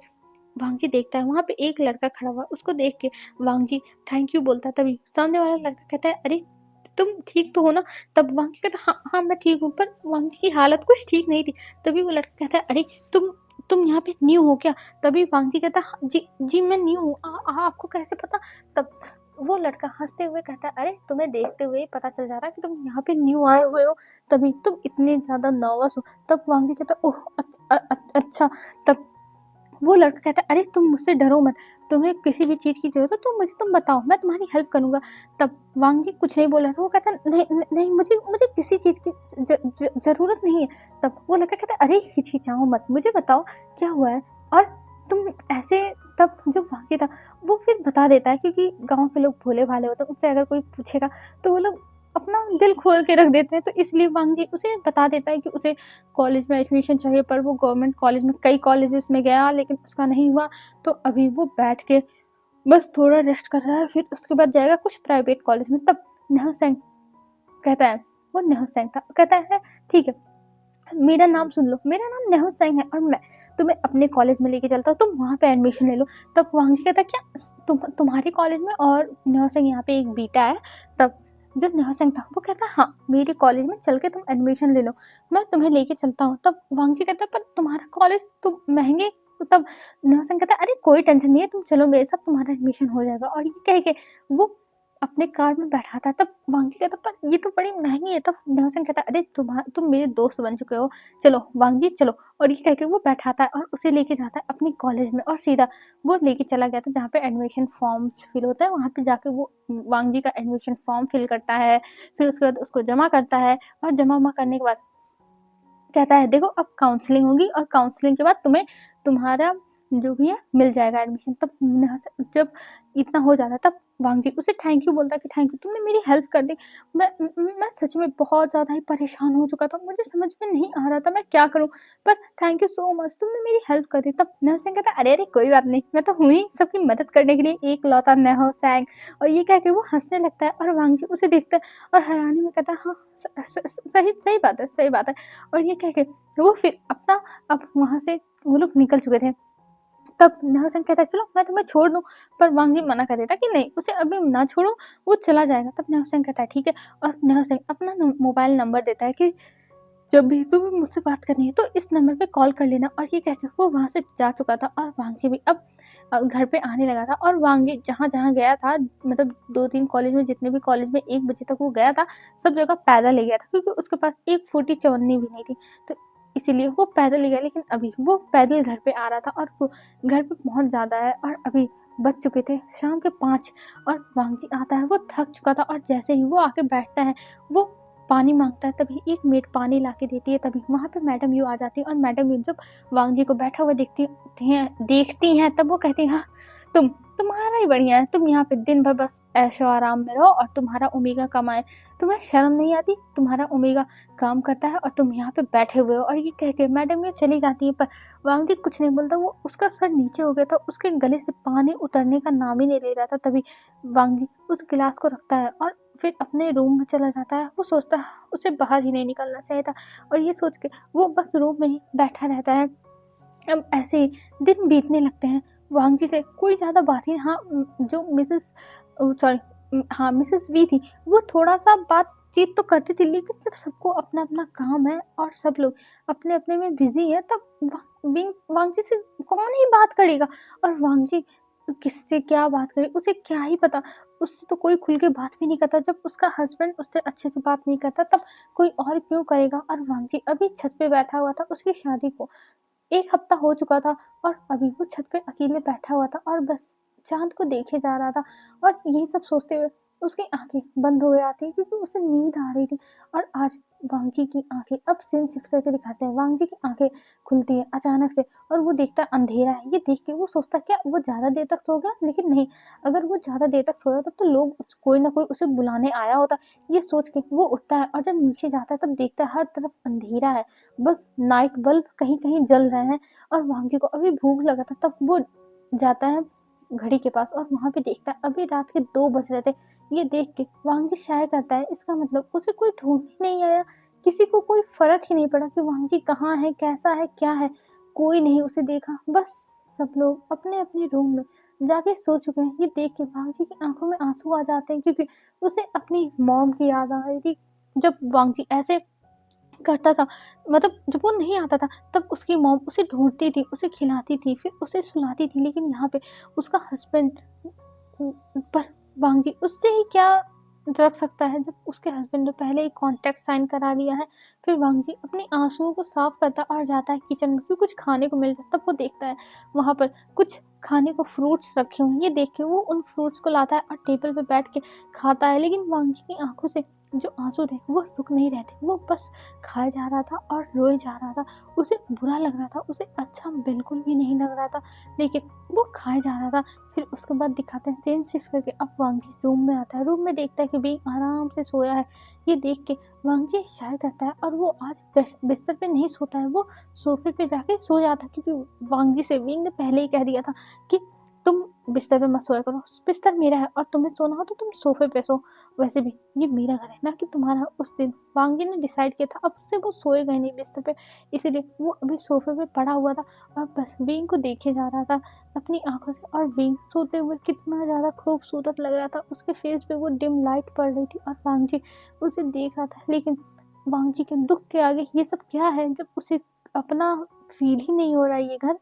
वांग जी देखता है वहां पे एक लड़का खड़ा हुआ, उसको देख के वांग जी थैंक यू बोलता है। तभी सामने वाला लड़का कहता है अरे तुम ठीक तो हो ना। तब वांग जी कहता हाँ हाँ मैं ठीक हूँ, पर वांग जी की हालत कुछ ठीक नहीं थी। तभी वो लड़का कहता है अरे तुम यहाँ पे न्यू हो क्या। तभी वांग जी कहता "हाँ, जी जी मैं न्यू हूँ, आपको कैसे पता। तब वो लड़का हंसते हुए कहता है अरे तुम्हें देखते हुए ही पता चल जा रहा है कि तुम यहाँ पे न्यू आए हुए हो, तभी तुम इतने ज्यादा नर्वस हो। तब वांग जी कहता ओह अच्छा। तब वो लड़का कहता है अरे तुम मुझसे डरो मत, तुम्हें किसी भी चीज़ की ज़रूरत हो तो मुझे तुम बताओ, मैं तुम्हारी हेल्प करूँगा। तब वांग जी कुछ नहीं बोल रहा था, वो कहता नहीं नहीं मुझे मुझे किसी चीज़ की ज़रूरत नहीं है। तब वो लड़का कहता अरे हिचकिचाओ मत, मुझे बताओ क्या हुआ है। और तुम ऐसे तब जो वांग जी था वो फिर बता देता है, क्योंकि गाँव के लोग भोले भाले होते हैं, उससे अगर कोई पूछेगा तो वो लोग अपना दिल खोल के रख देते हैं। तो इसलिए वांग जी उसे बता देता है कि उसे कॉलेज में एडमिशन चाहिए, पर वो गवर्नमेंट कॉलेज में कई कॉलेजेस में गया लेकिन उसका नहीं हुआ। तो अभी वो बैठ के बस थोड़ा रेस्ट कर रहा है, फिर उसके बाद जाएगा कुछ प्राइवेट कॉलेज में। तब नेहा सेंग कहता है, वो नेहा सेंग था, कहता है ठीक है मेरा नाम सुन लो, मेरा नाम नेहा सेंग है और मैं तुम्हें अपने कॉलेज में लेके चलता हूँ, तुम वहाँ पे एडमिशन ले लो। तब वांग जी कहता है क्या तुम्हारे कॉलेज में, और नेहा सेंग यहाँ पे एक बीटा है। तब जो नेहा सेंग था वो कहता है हाँ मेरे कॉलेज में चल के तुम एडमिशन ले लो, मैं तुम्हें लेके चलता हूँ। तब वांग जी कहता है पर तुम्हारा कॉलेज तो महंगे। तब नेहा सेंग कहता है अरे कोई टेंशन नहीं है, तुम चलो मेरे साथ, तुम्हारा एडमिशन हो जाएगा। और ये कह के वो अपने कार में बैठा था। तब वांग जी कहता पर ये तो बड़ी महंगी है। तब नेहा सिंह कहता अरे तुम मेरे दोस्त बन चुके हो, चलो वांग जी चलो। और ये कह के वो बैठाता है और उसे लेके जाता है अपने कॉलेज में, और सीधा वो लेके चला गया था जहाँ पे एडमिशन फॉर्म फिल होता है। वहाँ पे जाके वो वांग जी का एडमिशन फॉर्म फिल करता है, फिर उसके बाद उसको जमा करता है। और जमा करने के बाद कहता है देखो अब काउंसलिंग होगी, और काउंसलिंग के बाद तुम्हें तुम्हारा जो भी है मिल जाएगा एडमिशन। तब जब इतना हो जाता है तब वांग जी उसे थैंक यू बोलता है कि थैंक यू तुमने मेरी हेल्प कर दी, मैं सच में बहुत ज़्यादा ही परेशान हो चुका था, मुझे समझ में नहीं आ रहा था मैं क्या करूं, पर थैंक यू सो मच तुमने मेरी हेल्प कर दी। तब नेहा सिंह कहता अरे अरे कोई बात नहीं, मैं तो हूँ ही सबकी मदद करने के लिए एक लौता नेहा सिंह। और ये कह के वो हंसने लगता है, और वांग जी उसे देखता है और हैरानी में कहता है हाँ सही सही बात है, सही बात है। और ये कह के वो फिर अपना अब वहाँ से वो लोग निकल चुके थे। तब नेहा सिंह कहता है चलो मैं तुम्हें छोड़ दूँ, पर वांग जी मना कर देता कि नहीं उसे अभी ना छोड़ो, वो चला जाएगा। तब नेहा सिंह कहता है ठीक है, और नेहा सिंह अपना मोबाइल नंबर देता है कि जब भी तुम्हें मुझसे बात करनी है तो इस नंबर पे कॉल कर लेना। और ये कहकर वो वहाँ से जा चुका था, और वांग जी भी अब घर पे आने लगा था। और वांग जी जहाँ जहाँ गया था, मतलब 2-3 कॉलेज में, जितने भी कॉलेज में 1 बजे तक वो गया था, सब जगह पैदल ही गया था, क्योंकि उसके पास एक फूटी चवन्नी भी नहीं थी। तो इसीलिए वो पैदल ही गया। लेकिन अभी वो पैदल घर पे आ रहा था, और वो घर पे पहुंच जाता है, और अभी बज चुके थे शाम के 5। और वांग जी आता है, वो थक चुका था, और जैसे ही वो आके बैठता है वो पानी मांगता है, तभी एक मेड पानी ला के देती है। तभी वहाँ पे मैडम यू आ जाती है, और मैडम यू जब वांग जी को बैठा हुआ देखती हैं तब वो कहती हैं हाँ तुम्हारा ही बढ़िया है, तुम यहाँ पे दिन भर बस ऐशो आराम में रहो और तुम्हारा ओमेगा कमाए। तुम्हें शर्म नहीं आती? तुम्हारा ओमेगा काम करता है और तुम यहाँ पे बैठे हुए हो। और ये कह के मैडम ये चली जाती है, पर वांग जी कुछ नहीं बोलता। वो उसका सर नीचे हो गया था, उसके गले से पानी उतरने का नाम ही नहीं ले रहा था। तभी वांग जी उस गिलास को रखता है और फिर अपने रूम में चला जाता है। वो सोचता है उसे बाहर ही नहीं निकलना चाहिए था, और ये सोच के वो बस रूम में ही बैठा रहता है। अब ऐसे ही दिन बीतने लगते हैं। वांग जी से कोई ज़्यादा बात ही, हाँ जो मिसेस सॉरी हाँ मिसेस वी थी, वो थोड़ा सा बातचीत तो करती थी, लेकिन जब सबको अपना अपना काम है और सब लोग अपने अपने में बिजी है, तब वांग जी से कौन ही बात करेगा। और वांग जी किससे क्या बात करे, उसे क्या ही पता। उससे तो कोई खुल के बात भी नहीं करता। जब उसका हस्बैंड उससे अच्छे से बात नहीं करता, तब कोई और क्यों करेगा। और वांग जी अभी छत पे बैठा हुआ था, उसकी शादी को 1 हफ्ता हो चुका था, और अभी वो छत पे अकेले बैठा हुआ था और बस चाँद को देखे जा रहा था। और यही सब सोचते हुए उसकी आँखें बंद हो जाती, क्योंकि उसे नींद आ रही थी। और आज वांग जी की आँखें, अब सीन शिफ्ट करके दिखाते हैं, वांग जी की आँखें खुलती हैं अचानक से, और वो देखता है अंधेरा है। ये देख के वो सोचता है क्या वो ज़्यादा देर तक सो गया, लेकिन नहीं, अगर वो ज़्यादा देर तक सोया होता तो लोग कोई ना कोई उसे बुलाने आया होता। ये सोच के वो उठता है, और जब नीचे जाता है तब देखता है हर तरफ अंधेरा है, बस नाइट बल्ब कहीं-कहीं जल रहे हैं। और वांग जी को अभी भूख लगा था, तब वो जाता है घड़ी के पास और वहाँ पे देखता है अभी रात के 2 बज रहे थे। ये देख के वांग जी शाय करता है, इसका मतलब उसे कोई ढूँढने नहीं आया, किसी को कोई फ़र्क ही नहीं पड़ा कि वांग जी कहाँ है, कैसा है, क्या है, कोई नहीं उसे देखा। बस सब लोग अपने-अपने रूम में जाके सो चुके हैं। ये देख के वांग जी की आँखों में आँसू आ जाते हैं, क्योंकि उसे अपनी मॉम की याद आ रही थी। जब वांग जी ऐसे करता था, मतलब जब वो नहीं आता था, तब उसकी मॉम उसे ढूँढती थी, उसे खिलाती थी, फिर उसे सुलाती थी। लेकिन यहाँ पे उसका हस्बैंड पर वांग जी उससे ही क्या रख सकता है, जब उसके हस्बैंड ने पहले ही कॉन्ट्रैक्ट साइन करा लिया है। फिर वांग जी अपने आँसुओं को साफ करता और जाता है किचन में कि कुछ खाने को मिल जाए। तब वो देखता है वहाँ पर कुछ खाने को फ्रूट्स रखे हुए हैं। ये देख के वो उन फ्रूट्स को लाता है और टेबल पे बैठ के खाता है। लेकिन वांग जी की आँखों से जो आँसू थे वो रुक नहीं रहे थे, वो बस खाए जा रहा था और रोए जा रहा था। उसे बुरा लग रहा था, उसे अच्छा बिल्कुल भी नहीं लग रहा था, लेकिन वो खाए जा रहा था। फिर उसके बाद दिखाते हैं चेन शिफ्ट करके, अब वांग जी रूम में आता है। रूम में देखता है कि बिंग आराम से सोया है। ये देख के वांग जी शाय करता है, और वो आज बिस्तर पे नहीं सोता है, वो सोफे पे जाके सो जाता है, क्योंकि वांग जी से बिंग ने पहले ही कह दिया था कि तुम बिस्तर पे मत सोया करो, बिस्तर मेरा है और तुम्हें सोना हो तो तुम सोफे पे सो। वैसे भी ये मेरा घर है ना कि तुम्हारा। उस दिन वांग जी ने डिसाइड किया था, अब से वो सोएगा ही नहीं बिस्तर पे, इसीलिए वो अभी सोफे पे पड़ा हुआ था और बस विंग को देखे जा रहा था अपनी आंखों से। और विंग सोते हुए कितना ज़्यादा खूबसूरत लग रहा था, उसके फेस पे वो डिम लाइट पड़ रही थी और वांग जी उसे देख रहा था। लेकिन वांग जी के दुख के आगे ये सब क्या है, जब उसे अपना फील ही नहीं हो रहा है ये घर।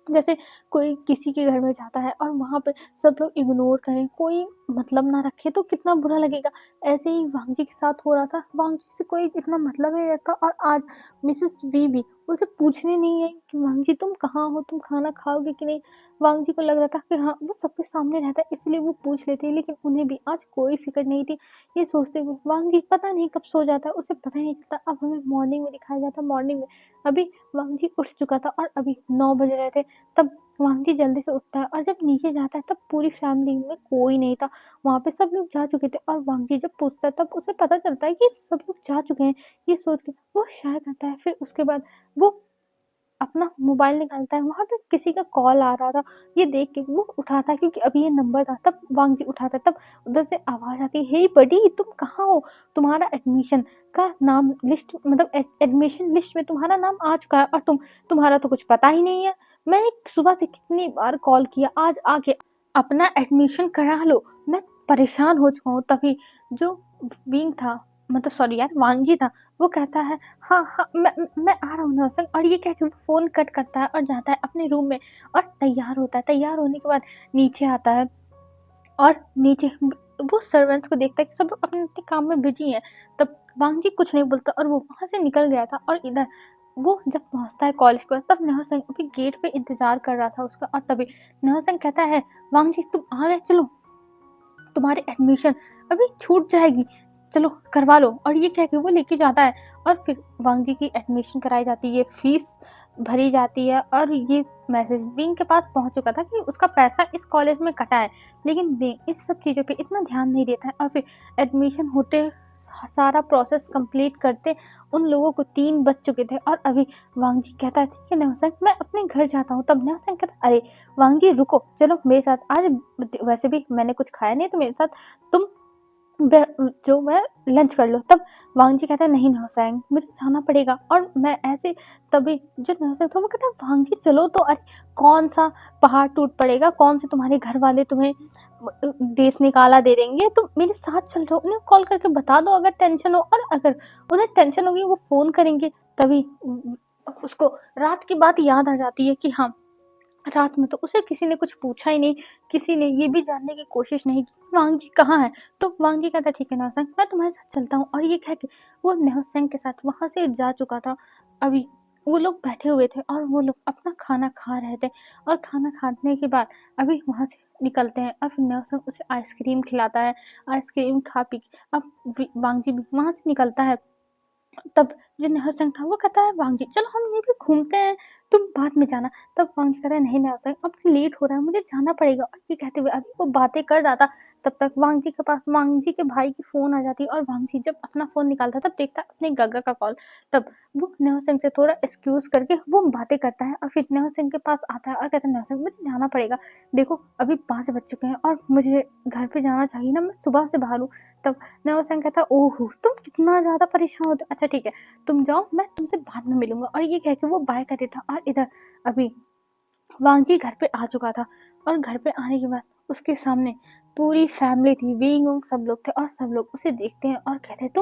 जैसे कोई किसी के घर में जाता है और वहाँ पे सब लोग इग्नोर करें, कोई मतलब ना रखे, तो कितना बुरा लगेगा। ऐसे ही वांग जी के साथ हो रहा था, वांग जी से कोई इतना मतलब नहीं रखता। और आज मिसेस वी भी उसे पूछने नहीं आई कि वांग जी तुम कहाँ हो, तुम खाना खाओगे कि नहीं। वांग जी को लग रहा था कि हाँ वो सबके सामने रहता है, इसलिए वो पूछ लेती है, लेकिन उन्हें भी आज कोई फिक्र नहीं थी। ये सोचते हुए वांग जी पता नहीं कब सो जाता है, उसे पता ही नहीं चलता। अब हमें मॉर्निंग में दिखाया जाता है, मॉर्निंग में अभी वांग जी उठ चुका था और अभी 9 बज रहे थे। तब वांग जी जल्दी से उठता है और जब नीचे जाता है तब पूरी फैमिली में कोई नहीं था, वहाँ पे सब लोग जा चुके थे। और वांग जी जब पूछता है तब उसे पता चलता है कि सब लोग जा चुके हैं। ये सोच के वो शाय करता है। फिर उसके बाद वो अपना मोबाइल निकालता है, वहाँ पे किसी का कॉल आ रहा था। ये देख के वो उठाता है, क्योंकि अभी ये नंबर था। तब वांग जी उठाता है, तब उधर से आवाज़ आती है, हे बडी तुम कहाँ हो, तुम्हारा एडमिशन का नाम लिस्ट, मतलब एडमिशन लिस्ट में तुम्हारा नाम आ चुका है और तुम्हारा तो कुछ पता ही नहीं है। मैंने सुबह से कितनी बार कॉल किया, आज आके अपना एडमिशन करा लो, मैं परेशान हो चुका हूँ। तभी जो विंग था, मतलब सॉरी यार वांग जी था, वो कहता है हाँ हाँ मैं आ रहा हूँ नौसंग। और ये कह के वो फ़ोन कट करता है और जाता है अपने रूम में और तैयार होता है। तैयार होने के बाद नीचे आता है और नीचे वो सर्वेंट्स को देखता है कि सब लोग अपने अपने काम में बिजी हैं। तब वांग जी कुछ नहीं बोलता और वो वहाँ से निकल गया था। और इधर वो जब पहुँचता है कॉलेज के पास, तब नहसंग अभी गेट पे इंतजार कर रहा था उसका। और तभी नहसंग कहता है वांग जी तुम आ गए, चलो तुम्हारी एडमिशन अभी छूट जाएगी, चलो करवा लो। और ये कह के वो लेके जाता है और फिर वांग जी की एडमिशन कराई जाती है, फीस भरी जाती है और ये मैसेज विंग के पास पहुंच चुका था कि उसका पैसा इस कॉलेज में कटा है, लेकिन विंग इस सब चीज़ों पे इतना ध्यान नहीं देता है। और फिर एडमिशन होते सारा प्रोसेस कंप्लीट करते उन लोगों को 3 बज चुके थे और अभी वांग जी कहता है ठीक है नौसंग मैं अपने घर जाता हूँ। तब नौसंग कहता है अरे वांग जी रुको, चलो मेरे साथ आज, वैसे भी मैंने कुछ खाया नहीं तो मेरे साथ तुम जो मैं लंच कर लो। तब वांग जी कहता है नहीं नौसंग मुझे जाना पड़ेगा और मैं ऐसे, तभी जो नौसंग था वो कहता है वांग जी चलो तो। अरे कौन सा पहाड़ टूट पड़ेगा, कौन से तुम्हारे घर वाले तुम्हें देश निकाला दे देंगे, तुम मेरे साथ चल रहे हो, उन्हें कॉल करके बता दो अगर टेंशन हो। और अगर उन्हें टेंशन होगी वो फोन करेंगे। तभी उसको रात की बात याद आ जाती है कि हाँ रात में तो उसे किसी ने कुछ पूछा ही नहीं, किसी ने ये भी जानने की कोशिश नहीं की वांग जी कहाँ है। तो वांग जी कहता ठीक है नौसंग मैं तुम्हारे साथ चलता हूँ। और ये कह के वो नौसंग के साथ वहां से जा चुका था। अभी वो लोग बैठे हुए थे और वो लोग अपना खाना खा रहे थे और खाना खाने के बाद अभी वहां से निकलते हैं और फिर नौसंग उसे आइसक्रीम खिलाता है। आइसक्रीम खा पी के अब वांग जी भी वहां से निकलता है। तब जो नहसंग था वो कहता है वांग जी चलो हम ये भी घूमते हैं, तुम बाद में जाना। तब वांग जी कहता है नहीं नहसंग अब लेट हो रहा है मुझे जाना पड़ेगा। और ये कहते हुए अभी वो बातें कर रहा था तब तक वांग जी के पास वांग जी के भाई की फोन आ जाती है और वांग जी जब अपना फोन निकालता तब देखता है अपने गगा का कॉल। तब वो नहसंग से थोड़ा एक्सक्यूज करके वो बातें करता है और फिर नहसंग के पास आता है और कहता है नहसंग मुझे जाना पड़ेगा, देखो अभी 5 बज चुके हैं और मुझे घर पे जाना चाहिए ना, मैं सुबह से बाहर हूँ। तब नवसंग कहता ओहो तुम कितना ज्यादा परेशान होते, अच्छा ठीक है तुम जाओ मैं तुमसे बाद में मिलूंगा। और ये कह के वो बाय कर देता। और इधर अभी वांगजी घर पे आ चुका था और घर पे आने के बाद उसके सामने पूरी फैमिली थी, विंग वंग सब लोग थे और सब लोग उसे देखते हैं और कहते हैं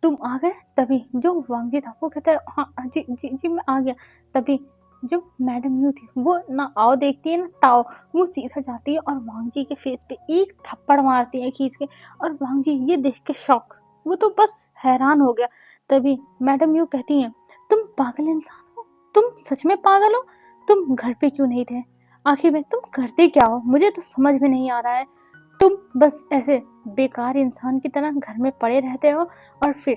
तुम आ गए। तभी जो वांगजी था वो कहता है हाँ जी जी जी मैं आ गया। तभी जो मैडम यू थी वो ना आओ देखती है ना ताओ, वो सीधा जाती है और वांगजी के फेस पे एक थप्पड़ मारती है खींच के। और वांगजी ये देख के शॉक, वो तो बस हैरान हो गया। तभी मैडम यू कहती है तुम पागल इंसान हो, तुम सच में पागल हो, तुम घर पे क्यों नहीं थे, आखिर में तुम करते क्या हो मुझे तो समझ में नहीं आ रहा है, तुम बस ऐसे बेकार इंसान की तरह घर में पड़े रहते हो और फिर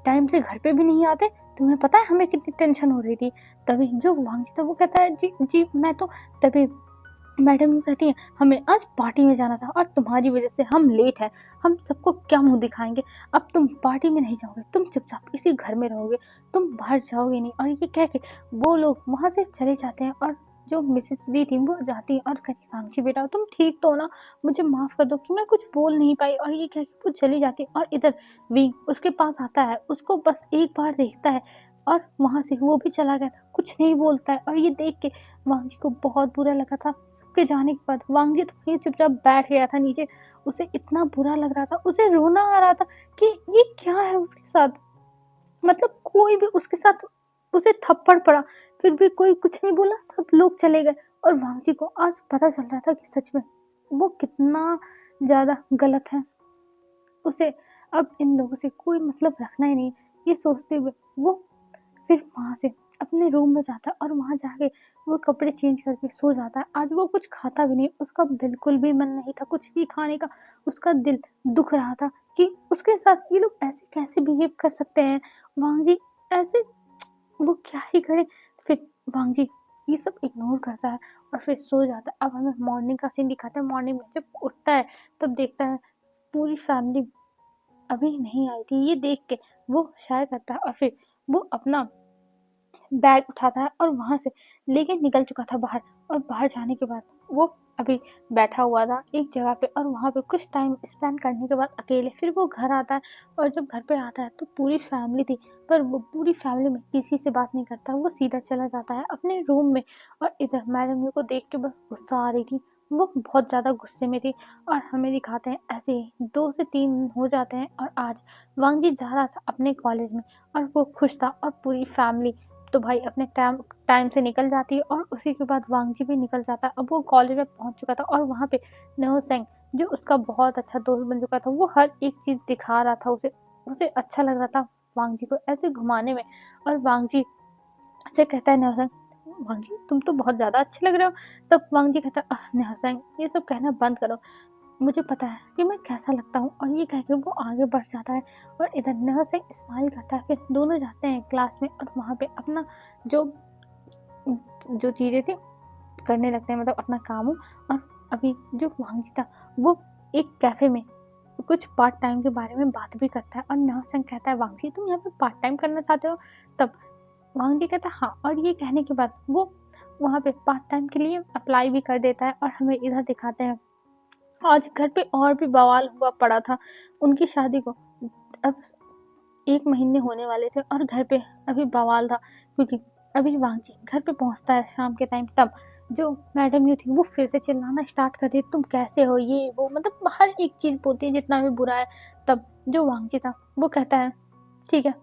टाइम से घर पे भी नहीं आते, तुम्हें पता है हमें कितनी टेंशन हो रही थी। तभी जो वांगजी था वो कहता है जी जी मैं तो। तभी मैडम ये कहती है हमें आज पार्टी में जाना था और तुम्हारी वजह से हम लेट हैं, हम सबको क्या मुंह दिखाएंगे, अब तुम पार्टी में नहीं जाओगे, तुम चुपचाप इसी घर में रहोगे, तुम बाहर जाओगे नहीं। और ये कह के वो लोग वहां से चले जाते हैं और जो मिसेस वी थी वो जाती है और कहती वांगजी बेटा तुम ठीक तो हो ना, मुझे माफ कर दो कि मैं कुछ बोल नहीं पाई। और ये कह के वो चली जाती है और इधर वी उसके पास आता है, उसको बस एक बार देखता है और वहां से वो भी चला गया था, कुछ नहीं बोलता है। और ये देख के वांगजी को बहुत बुरा लगा था। सबके जाने के बाद वांगजी तो वहीं चुपचाप बैठ गया था नीचे, उसे इतना बुरा लग रहा था, उसे रोना आ रहा था कि ये क्या है उसके साथ, मतलब कोई भी उसके साथ, उसे थप्पड़ पड़ा फिर भी कोई कुछ नहीं बोला, सब लोग चले गए। और वांगजी को आज पता चल रहा था कि सच में वो कितना ज्यादा गलत है, उसे अब इन लोगों से कोई मतलब रखना ही नहीं। ये सोचते हुए वो फिर वहां से अपने रूम में जाता है और वहां जाके वो कपड़े चेंज करके सो जाता है। आज वो कुछ खाता भी नहीं, उसका बिल्कुल भी मन नहीं था कुछ भी खाने का, उसका दिल दुख रहा था कि उसके साथ ये लोग ऐसे कैसे बिहेव कर सकते हैं, वांगजी ऐसे, वो क्या ही करे। फिर वांगजी ये सब इग्नोर करता है और फिर सो जाता है। अब हमें मॉर्निंग का सीन दिखाता है, मॉर्निंग में जब उठता है तब देखता है पूरी फैमिली अभी नहीं आई थी। ये देख के वो शायर करता है और फिर वो अपना बैग उठाता है और वहां से लेके निकल चुका था बाहर। और बाहर जाने के बाद वो अभी बैठा हुआ था एक जगह पे और वहां पे कुछ टाइम स्पेंड करने के बाद अकेले फिर वो घर आता है। और जब घर पे आता है तो पूरी फैमिली थी, पर वो पूरी फैमिली में किसी से बात नहीं करता, वो सीधा चला जाता है अपने रूम में। और इधर मैडम को देख के बस गुस्सा आ रही थी, वो बहुत ज़्यादा गुस्से में थी। और हमें दिखाते हैं ऐसे ही 2 से 3 दिन हो जाते हैं और आज वांगजी जा रहा था अपने कॉलेज में और वो खुश था और पूरी फैमिली तो भाई अपने टाइम टाइम से निकल जाती है। और उसी के बाद वांगजी भी निकल जाता है। अब वो कॉलेज में पहुंच चुका था और वहाँ पे नहोसेंग जो उसका बहुत अच्छा दोस्त बन चुका था, वो हर एक चीज़ दिखा रहा था उसे, उसे अच्छा लग रहा था वांगजी को ऐसे घुमाने में। और वांगजी से कहता है नहोसेंग वांगजी तुम तो बहुत ज़्यादा अच्छे लग रहे हो। तब वांगजी कहता है नहोसेंग ये सब कहना बंद करो, मुझे पता है कि मैं कैसा लगता हूँ। और ये कह के वो आगे बढ़ जाता है और इधर नह से स्माइल करता है। फिर दोनों जाते हैं क्लास में और वहाँ पे अपना जो जो चीज़ें थी करने लगते हैं, मतलब अपना काम हो। और अभी जो वांगजी था वो एक कैफ़े में कुछ पार्ट टाइम के बारे में बात भी करता है और नाओसेंग कहता है वांगजी तुम यहाँ पे पार्ट टाइम करना चाहते हो? तब वांगजी कहता है हाँ, और ये कहने के बाद वो वहाँ पे पार्ट टाइम के लिए अप्लाई भी कर देता है। और हमें इधर दिखाते हैं आज घर पे और भी बवाल हुआ पड़ा था उनकी शादी को। अब 1 महीने होने वाले थे और घर पे अभी बवाल था, क्योंकि अभी वांगजी घर पे पहुँचता है शाम के टाइम। तब जो मैडम यू थी वो फिर से चिल्लाना स्टार्ट कर दी, तुम कैसे हो, ये वो, मतलब हर एक चीज़ बोलती है जितना भी बुरा है। तब जो वांगजी था वो कहता है ठीक है,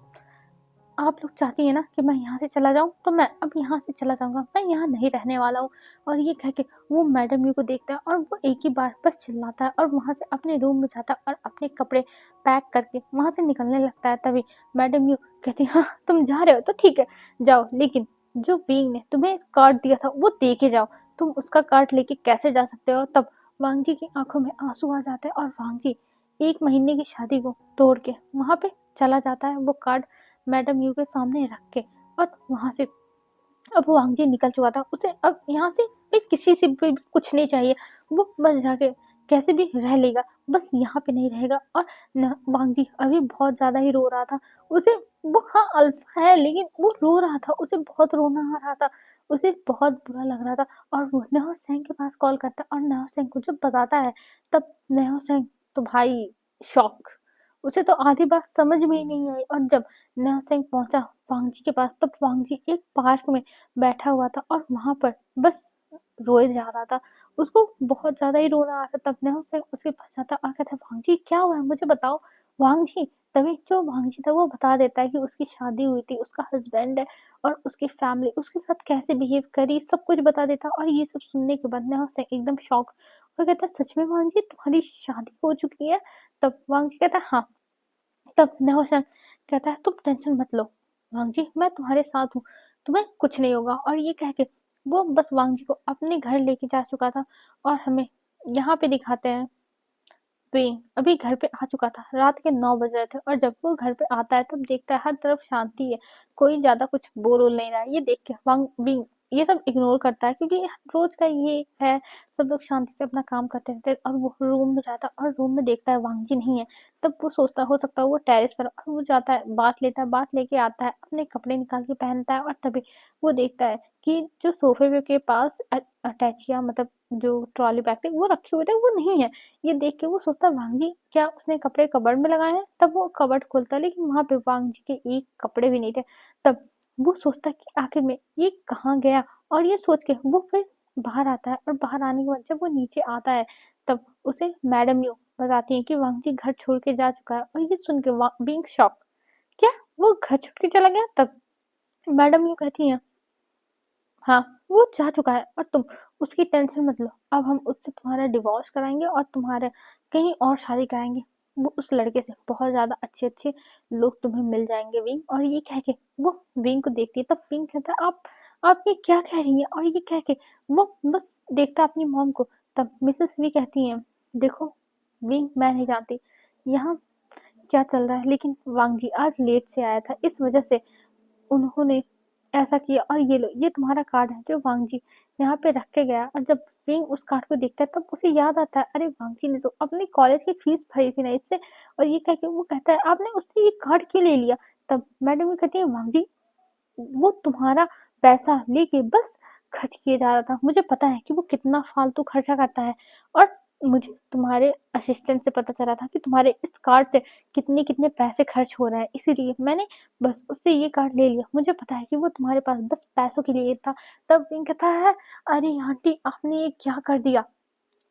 आप लोग चाहती हैं ना कि मैं यहाँ से चला जाऊँ, तो मैं अब यहाँ से चला जाऊँगा, मैं यहाँ नहीं रहने वाला हूँ। और ये कह के वो मैडम यू को देखता है और वो एक ही बार बस चिल्लाता है और वहाँ से अपने रूम में जाता है और अपने कपड़े पैक करके वहाँ से निकलने लगता है। तभी मैडम यू कहती है हाँ तुम जा रहे हो तो ठीक है जाओ, लेकिन जो विंग ने तुम्हें कार्ड दिया था वो दे के जाओ, तुम उसका कार्ड लेके कैसे जा सकते हो? तब वांगजी की आंखों में आंसू आ जाते हैं और वांगजी 1 महीने की शादी को तोड़ के वहाँ पे चला जाता है, वो कार्ड मैडम यू के सामने रख के। और वहाँ से अब वो वांगजी निकल चुका था, उसे अब यहाँ से भी किसी से भी कुछ नहीं चाहिए, वो बस जाके कैसे भी रह लेगा, बस यहाँ पे नहीं रहेगा। और न वांगजी अभी बहुत ज़्यादा ही रो रहा था, उसे वो हाँ अल्फा है लेकिन वो रो रहा था, उसे बहुत रोना आ रहा था, उसे बहुत बुरा लग रहा था। और वो नहो सेंग के पास कॉल करता है और नहो सेंग को जब बताता है तब नहो सेंग तो भाई शॉक, उसे तो आधी बात समझ में ही नहीं आई। और जब नरसिंह पहुंचा वांगजी के पास तब वांगजी एक पार्क में बैठा हुआ था और वहां पर बस रोए जा रहा था, उसको बहुत ज्यादा ही रोना आ रहा था। तब नरसिंह उसके पास जाता और कहता वांगजी क्या हुआ है मुझे बताओ। वांगजी तभी जो वांगजी था वो बता देता है कि उसकी शादी हुई थी, उसका हस्बैंड है और उसकी फैमिली उसके साथ कैसे बिहेव करी, सब कुछ बता देता। और ये सब सुनने के बाद नरसिंह एकदम शॉक और कहता है सच में वांगजी तुम्हारी शादी हो चुकी है? तब वांगजी कहता है हाँ। तब नहुशन कहता है तुम टेंशन मत लो वांगजी, मैं तुम्हारे साथ हूँ, तुम्हें कुछ नहीं होगा। और ये कह के वो बस वांगजी को अपने घर लेके जा चुका था। और हमें यहाँ पे दिखाते हैं वें अभी घर पे आ चुका था, रात के 9 बज रहे थे। और जब वो घर पे आता है तब देखता है हर तरफ शांति है, कोई ज्यादा कुछ बोल वोल नहीं रहा है। ये देख के वांग विंग ये सब इग्नोर करता है क्योंकि रोज का ये है, सब लोग शांति से अपना काम करते रहते हैं। और वो रूम में जाता है और रूम में देखता है वांगजी नहीं है। तब वो सोचता हो सकता है वो टेरेस पर, और वो जाता है बात लेता है, बात लेके आता है, अपने कपड़े निकाल के पहनता है। और तभी वो देखता है कि जो सोफे के पास अटैचिया मतलब जो ट्रॉली बैग थे वो रखे हुए थे वो नहीं है। ये देख के वो सोचता है वांगजी क्या उसने कपड़े कबर्ड में लगाए हैं? तब वो कबर्ड खोलता है लेकिन वहां पे वांगजी के एक कपड़े भी नहीं थे। तब वो सोचता है कि आखिर में ये कहाँ गया, और ये सोच के वो फिर बाहर आता है। और बाहर आने के बाद जब वो नीचे आता है तब उसे मैडम यू बताती है कि वांगजी घर छोड़ के जा चुका है। और ये सुन के बीइंग शॉक, क्या वो घर छोड़ के चला गया? तब मैडम यू कहती है हाँ वो जा चुका है और तुम उसकी टेंशन मत लो, अब हम उससे तुम्हारा डिवोर्स कराएंगे और तुम्हारे कहीं और शादी कराएंगे, वो उस लड़के से बहुत ज्यादा अच्छे अच्छे लोग तुम्हें मिल जाएंगे विंग। और ये कह के वो विंग को देखती है तब विंग कहता है आप ये क्या कह रही है? और ये कह के वो बस देखता है अपनी मॉम को। तब मिसेस वी कहती है देखो विंग मैं नहीं जानती यहाँ क्या चल रहा है, लेकिन वांगजी आज लेट से आया था इस वजह से उन्होंने ऐसा किया। और ये लो ये तुम्हारा कार्ड है जो वांगजी यहाँ पे रख के गया। और जब विंग उस कार्ड को देखता है तब उसे याद आता है अरे वांगजी ने तो अपनी कॉलेज की फीस भरी थी ना इससे। और ये कह के वो कहता है आपने उससे ये कार्ड क्यों ले लिया? तब मैडम भी कहती है वांगजी वो तुम्हारा पैसा लेके बस खर्च किए जा रहा था, मुझे पता है कि वो कितना फालतू खर्चा करता है। और मुझे तुम्हारे असिस्टेंट से पता चला था कि तुम्हारे इस कार्ड से कितने कितने पैसे खर्च हो रहे हैं, इसीलिए मैंने बस उससे ये कार्ड ले लिया, मुझे पता है कि वो तुम्हारे पास बस पैसों के लिए था। तब विंग कहता है अरे आंटी आपने ये क्या कर दिया,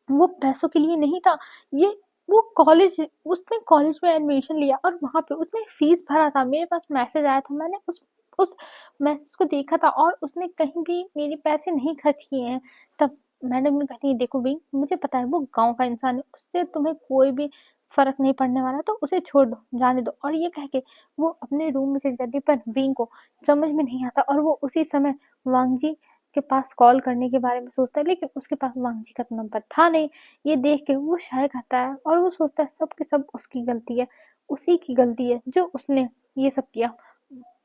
वो पैसों के लिए नहीं था, ये वो कॉलेज उसने कॉलेज में एडमिशन लिया और वहां पे उसने फीस भरा था, मेरे पास मैसेज आया था, मैंने उस मैसेज को देखा था और उसने कहीं भी मेरे पैसे नहीं खर्च किए हैं। तब मैडम ने कहती है देखो भाई मुझे पता है वो गांव का इंसान है, उससे तुम्हें कोई भी फर्क नहीं पड़ने वाला, तो उसे छोड़ दो जाने दो। और ये कह के वो अपने रूम में चली जाती है, पर विंग को समझ में नहीं आता और वो उसी समय वांगजी के पास कॉल करने के बारे में सोचता है, लेकिन उसके पास वांगजी का तो नंबर था नहीं। ये देख के वो शाय खाता है और वो सोचता है सब के सब उसकी गलती है, उसी की गलती है जो उसने ये सब किया।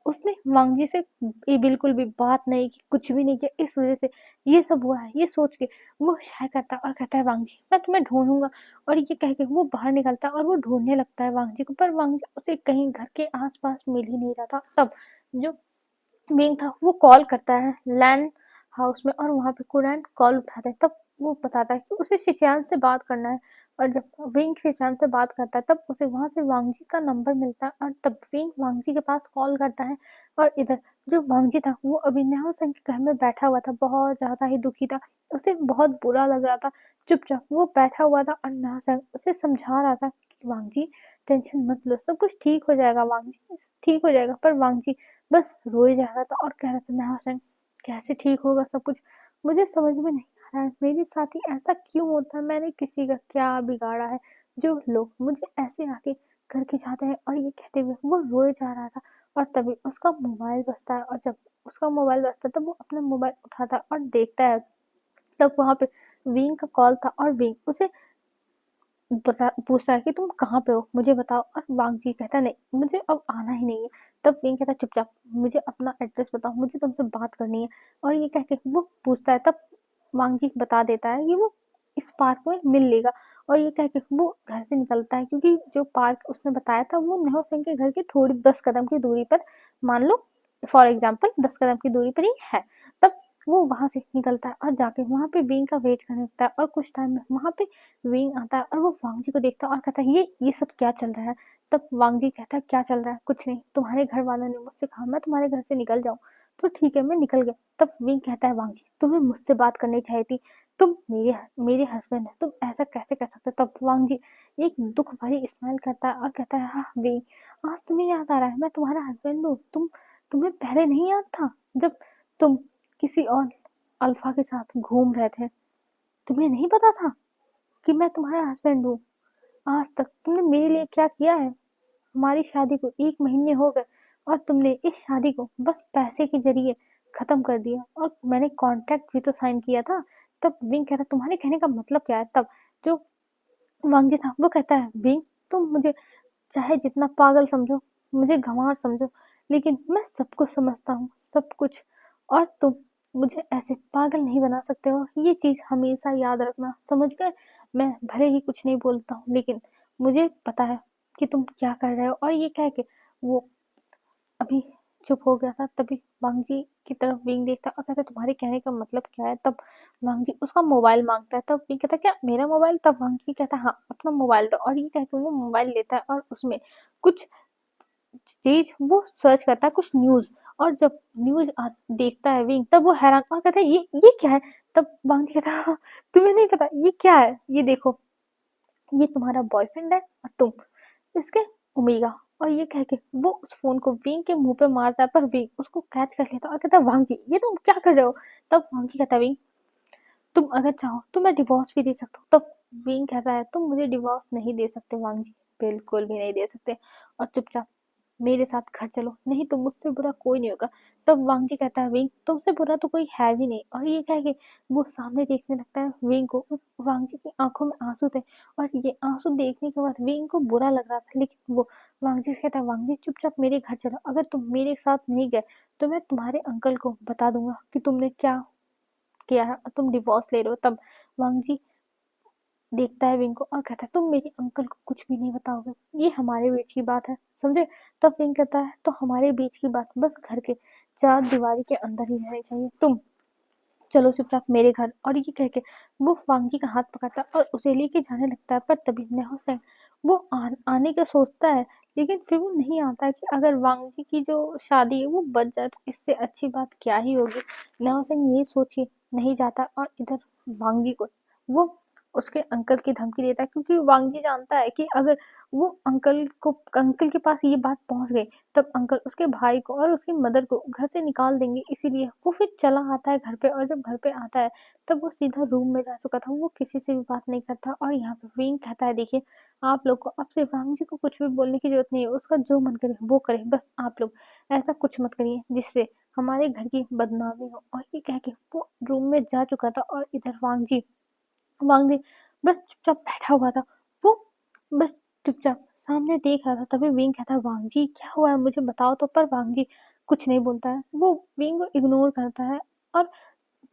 उसने वांग जी से ये बिल्कुल भी बात नहीं की, कुछ भी नहीं किया, इस वज़ह से ये सब हुआ है, ये सोच के वो शाय करता है और कहता है वांग जी मैं तुम्हें ढूँढूँगा, और ये कह के वो बाहर निकलता है और वो ढूँढने लगता है वांग जी को, पर वांग जी उसे कहीं घर के आस-पास मिल ही नहीं रहा था। तब जो मिंग था वो कॉल करता है लैन हाउस में, और वहाँ पे कुरैन कॉल उठाता है। तब वो बताता है कि उसे शिनचैन से बात करना है, और जब विंग शिनचैन से बात करता है तब उसे वहाँ से वांग जी का नंबर मिलता है, और तब विंग वांग जी के पास कॉल करता है। और इधर जो वांग जी था वो अभी न्याओ सेंग के घर में बैठा हुआ था, बहुत ज़्यादा ही दुखी था, उसे बहुत बुरा लग रहा था। चुपचाप वो बैठा हुआ था और न्याओ सेंग उसे समझा रहा था कि वांग जी टेंशन मत लो, सब कुछ ठीक हो जाएगा वांग जी, ठीक हो जाएगा। पर वांग जी बस रोए जा रहा था और कह रहा था न्याओ सेंग कैसे ठीक होगा सब कुछ, मुझे समझ में नहीं आ रहा है, मेरे साथ ही ऐसा क्यों होता है, मैंने किसी का क्या बिगाड़ा है जो लोग मुझे ऐसे आके करके जाते हैं। और ये कहते हुए वो रोए जा रहा था, और तभी उसका मोबाइल बजता है, और जब उसका मोबाइल बजता है तब वो अपना मोबाइल उठाता है और देखता है, तब वहाँ पे विंग का कॉल था, और विंग उसे पूछता है कि तुम कहाँ पे हो, मुझे बताओ। और वांग जी कहता है नहीं मुझे अब आना ही नहीं है। तब विंग कहता है चुपचाप मुझे अपना एड्रेस बताओ, मुझे तुमसे बात करनी है। और ये कह के वो पूछता है, तब वांग जी बता देता है कि वो इस पार्क में मिल लेगा। और ये कह के वो घर से निकलता है, क्योंकि जो पार्क उसने बताया था वो नेहो सिंह के घर की थोड़ी 10 कदम की दूरी पर, मान लो फॉर एग्जाम्पल 10 कदम की दूरी पर ही है। तब वो वहां से निकलता है और जाके वहां पे विंग का वेट करने लगता है, और कुछ टाइम में वहां पे विंग आता है और वो वांग जी को देखता है और कहता है ये सब क्या चल रहा है। तब वांग जी कहता है क्या चल रहा है, कुछ नहीं, तुम्हारे घर वालों ने मुझसे कहा मैं तुम्हारे घर से निकल जाऊं, तो ठीक है मैं निकल गया। तब विंग कहता है वांग जी तुम्हें मुझसे बात करनी चाहिए थी, तुम मेरे मेरे हस्बैंड है, तुम ऐसा कैसे कर सकते हो। तब वांग जी एक दुख भरी स्माइल करता है और कहता है हाँ विंग आज तुम्हें याद आ रहा है मैं तुम्हारा हस्बैंड हूँ, तुम्हें पहले नहीं याद था जब तुम किसी और अल्फा के साथ घूम रहे थे, तुम्हें नहीं पता था कि मैं तुम्हारा हस्बैंड हूँ। आज तक तुमने मेरे लिए क्या किया है, हमारी शादी को 1 महीने हो गए और तुमने इस शादी को बस पैसे के जरिए खत्म कर दिया, और मैंने कॉन्ट्रैक्ट भी तो साइन किया था। तब विंग कह रहा तुम्हारे कहने का मतलब क्या है। तब जो वांगजी था वो कहता है विंग तुम मुझे चाहे जितना पागल समझो, मुझे गंवार समझो, लेकिन मैं सब कुछ समझता हूँ, सब कुछ, और तुम मुझे ऐसे पागल नहीं बना सकते हो, ये चीज़ हमेशा याद रखना, समझ गए। मैं भले ही कुछ नहीं बोलता हूँ लेकिन मुझे पता है कि तुम क्या कर रहे हो। और ये कह के वो अभी चुप हो गया था, तभी वांग जी की तरफ विंग देखता और कहता तुम्हारे कहने का मतलब क्या है। तब वांग जी उसका मोबाइल मांगता है, तब विंग कहता क्या मेरा मोबाइल। तब वांग जी कहता हाँ अपना मोबाइल दो, और ये कह के वो मोबाइल लेता है और उसमें कुछ चीज वो सर्च करता है, कुछ न्यूज। और जब न्यूज देखता है विंग तब वो हैरान और कहता है ये क्या है। तब वांग जी कहता हाँ, तुम्हें नहीं पता ये क्या है, ये देखो ये तुम्हारा बॉयफ्रेंड है और तुम इसके ओमेगा। और ये कह के वो उस फोन को विंग के मुंह पे मारता है, पर विंग उसको कैच कर लेता है और कहता है वांग जी ये तुम क्या कर रहे हो। तब वांग जी कहता है विंग तुम अगर चाहो तो मैं डिवोर्स भी दे सकता हूँ। तब विंग कहता है तुम मुझे डिवोर्स नहीं दे सकते वांग जी, बिल्कुल भी नहीं दे सकते, और चुपचाप मेरे साथ घर चलो, नहीं तो मुझसे बुरा कोई नहीं होगा। तब वांग जी कहता है विंग तुमसे बुरा तो कोई है भी नहीं। और ये कह के वो सामने देखने लगता है विंग को, वांग जी की आंखों में आंसू थे, और ये आंसू देखने के बाद विंग को बुरा लग रहा था, लेकिन वो वांग जी से कहता है वांग जी चुपचाप मेरे घर चलो, अगर तुम मेरे साथ नहीं गए तो मैं तुम्हारे अंकल को बता दूंगा कि तुमने क्या किया है और तुम डिवोर्स ले रहे हो। तब वांग जी देखता है विंग को और कहता है तुम मेरे अंकल को कुछ भी नहीं बताओगे, ये हमारे बीच की बात है, समझे। तब विंग कहता है तो हमारे बीच की बात बस घर के 4 दीवारी के अंदर ही रहनी चाहिए, तुम चलो चुपचाप मेरे घर। और ये कह के वो वांग जी का हाथ पकड़ता है और उसे लेके जाने लगता है। पर तभी नेहो सेंग वो आने का सोचता है, लेकिन फिर वो नहीं आता है कि अगर वांग जी की जो शादी है वो बच जाए तो इससे अच्छी बात क्या ही होगी। नेहो सेंग ये सोचे नहीं जाता, और इधर वांग जी को वो उसके अंकल की धमकी देता है, क्योंकि वांग जी जानता है कि अगर वो अंकल के पास ये बात पहुंच गई तब अंकल उसके भाई को और उसकी मदर को घर से निकाल देंगे। इसीलिए वो फिर चला आता है घर पे, और जब घर पे आता है तब वो सीधा रूम में जा चुका था, वो किसी से भी बात नहीं करता। और यहाँ पे विंग कहता है देखिए आप लोग को अब से वांग जी को कुछ भी बोलने की जरूरत नहीं है, उसका जो मन करे वो करे, बस आप लोग ऐसा कुछ मत करिए जिससे हमारे घर की बदनामी हो। और ये कह के वो रूम में जा चुका था, और इधर वांग जी बस चुपचाप बैठा हुआ था, वो बस चुपचाप सामने देख रहा था। तभी विंग कहता है वांग जी क्या हुआ है मुझे बताओ तो। पर वांग जी कुछ नहीं बोलता है, वो विंग को इग्नोर करता है। और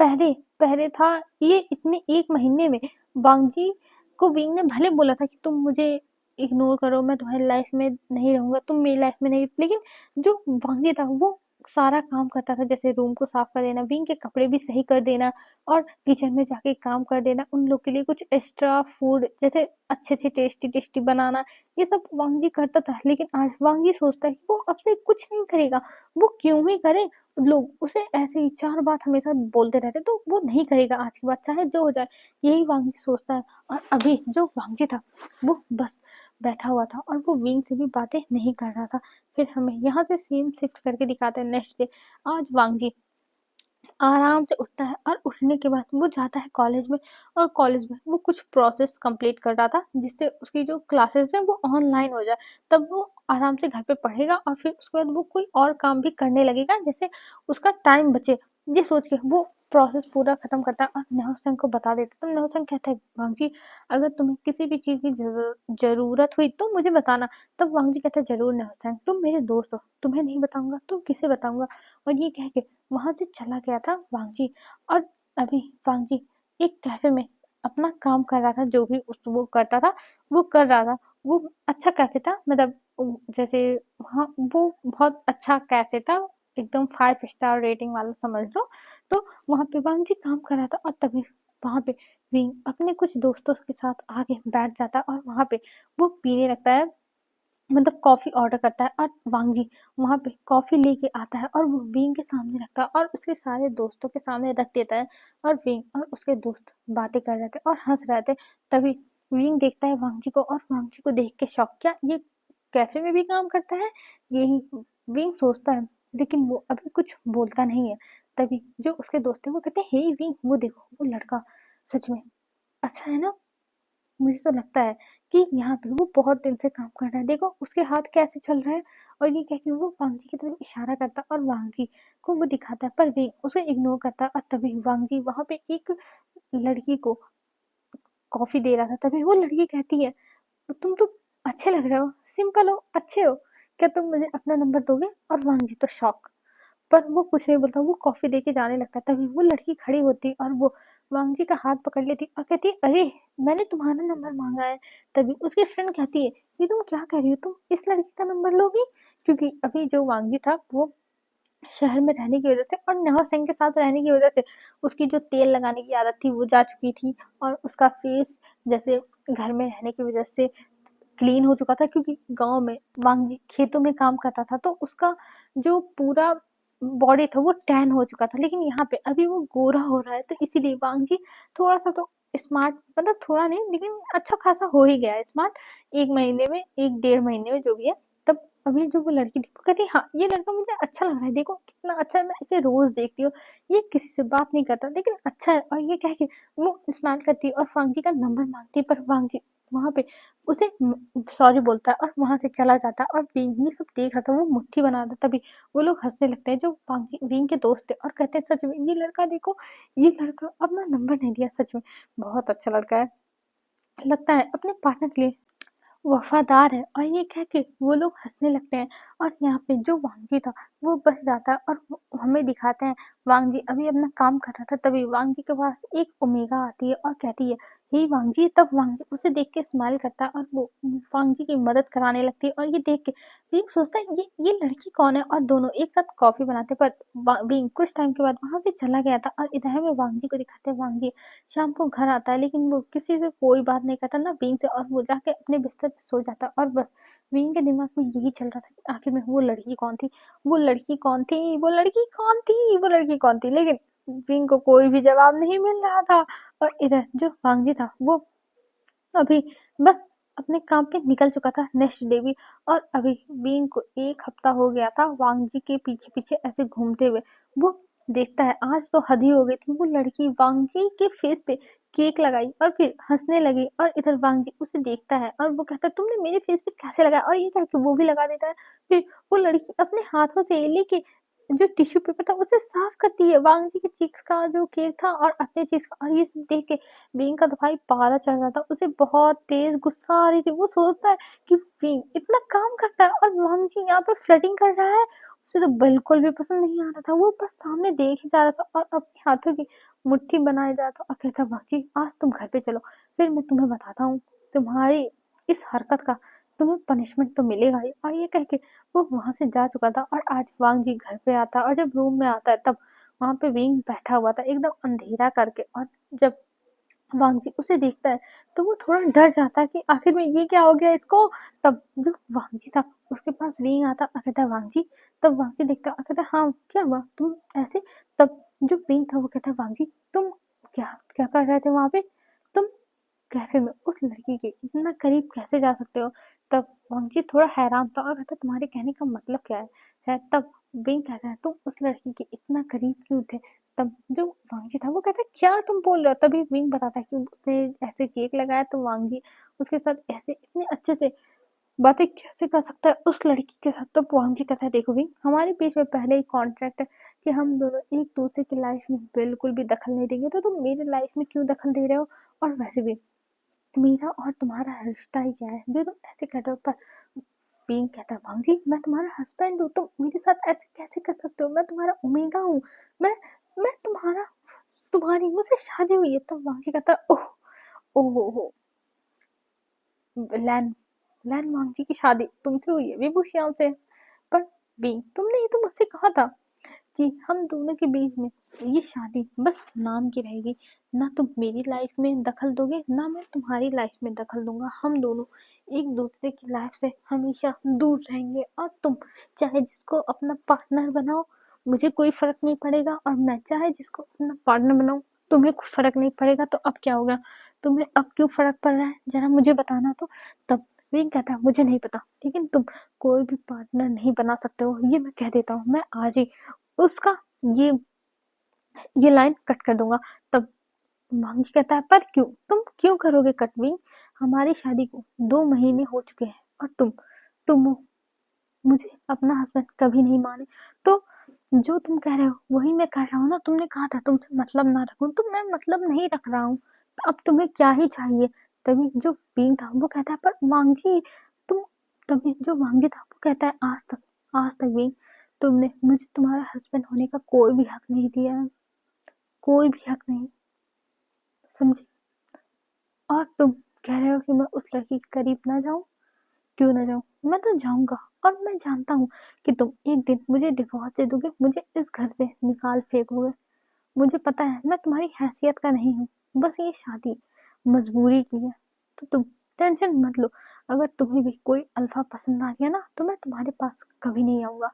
पहले पहले था ये इतने 1 महीने में वांग जी को विंग ने भले बोला था कि तुम मुझे इग्नोर करो, मैं तुम्हारी लाइफ में नहीं रहूँगा, तुम मेरी लाइफ में नहीं, लेकिन जो वांग जी था वो सारा काम करता था, जैसे रूम को साफ कर देना, विंग के कपड़े भी सही कर देना और किचन में जाके काम कर देना, उन लोग के लिए कुछ एक्स्ट्रा फूड जैसे अच्छे-अच्छे टेस्टी-टेस्टी बनाना, ये सब वांग जी करता था। लेकिन आज वांग जी सोचता है कि वो अब से कुछ नहीं करेगा, वो क्यों ही करे? लोग उसे ऐसे ही 4 बात हमेशा बोलते रहते, तो वो नहीं करेगा आज के बाद, चाहे जो हो जाए, यही वांग जी सोचता है। और अभी जो वांग जी था, वो बस बैठा हुआ था और वो विंग से भी बातें नहीं कर रहा था। फिर हमें यहाँ से सीन शिफ्ट करके दिखाते हैं नेक्स्ट डे। आज वांग जी आराम से उठता है और उठने के बाद वो जाता है कॉलेज में, और कॉलेज में वो कुछ प्रोसेस कंप्लीट कर रहा था जिससे उसकी जो क्लासेस हैं वो ऑनलाइन हो जाए, तब वो आराम से घर पे पढ़ेगा और फिर उसके बाद वो कोई और काम भी करने लगेगा जैसे उसका टाइम बचे, ये सोच के वो प्रोसेस पूरा खत्म करता है और नेहा को बता देता है। तो नेहा कहता है वांग जी, अगर तुम्हें किसी भी चीज़ की जरूरत हुई तो मुझे बताना। तब वांग जी कहता है जरूर नेहा, तुम मेरे दोस्त हो, तुम्हें नहीं बताऊंगा तो किसे बताऊंगा। और ये कह के वहाँ से चला गया था वांग जी। और अभी वांग जी एक कैफे में अपना काम कर रहा था, जो भी वो करता था वो कर रहा था। वो अच्छा कैफे था, मतलब जैसे हाँ वो बहुत अच्छा कैफे था, एकदम 5 स्टार रेटिंग वाला समझ लो। तो वहाँ पे वांग जी काम कर रहा था और तभी वहाँ पे विंग अपने कुछ दोस्तों के साथ आके बैठ जाता है और वहाँ पे वो पीने लगता है, मतलब कॉफ़ी ऑर्डर करता है और वांग जी वहाँ पे कॉफ़ी लेके आता है और वो विंग के सामने रखता है और उसके सारे दोस्तों के सामने रख देता है। और विंग और उसके दोस्त बातें कर रहे थे और हंस रहे थे। तभी विंग देखता है वांग जी को और वांग जी को देख के शॉक, क्या ये कैफे में भी काम करता है? यही विंग सोचता है, लेकिन वो अभी कुछ बोलता नहीं है। तभी जो उसके दोस्त है वो कहते हैं, हे विंग, वो देखो वो लड़का सच में अच्छा है ना? मुझे तो लगता है कि यहाँ पे वो बहुत दिन से काम कर रहा है, देखो उसके हाथ कैसे चल रहे हैं। और ये कह के वो वांग जी की तरफ इशारा करता है और वांग जी को वो दिखाता है, पर वे उसे इग्नोर करता है। और तभी वांग जी वहाँ पे एक लड़की को कॉफी दे रहा था, तभी वो लड़की कहती है, तुम तो अच्छे लग रहे हो, सिंपल हो, अच्छे हो, क्या तुम मुझे अपना नंबर दोगे? और वांग जी तो शॉक, पर वो कुछ नहीं बोलता, वो कॉफ़ी देके जाने लगता है। तभी वो लड़की खड़ी होती और वो वांग जी का हाथ पकड़ लेती और कहती है, अरे मैंने तुम्हारा नंबर मांगा है। तभी उसकी फ्रेंड कहती है, ये तुम क्या कह रही हो, तुम इस लड़की का नंबर लोगी? क्योंकि अभी जो वांग जी था वो शहर में रहने की वजह से और नेहा सिंह के साथ रहने की वजह से उसकी जो तेल लगाने की आदत थी वो जा चुकी थी, और उसका फेस जैसे घर में रहने की वजह से क्लीन हो चुका था, क्योंकि गांव में वांग जी खेतों में काम करता था तो उसका जो पूरा बॉडी था वो टैन हो चुका था। लेकिन यहाँ पे अभी वो गोरा हो रहा है, तो इसीलिए वांग जी थोड़ा सा तो स्मार्ट, मतलब थोड़ा नहीं लेकिन अच्छा खासा हो ही गया है स्मार्ट, 1 महीने में, 1 डेढ़ महीने में जो भी है। तब अभी जो वो लड़की थी वो कहती है, हाँ ये लड़का मुझे अच्छा लग रहा है, देखो कितना अच्छा है, मैं इसे रोज देखती हूँ, ये किसी से बात नहीं करता लेकिन अच्छा है। और ये कह के वो स्माइल करती है और वांग जी का नंबर मांगती है, पर वांग जी वहाँ पे उसे सॉरी बोलता है और वहाँ से चला जाता है। और विंग ये सब देख रहा था, वो मुट्ठी बना था। तभी वो लोग हंसने लगते हैं जो पांची विंग के दोस्त थे और कहते हैं, सच में ये लड़का देखो, ये लड़का अपना नंबर नहीं दिया, सच में बहुत अच्छा लड़का है, लगता है अपने पार्टनर के लिए वफादार है। और ये कह के वो लोग हंसने लगते हैं। और यहाँ पे जो वांग जी था वो बस जाता है और हमें दिखाते हैं वांग जी अभी अपना काम कर रहा था, तभी वांग जी के पास एक ओमेगा आती है और कहती है, हे वांग जी। तब वांग जी उसे देख के स्माइल करता है और वो वांग जी की मदद कराने लगती है। और ये देख के विंग सोचता है, ये लड़की कौन है, और दोनों एक साथ कॉफी बनाते हैं। पर विंग कुछ टाइम के बाद वहां से चला गया था और इधर में वांग जी को दिखाते हैं, वांग जी शाम को घर आता है लेकिन वो किसी से कोई बात नहीं करता ना विंग से, और वो जाके अपने बिस्तर पे सो जाता है। और बस विंग के दिमाग में यही चल रहा था कि आखिर में वो लड़की कौन थी, वो लड़की कौन थी, वो लड़की कौन थी, वो लड़की कौन थी। लेकिन विंग को कोई भी जवाब नहीं मिल रहा था। और इधर जो वांग जी था वो अभी बस अपने काम पे निकल चुका था नेक्स्ट डे भी। और अभी विंग को 1 हफ्ता हो गया था वांग जी के पीछे पीछे ऐसे घूमते हुए। वो देखता है आज तो हद ही हो गई थी, वो लड़की वांग जी के फेस पे केक लगाई और फिर हंसने लगी। और इधर वांग जी उसे देखता है और वो कहता है, तुमने मेरे फेस पे कैसे लगाया, और ये कह के वो भी लगा देता है। फिर वो लड़की अपने हाथों से लेके जो टिश्यू पेपर था उसे साफ करती है, वांग जी के चीक्स का जो केक था और अपने चीक्स का, और ये सब देख के विंग का तो भाई पारा चढ़ रहा था, उसे बहुत तेज गुस्सा आ रही थी। वो सोचता है कि विंग इतना काम करता है और वांग जी यहाँ पे फ्लर्टिंग कर रहा है, उसे तो बिल्कुल भी पसंद नहीं आ रहा था। वो बस सामने देख ही जा रहा था और अपने हाथों की मुट्ठी बनाए जा रहा था और कहता, वांग जी आज तुम घर पे चलो, फिर मैं तुम्हें बताता हूँ तुम्हारी इस हरकत का तुम्हें पनिशमेंट तो मिलेगा ही। और ये कह के वो वहाँ से जा चुका था और आज वांग जी घर पे आता है और जब रूम में आता है तब वहाँ पे विंग बैठा हुआ था एकदम अंधेरा करके। और जब वांग जी उसे देखता है तो वो थोड़ा डर जाता है कि आखिर में ये क्या हो गया इसको। तब जो वांग जी था उसके पास विंग आता और कहता है, वांग जी। तब वांग जी देखता है और कहता है, हाँ क्या हुआ तुम ऐसे। तब जो विंग था वो कहता है, वांग जी तुम क्या क्या कर रहे थे वहाँ पे, तुम कैफे में उस लड़की के इतना करीब कैसे जा सकते हो। तब वांगजी थोड़ा हैरान था और कहता, तुम्हारे कहने का मतलब क्या है। तब विंग कहता है, तुम उस लड़की के इतना करीब क्यों थे। तब जो वांगजी था वो कहता है, क्या तुम बोल रहे हो। तभी विंग बताता है कि उसने ऐसे केक लगाया तो वांगजी उसके साथ ऐसे इतने अच्छे से बातें कैसे कर सकता है उस लड़की के साथ। तो वांगजी कहता है, देखो विंग हमारे बीच में पहले ही कॉन्ट्रैक्ट है कि हम दोनों एक दूसरे की लाइफ में बिल्कुल भी दखल नहीं देंगे, तो तुम मेरी लाइफ में क्यों दखल दे रहे हो। और वैसे भी मेरा और तुम्हारा रिश्ता ही क्या है जो तुम ऐसे कर रहे हो। पर बीइंग कहता है, भांग जी मैं तुम्हारा हस्बैंड हूँ, तुम मेरे साथ ऐसे कैसे कर सकते हो, मैं तुम्हारा ओमेगा हूँ, मैं तुम्हारा तुम्हारी मुझसे शादी हुई है। तब भांग जी कहता है, ओह ओह लैन लैन भांग जी की शादी तुमसे हुई है विभू श्याम से। पर बीइंग तुमने ये तो मुझसे कहा था कि हम दोनों के बीच में ये शादी बस नाम की रहेगी, ना तुम मेरी लाइफ में दखल दोगे ना मैं तुम्हारी लाइफ में दखल दूंगा, हम दोनों एक दूसरे की लाइफ से हमेशा दूर रहेंगे। और तुम चाहे जिसको अपना पार्टनर बनाओ मुझे कोई फर्क नहीं पड़ेगा, और मैं चाहे जिसको अपना पार्टनर बनाऊं तुम्हें कुछ फर्क नहीं पड़ेगा। तो अब क्या होगा, तुम्हें अब क्यों फर्क पड़ रहा है जरा मुझे बताना। तो तब विंग कहता है, मुझे नहीं पता लेकिन तुम कोई भी पार्टनर नहीं बना सकते हो, ये मैं कह देता हूँ, मैं आज ही उसका ये ये लाइन कट कर दूंगा। तब मांझी कहता है, पर क्यों, तुम क्यों करोगे कट विंग, हमारी शादी को 2 महीने हो चुके हैं और तुम मुझे अपना हस्बैंड कभी नहीं माने। तो जो तुम कह रहे हो वही मैं कर रहा हूँ ना, तुमने कहा था तुमसे मतलब ना रखूं तो मैं मतलब नहीं रख रहा हूँ, तो अब तुम्हें क्या ही चाहिए। तभी जो बींग था वो कहता है, पर मांझी तुम। तभी जो मांझी था वो कहता है, आज तक बींग तुमने मुझे तुम्हारा हस्बैंड होने का कोई भी हक नहीं दिया है, कोई भी हक नहीं, समझे। और तुम कह रहे हो कि मैं उस लड़की के करीब ना जाऊं, क्यों ना जाऊं, मैं तो जाऊंगा। और मैं जानता हूँ कि तुम एक दिन मुझे डिवोर्स दे दोगे, मुझे इस घर से निकाल फेंकोगे। मुझे पता है मैं तुम्हारी हैसियत का नहीं हूँ, बस ये शादी मजबूरी की है। तो तुम टेंशन मत लो, अगर तुम्हें भी कोई अल्फा पसंद आ गया ना तो मैं तुम्हारे पास कभी नहीं आऊंगा,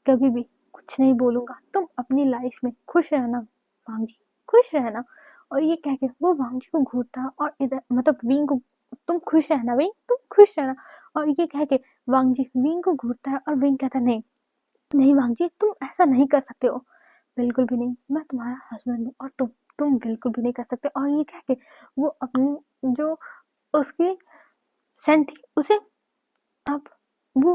कभी भी कुछ नहीं बोलूंगा, तुम अपनी लाइफ में खुश रहना वांगजी, खुश रहना। और ये कह के वो वांगजी को घूरता और इधर मतलब विंग को, तुम खुश रहना विंग, तुम खुश रहना। और ये कह के वांगजी विंग को घूरता है और विंग कहता है, नहीं नहीं वांगजी तुम ऐसा नहीं कर सकते हो, बिल्कुल भी नहीं, मैं तुम्हारा हस्बैंड हूँ और तुम बिल्कुल भी नहीं कर सकते। और ये कह के वो अपनी जो उसकी सेंट थी उसे अब वो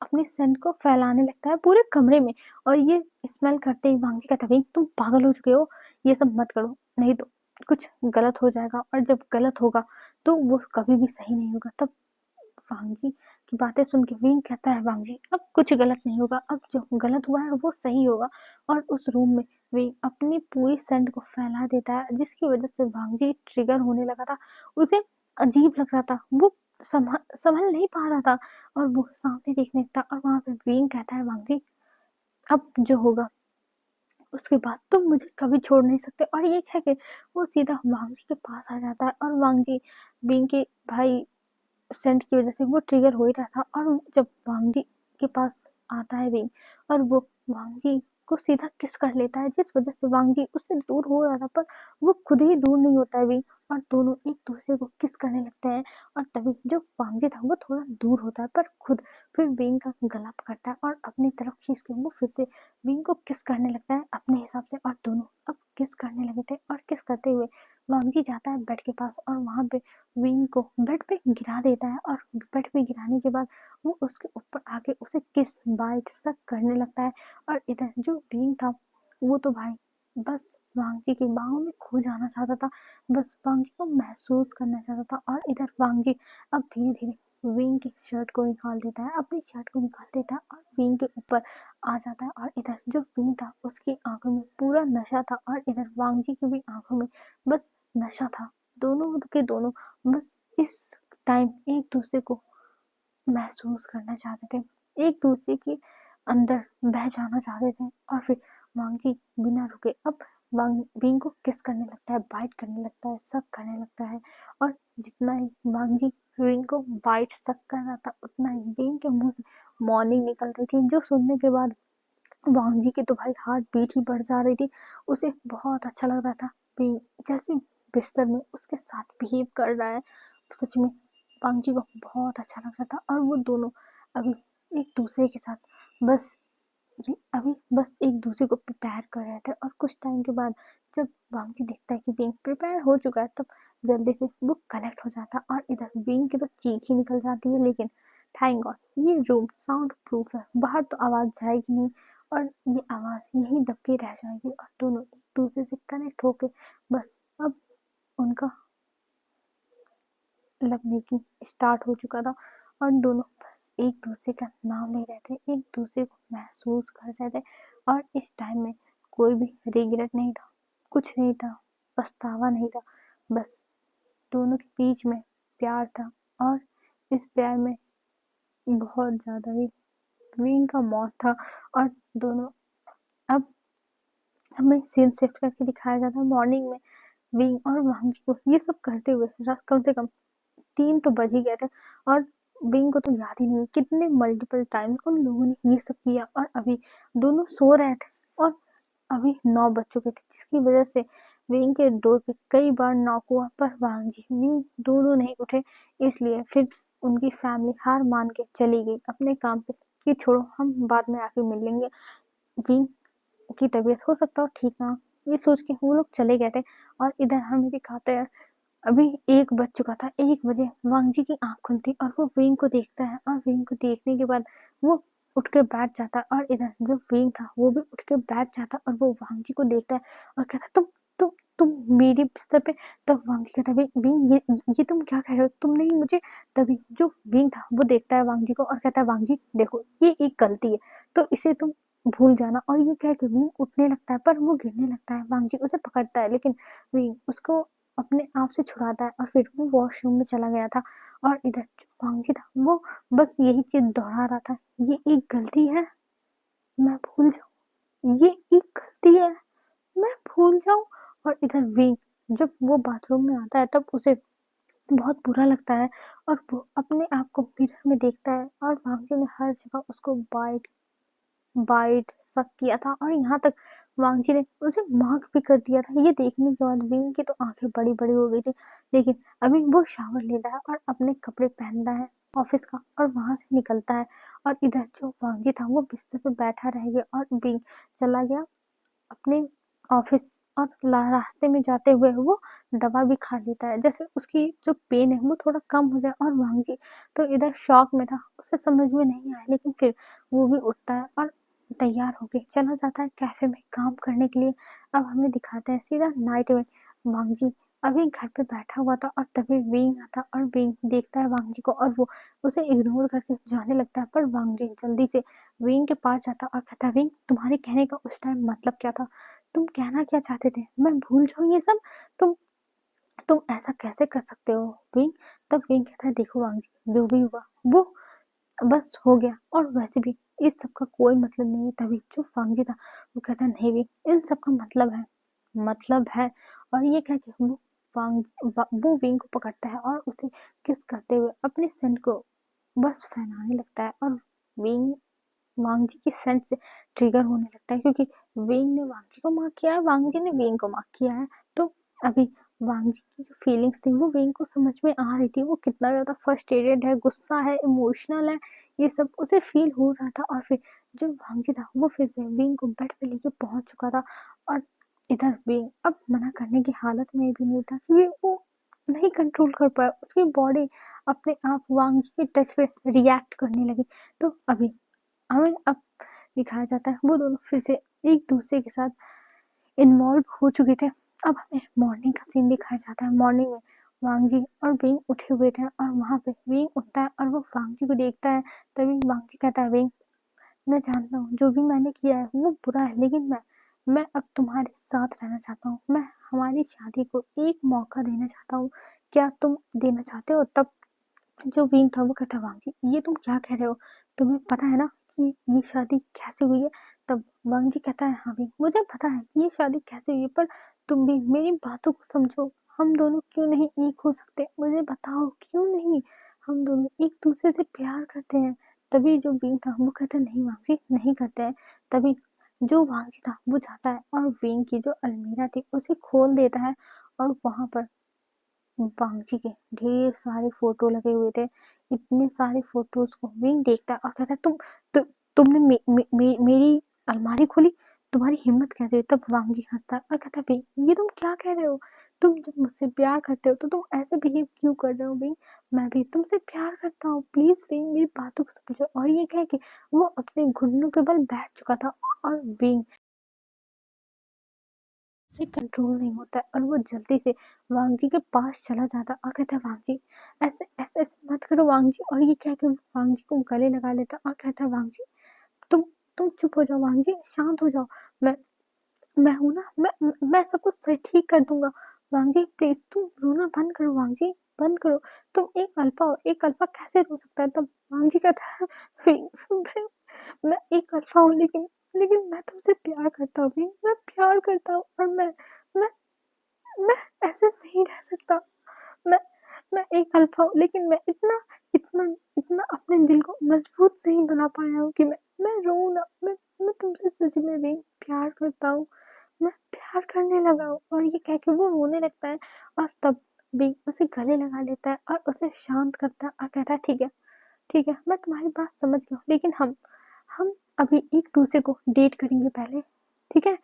अपने सेंट को फैलाने लगता है पूरे कमरे में। और ये स्मेल करते ही वांगजी कहता है, तुम पागल हो चुके हो, ये सब मत करो नहीं तो कुछ गलत हो जाएगा, और जब गलत होगा तो वो कभी भी सही नहीं होगा। तब वांगजी की बातें सुन के विंग कहता है, वांगजी अब कुछ गलत नहीं होगा, अब जो गलत हुआ है वो सही होगा। और उस रूम में विंग अपनी पूरी सेंट को फैला देता है, जिसकी वजह से वांगजी ट्रिगर होने लगा था, उसे अजीब लग रहा था, वो संभल नहीं पा रहा था। और वो सामने देखने लगता और वहां पे विंग कहता है, वांगजी अब जो होगा उसके बाद तुम मुझे कभी छोड़ नहीं सकते। और ये कह के वो सीधा वांगजी के पास आ जाता है और वांगजी विंग के भाई सेंट की वजह से वो ट्रिगर हो ही रहा था। और जब वांगजी के पास आता है विंग और वो वांगजी को सीधा किस कर लेता है, जिस वजह से वांगजी उससे दूर हो रहा था पर वो खुद ही दूर नहीं होता है विंग, और दोनों एक दूसरे को किस करने लगते हैं। और तभी जो वांगजी था वो थोड़ा दूर होता है पर खुद फिर विंग का गला पकड़ता है और अपनी तरफ खींच के वो फिर से विंग को किस करने लगता है अपने हिसाब से। और दोनों अब किस करने लगे थे और किस करते हुए वांगजी जाता है बेड के पास और वहाँ पे विंग को बेड पे गिरा देता है और बेड पे गिराने के बाद वो उसके ऊपर आके उसे किस बाइट सक करने लगता है। और इधर जो विंग था वो तो भाई बस वांगजी की बाहों में खो जाना चाहता था, बस वांगजी को महसूस करना चाहता था। और इधर वांगजी अब धीरे धीरे विंग की शर्ट को निकाल देता है, अपनी शर्ट को निकाल देता है और विंग के ऊपर आ जाता है। और इधर जो विंग था उसकी आंखों में पूरा नशा था और इधर वांगजी की भी आंखों में बस नशा था। दोनों के दोनों बस इस टाइम एक दूसरे को महसूस करना चाहते थे, एक दूसरे के अंदर बह जाना चाहते थे। और फिर वांगजी बिना रुके अब विंग को किस करने लगता है, बाइट करने लगता है, सक करने लगता है। और जितना ही वांगजी विंग को बाइट सक कर रहा था उतना ही विंग के मुंह से मॉर्निंग निकल रही थी, जो सुनने के बाद वांगजी की तो भाई हार्ट बीट ही बढ़ जा रही थी। उसे बहुत अच्छा लग रहा था विंग जैसे बिस्तर में उसके साथ बिहेव कर रहा है। सच में वांगजी को बहुत अच्छा लग रहा था और वो दोनों अभी एक दूसरे के साथ बस अभी बस एक दूसरे को प्रिपेयर कर रहे थे। और कुछ टाइम के बाद जब वांगजी देखता है कि विंग प्रिपेयर हो चुका है तब जल्दी से वो कनेक्ट हो जाता है। और इधर विंग की तो चीख ही निकल जाती है, लेकिन थैंक गॉड ये रूम साउंड प्रूफ है, बाहर तो आवाज़ जाएगी नहीं और ये आवाज़ यहीं दबके रह जाएगी। और दोनों एक दूसरे से कनेक्ट होके बस अब उनका लव मेकिंग स्टार्ट हो चुका था और दोनों बस एक दूसरे का नाम ले रहे थे, एक दूसरे को महसूस कर रहे थे। और इस टाइम में कोई भी रिग्रेट नहीं था, कुछ नहीं था, पछतावा नहीं था, बस दोनों के बीच में प्यार था। और इस प्यार में बहुत ज़्यादा ही विंग का मौत था। और दोनों अब हमें सीन शिफ्ट करके दिखाया जाता है मॉर्निंग में विंग और वांगजी को ये सब करते हुए कम से कम 3 तो बज ही गए थे। और विंग को तो याद ही नहीं कितने मल्टीपल टाइम उन लोगों ने ये सब किया। और अभी दोनों सो रहे थे और अभी 9 बज चुके थे, जिसकी वजह से विंग के डोर पे कई बार नॉक हुआ पर वांगजी विंग दोनों नहीं उठे। इसलिए फिर उनकी फैमिली हार मान के चली गई अपने काम पे कि छोड़ो हम बाद में आके मिल लेंगे, विंग की तबीयत हो सकता हो ठीक ना। ये सोच के वो लोग चले गए थे। और इधर हमें दिखाते हैं अभी 1 बज चुका था, 1 बजे वांगजी की आँख खुलती और वो विंग को देखता है। और विंग को देखने के बाद वो उठ के बैठ जाता है और इधर जो विंग था वो भी उठ के बैठ जाता है और वो वांगजी को देखता है और कहता है तुम मेरे बिस्तर पे। तब वांगजी कहता है विंग ये तुम क्या कह रहे हो, तुमने ही मुझे। तभी जो विंग था वो देखता है वांगजी को और कहता है वांगजी देखो ये एक गलती है तो इसे तुम भूल जाना। और ये कह के विंग उठने लगता है पर वो गिरने लगता है, वांगजी उसे पकड़ता है लेकिन विंग उसको अपने आप से छुड़ाता है और फिर वो वॉशरूम में चला गया था। और इधर जो वांगजी था वो बस यही चीज दोहरा रहा था, ये एक गलती है मैं भूल जाऊं, ये एक गलती है मैं भूल जाऊं। और इधर विंग जब वो बाथरूम में आता है तब उसे बहुत बुरा लगता है और वो अपने आप को मिरर में देखता है और वांगजी ने हर जगह उसको बाइट बाइट शक किया था और यहाँ तक वांगजी ने उसे मार्क भी कर दिया था। ये देखने के बाद विंग की तो आंखें बड़ी बड़ी हो गई थी, लेकिन अभी वो शावर लेता है और अपने कपड़े पहनता है ऑफिस का और वहां से निकलता है। और इधर जो वांगजी था वो बिस्तर पे बैठा रह गया और विंग चला गया अपने ऑफिस। और रास्ते में जाते हुए वो दवा भी खा लेता है जैसे उसकी जो पेन है वो थोड़ा कम हो जाए। और वांगजी तो इधर शॉक में था, उसे समझ में नहीं आया, लेकिन फिर वो भी उठता है और तैयार होके चला जाता है कैफे में काम करने के लिए। अब हमें दिखाते हैं सीधा नाइट में वांगजी अभी घर पे बैठा हुआ था और तभी विंग आता और विंग देखता है वांगजी को और वो उसे इग्नोर करके जाने लगता है। पर वांगजी जल्दी से विंग के पास जाता और कहता विंग तुम्हारे कहने का उस टाइम मतलब क्या था, तुम कहना क्या चाहते थे, मैं भूल जाऊं ये सब, तुम तुम ऐसा कैसे कर सकते हो विंग। तब विंग कहता है देखो वांगजी जो भी हुआ वो बस हो गया और वैसे भी इस सब का कोई मतलब नहीं है। तभी जो वांगजी था वो कहता है नहीं विंग इन सब का मतलब है। और ये कह के वो विंग को पकड़ता है और उसे किस करते हुए अपने सेंट को बस फैलाने लगता है। और विंग वांगजी की सेंट से ट्रिगर होने लगता है क्योंकि विंग ने वांगजी को मार्क किया है, वांगजी ने विंग को मार्क किया है। तो अभी वांगजी की जो फीलिंग्स थी वो विंग को समझ में आ रही थी, वो कितना ज्यादा फ्रस्ट्रेटेड है, गुस्सा है, इमोशनल है, ये सब उसे फील हो रहा था। और फिर जो वांगजी था वो फिर से विंग को बेड पे लेके पहुंच चुका था और इधर विंग अब मना करने की हालत में भी नहीं था क्योंकि वो नहीं कंट्रोल कर पाया, उसकी बॉडी अपने आप वांग जी के टच पे रिएक्ट करने लगी। तो अभी हमें अब दिखाया जाता है वो दोनों फिर से एक दूसरे के साथ इन्वॉल्व हो चुके थे। अब हमें मॉर्निंग का सीन दिखाया जाता है। मॉर्निंग में वांग जी और विंग उठे हुए थे और वहां पे विंग उठता है और वो वांग जी को देखता है। तभी वांग जी कहता है, विंग मैं जानता हूँ जो भी मैंने किया है वो बुरा है, लेकिन मैं अब तुम्हारे साथ रहना चाहता हूँ। मैं हमारी शादी को एक मौका देना चाहता हूँ। क्या तुम देना चाहते हो? तब जो विंग था वो कहता, वांग जी ये तुम क्या कह रहे हो? तुम्हें पता है ना कि ये शादी कैसे हुई है? तब वांग जी कहता है, हाँ विंग मुझे पता है कि ये शादी कैसे हुई है, पर तुम भी मेरी बातों को समझो। हम दोनों क्यों नहीं एक हो सकते? मुझे बताओ क्यों नहीं? हम दोनों एक दूसरे से प्यार करते हैं। तभी जो विंग था वो कहता है, नहीं वांग जी नहीं करते हैं। तभी जो वांग जी था वो जाता है और विंग की जो अलमीरा थी उसे खोल देता है और वहां पर वांग जी के ढेर सारे फोटो लगे हुए थे। इतने सारे फोटोज को विंग देखता है और कहता है, तुमने मेरी अलमारी खोली? तुम्हारी हिम्मत कैसे? तब वांग जी हंसता है और कहता है, विंग ये तुम क्या कह रहे हो? तुम जब मुझसे प्यार करते हो तो तुम ऐसे बिहेव क्यों कर रहे हो विंग? मैं भी तुमसे प्यार करता हूँ, प्लीज विंग मेरी बातों को समझो। और ये कह के वो अपने घुटनों के बल बैठ चुका था और विंग से कंट्रोल नहीं होता है और वो जल्दी से वांग जी के पास चला जाता है और कहता है, वांग जी ऐसे ऐसे ऐसे मत करो वांग जी। और ये कह के वांग जी को गले लगा लेता है और कहता है, वांग जी तुम तुम चुप हो जाओ, वांग जी शांत हो जाओ। मैं हूं ना, मैं सब कुछ सही ठीक कर दूंगा। वांग जी प्लीज तुम रोना बंद करो, वांग जी बंद करो। तुम एक अल्फा हो, एक अल्फा कैसे रो सकता है? तब वांग जी कहता है, मैं एक अल्फा हूँ, लेकिन लेकिन मैं तुमसे प्यार करता हूँ भी, मैं प्यार करता हूँ और मैं मैं ऐसे नहीं रह सकता। मैं मैं एक अल्फा हूँ, लेकिन मैं इतना इतना इतना अपने दिल को मजबूत नहीं बना पाया हूँ कि मैं रोऊं ना। मैं तुमसे सच में भी प्यार करता हूँ। मैं प्यार करने लगा हूँ। और ये कह के वो रोने लगता है और तब भी उसे गले लगा लेता है और उसे शांत करता है और कहता है, ठीक है मैं तुम्हारी बात समझ गया हूँ, लेकिन हम अभी एक दूसरे को डेट करेंगे पहले, ठीक है?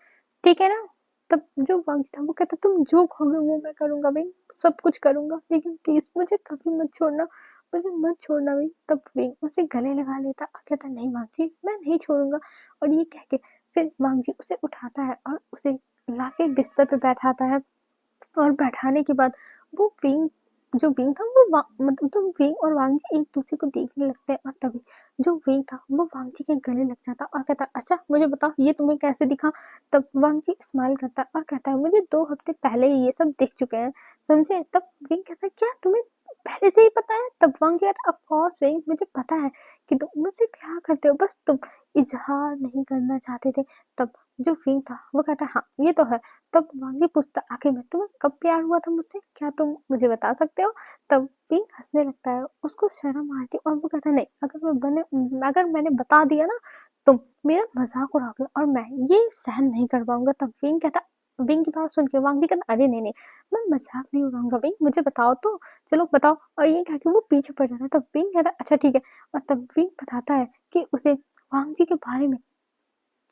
ठीक है ना? तब जो वांग था वो कहता, तुम जो कहोगे वो मैं करूंगा भाई, सब कुछ करूंगा, लेकिन प्लीज मुझे कभी मत छोड़ना, मुझे मत छोड़ना भाई। तब विंग उसे गले लगा लेता और कहता, नहीं वांग जी मैं नहीं छोड़ूंगा। और ये कह के फिर वांग जी उसे उठाता है और उसे लाके बिस्तर पे बैठाता है और बैठाने के बाद वो विंग जो विंग था वो मतलब तो विंग और वांग जी एक दूसरे को देखने लगते हैं और तभी जो विंग था वो वांग जी के गले लग जाता और कहता, अच्छा मुझे बताओ ये तुम्हें कैसे दिखा? तब वांग जी स्माइल करता और कहता है, मुझे 2 हफ्ते पहले ही ये सब दिख चुके हैं, समझे? तब विंग कहता है, क्या तुम्हें पहले से ही पता है? तब वांग जी कहता, ऑफ कोर्स विंग मुझे पता है कि तुम मुझसे प्यार करते हो, बस तुम इजहार नहीं करना चाहते थे। तब जो विंग था वो कहता है, हाँ ये तो है। तब वांगी पूछता, आखिर में तुम्हें कब प्यार हुआ था मुझसे? क्या तुम मुझे बता सकते हो? तब विंग हंसने लगता है, उसको शर्म आती है और वो कहता है, नहीं अगर मैंने बता दिया ना तुम मेरा मजाक उड़ाओगे और मैं ये सहन नहीं कर पाऊंगा। तब विंग की बात सुन के वांग जी कहता, अरे नहीं नहीं मैं मजाक नहीं उड़ाऊंगा विंग, मुझे बताओ तो, चलो बताओ। और ये कह के वो पीछे पड़ जाता है। तब विंग कहता, अच्छा ठीक है। और तब विंग बताता है कि उसे वांग जी के बारे में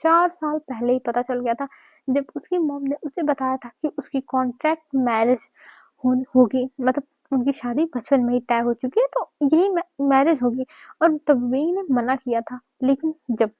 4 साल पहले ही पता चल गया था, जब उसकी मॉम ने उसे बताया था कि उसकी कॉन्ट्रैक्ट मैरिज होगी, मतलब उनकी शादी बचपन में ही तय हो चुकी है, तो यही मैरिज होगी। और तब विंग ने मना किया था, लेकिन जब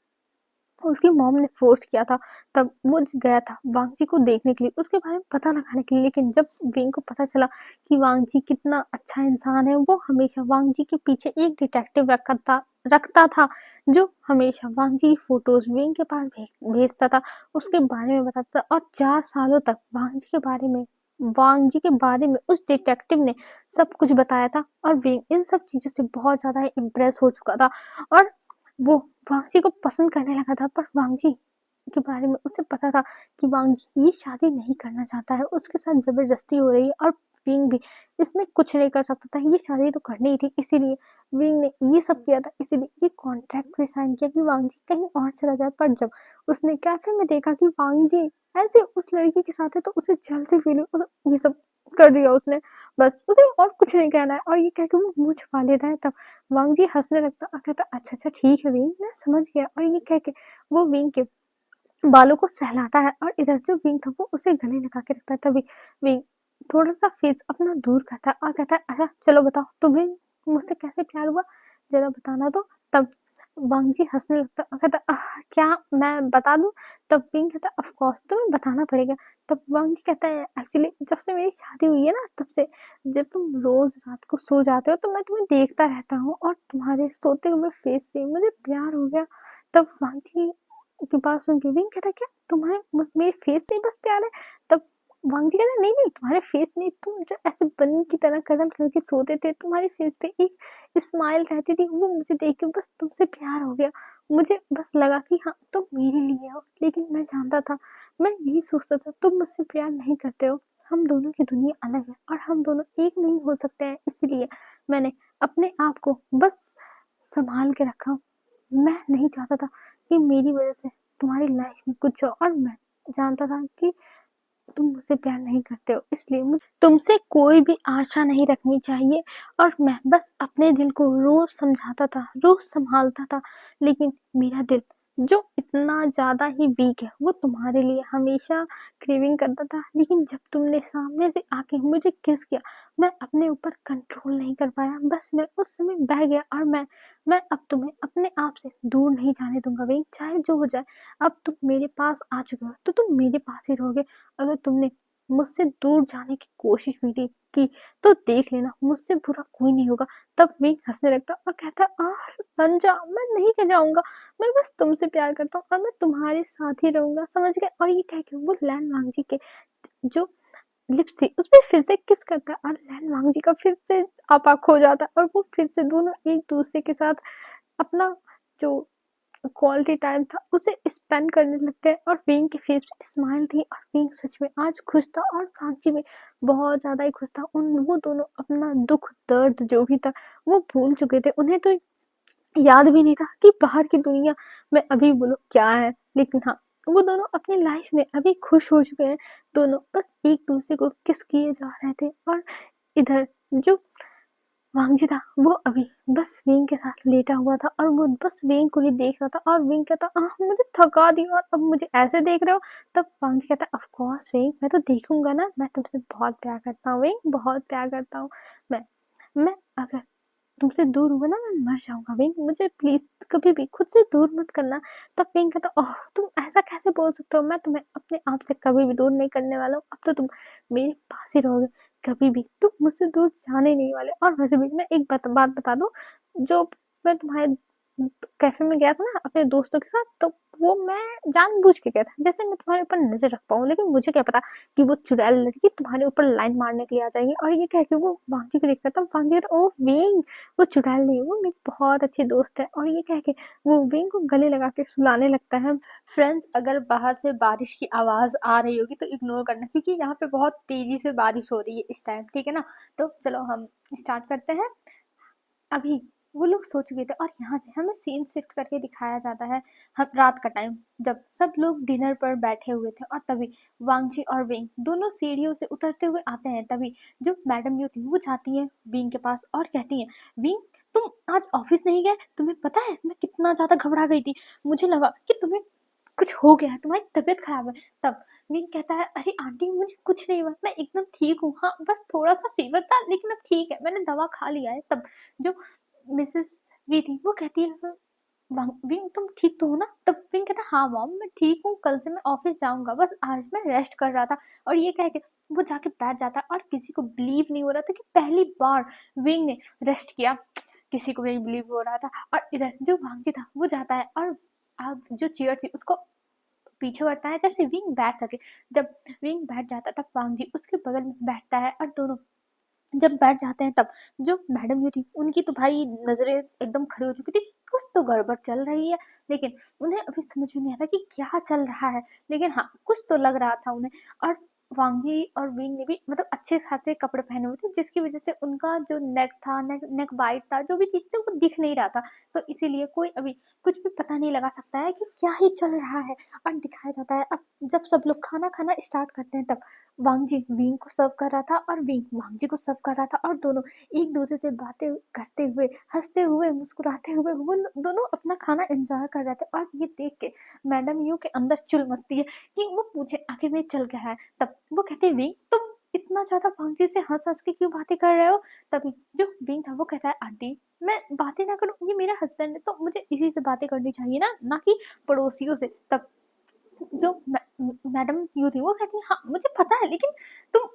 उसकी मॉम ने फोर्स किया था तब वो गया था वांग जी को देखने के लिए, उसके बारे में पता लगाने के लिए। लेकिन जब विंग को पता चला कि वांग जी कितना अच्छा इंसान है, वो हमेशा वांग जी के पीछे एक डिटेक्टिव रखता था जो हमेशा वांग जी की फोटोज विंग के पास भेजता था, उसके बारे में बताता था। और 4 सालों तक वांग जी के बारे में उस डिटेक्टिव ने सब कुछ बताया था और विंग इन सब चीजों से बहुत ज्यादा इम्प्रेस हो चुका था और वो वांग जी को पसंद करने लगा था। पर वांग जी के बारे में उसे पता था कि वांग जी ये शादी नहीं करना चाहता है, उसके साथ जबरदस्ती हो रही है और विंग भी इसमें कुछ नहीं कर सकता था, ये शादी तो करनी ही थी। इसीलिए विंग ने ये सब किया था, इसीलिए ये कॉन्ट्रैक्ट भी साइन किया कि वांग जी कहीं और चला जाए। पर जब उसने कैफे में देखा कि वांग जी ऐसे उस लड़की के साथ है तो उसे जल्द से फीलिंग ये सब कर दिया उसने, बस उसे और कुछ नहीं कहना है। और ये कह के वो मुंह छुपा लेता है। तब वांग जी हंसने लगता और कहता, अच्छा अच्छा ठीक है विंग मैं समझ गया। और ये कह के वो विंग के बालों को सहलाता है और इधर जो विंग था वो उसे गले लगा के रखता है। तभी विंग थोड़ा सा फेस अपना दूर करता है और कहता है अच्छा चलो बताओ तुम्हें मुझसे कैसे प्यार हुआ, जरा बताना तो। तब वांगजी हंसने लगता है और कहता है क्या मैं बता दूं? तब विंग कहता है ऑफ कोर्स तुम्हें बताना पड़ेगा। तब वांगजी कहता है एक्चुअली जब से मेरी शादी हुई है ना तब से जब तुम रोज रात को सो जाते हो तो मैं तुम्हें देखता रहता हूँ और तुम्हारे सोते हुए फेस से मुझे प्यार हो गया। तब वांगजी की बात सुन के विंग कहता क्या तुम्हारे बस मेरे फेस से ही बस प्यार है? तब वांगजी कहता नहीं नहीं तुम्हारे फेस नहीं, तुम जो ऐसे बनी की तरह कडल करके सोते थे तुम्हारे फेस पे एक स्माइल रहती थी, वो मुझे देख के बस तुमसे प्यार हो गया। मुझे बस लगा कि हाँ तुम मेरे लिए हो, लेकिन मैं जानता था, मैं यही सोचता था तुम मुझसे प्यार नहीं करते हो। हम दोनों की दुनिया अलग है और हम दोनों एक नहीं हो सकते हैं, इसलिए मैंने अपने आप को बस संभाल के रखा। मैं नहीं चाहता था कि मेरी वजह से तुम्हारी लाइफ में कुछ हो, और मैं जानता था कि तुम मुझसे प्यार नहीं करते हो, इसलिए मुझे तुमसे कोई भी आशा नहीं रखनी चाहिए। और मैं बस अपने दिल को रोज समझाता था, रोज संभालता था, लेकिन मेरा दिल जो इतना ज्यादा ही वीक है वो तुम्हारे लिए हमेशा क्रेविंग करता था। लेकिन जब तुमने सामने से आके मुझे किस किया, मैं अपने ऊपर कंट्रोल नहीं कर पाया, बस मैं उस समय बह गया। और मैं अब तुम्हें अपने आप से दूर नहीं जाने दूंगा विंग, चाहे जो हो जाए। अब तुम मेरे पास आ चुके हो तो तुम मेरे पास ही रहोगे। अगर तुमने मुझसे दूर जाने की कोशिश भी की तो देख लेना मुझसे बुरा कोई नहीं होगा। तब विंग हंसने लगता और कहता बन जा, मैं नहीं कह जाऊंगा, मैं बस तुमसे प्यार करता हूँ और मैं तुम्हारे साथ ही रहूंगा, समझ गए? और ये कह के वो लैन वांगजी के जो लिप्स थी उसपे फिर से किस करता है और लैन वांगजी का फिर से आपा खो जाता है और वो फिर से दोनों एक दूसरे के साथ अपना जो क्वालिटी टाइम था उसे स्पेंड करने लगते हैं। और विंग के फेस पे स्माइल थी और विंग सच में आज खुश था और कांची में बहुत ज्यादा ही खुश था। उन वो दोनों अपना दुख दर्द जो भी था वो भूल चुके थे, उन्हें तो याद भी नहीं था कि बाहर की दुनिया में अभी वो लोग क्या है। लेकिन हाँ, वो दोनों अपनी लाइफ में अभी खुश हो चुके हैं, दोनों बस एक दूसरे को किस किए जा रहे थे। और इधर जो वांगजी था वो अभी बस वेंग के साथ लेटा हुआ था और वो बस वेंग को ही देख रहा था। और वेंग कहता मुझे थका दी और अब मुझे ऐसे देख रहे हो। तब वांगजी कहता ऑफ कोर्स वेंग, मैं तो देखूंगा ना, मैं तुमसे बहुत प्यार करता हूँ वेंग, बहुत प्यार करता हूँ। मैं अगर तुमसे दूर हुआ ना मैं मर जाऊंगा विंग, मुझे प्लीज कभी भी खुद से दूर मत करना। तब विंग कहता ओह तुम ऐसा कैसे बोल सकते हो, मैं तुम्हें अपने आप से कभी भी दूर नहीं करने वाला हूँ, अब तो तुम मेरे पास ही रहोगे, कभी भी तुम मुझसे दूर जाने नहीं वाले। और वैसे भी मैं एक बात बता दूं, जो मैं तुम्हारे कैफे में गया था ना अपने दोस्तों के साथ, तो वो मैं जानबूझ के गया था जैसे मैं तुम्हारे ऊपर नजर रख पाऊँ, लेकिन मुझे क्या पता कि वो चुड़ैल लड़की तुम्हारे ऊपर लाइन मारने के लिए आ जाएगी। और ये कह के वो वांगजी को देखता था, वांगजी कहता ओ विंग, वो चुड़ैल नहीं, वो मेरी बहुत अच्छी दोस्त है। और ये कह के वो विंग को गले लगा के सुलाने लगता है। फ्रेंड्स, अगर बाहर से बारिश की आवाज आ रही होगी तो इग्नोर करना, क्योंकि यहाँ पे बहुत तेजी से बारिश हो रही है इस टाइम, ठीक है ना? तो चलो हम स्टार्ट करते हैं। अभी वो लोग सो चुके थे और यहाँ से हमें सीन शिफ्ट करके दिखाया जाता है हम रात का टाइम, जब सब लोग डिनर पर बैठे हुए थे। और तभी वांगजी और विंग दोनों सीढ़ियों से उतरते हुए आते हैं। तभी जो मैडम यू थी वो जाती है विंग के पास और कहती है विंग तुम आज ऑफिस नहीं गए, तुम्हें पता है मैं कितना ज्यादा घबरा गई थी, मुझे लगा कि तुम्हें कुछ हो गया है, तुम्हारी तबीयत खराब है। तब विंग कहता है अरे आंटी मुझे कुछ नहीं हुआ, मैं एकदम ठीक हूँ, हाँ बस थोड़ा सा फीवर था लेकिन अब ठीक है, मैंने दवा खा लिया है। तब जो मिसेस वी थी वो कहती है विंग तुम ठीक तो हो ना? तब विंग कहता हाँ मॉम मैं ठीक हूँ, कल से मैं ऑफिस जाऊंगा, बस आज मैं रेस्ट कर रहा था। और ये कह के वो जाके बैठ जाता है और किसी को बिलीव नहीं हो रहा था कि पहली बार विंग ने रेस्ट किया, किसी को नहीं बिलीव हो रहा था। और इधर जो भांगजी था वो जाता है और अब जो चेयर थी उसको पीछे बढ़ता है जैसे विंग बैठ सके। जब विंग बैठ जाता है तब वांगजी उसके बगल में बैठता है और दोनों जब बैठ जाते हैं तब जो मैडम जी थी उनकी तो भाई नजरें एकदम खड़ी हो चुकी थी, कुछ तो गड़बड़ चल रही है। लेकिन उन्हें अभी समझ में नहीं आता कि क्या चल रहा है, लेकिन हाँ कुछ तो लग रहा था उन्हें। और वांग जी और विंग ने भी मतलब अच्छे खासे कपड़े पहने हुए थे, जिसकी वजह से उनका जो नेक था, नेक नेक बाइट था, जो भी चीज़ थी वो दिख नहीं रहा था। तो इसीलिए कोई अभी कुछ भी पता नहीं लगा सकता है कि क्या ही चल रहा है। और दिखाया जाता है अब जब सब लोग खाना खाना स्टार्ट करते हैं, तब वांग जी विंग को सर्व कर रहा था और विंग वांग जी को सर्व कर रहा था, और दोनों एक दूसरे से बातें करते हुए, हंसते हुए, मुस्कुराते हुए वो दोनों अपना खाना एंजॉय कर रहे थे। और ये देख के मैडम यू के अंदर चुल मचती है कि वो पूछे आखिर में चल क्या है। तब वो कहते हैं विंग, तुम इतना ज्यादा वांग से हंस हंस के क्यों बातें कर रहे हो। तभी जो विंग था वो कहता है आंटी, मैं बातें ना करूं, ये मेरा हस्बैंड है तो मुझे इसी से बातें करनी चाहिए ना कि पड़ोसियों से। तब जो मैडम यू थी वो कहती है हाँ मुझे पता है, लेकिन तुम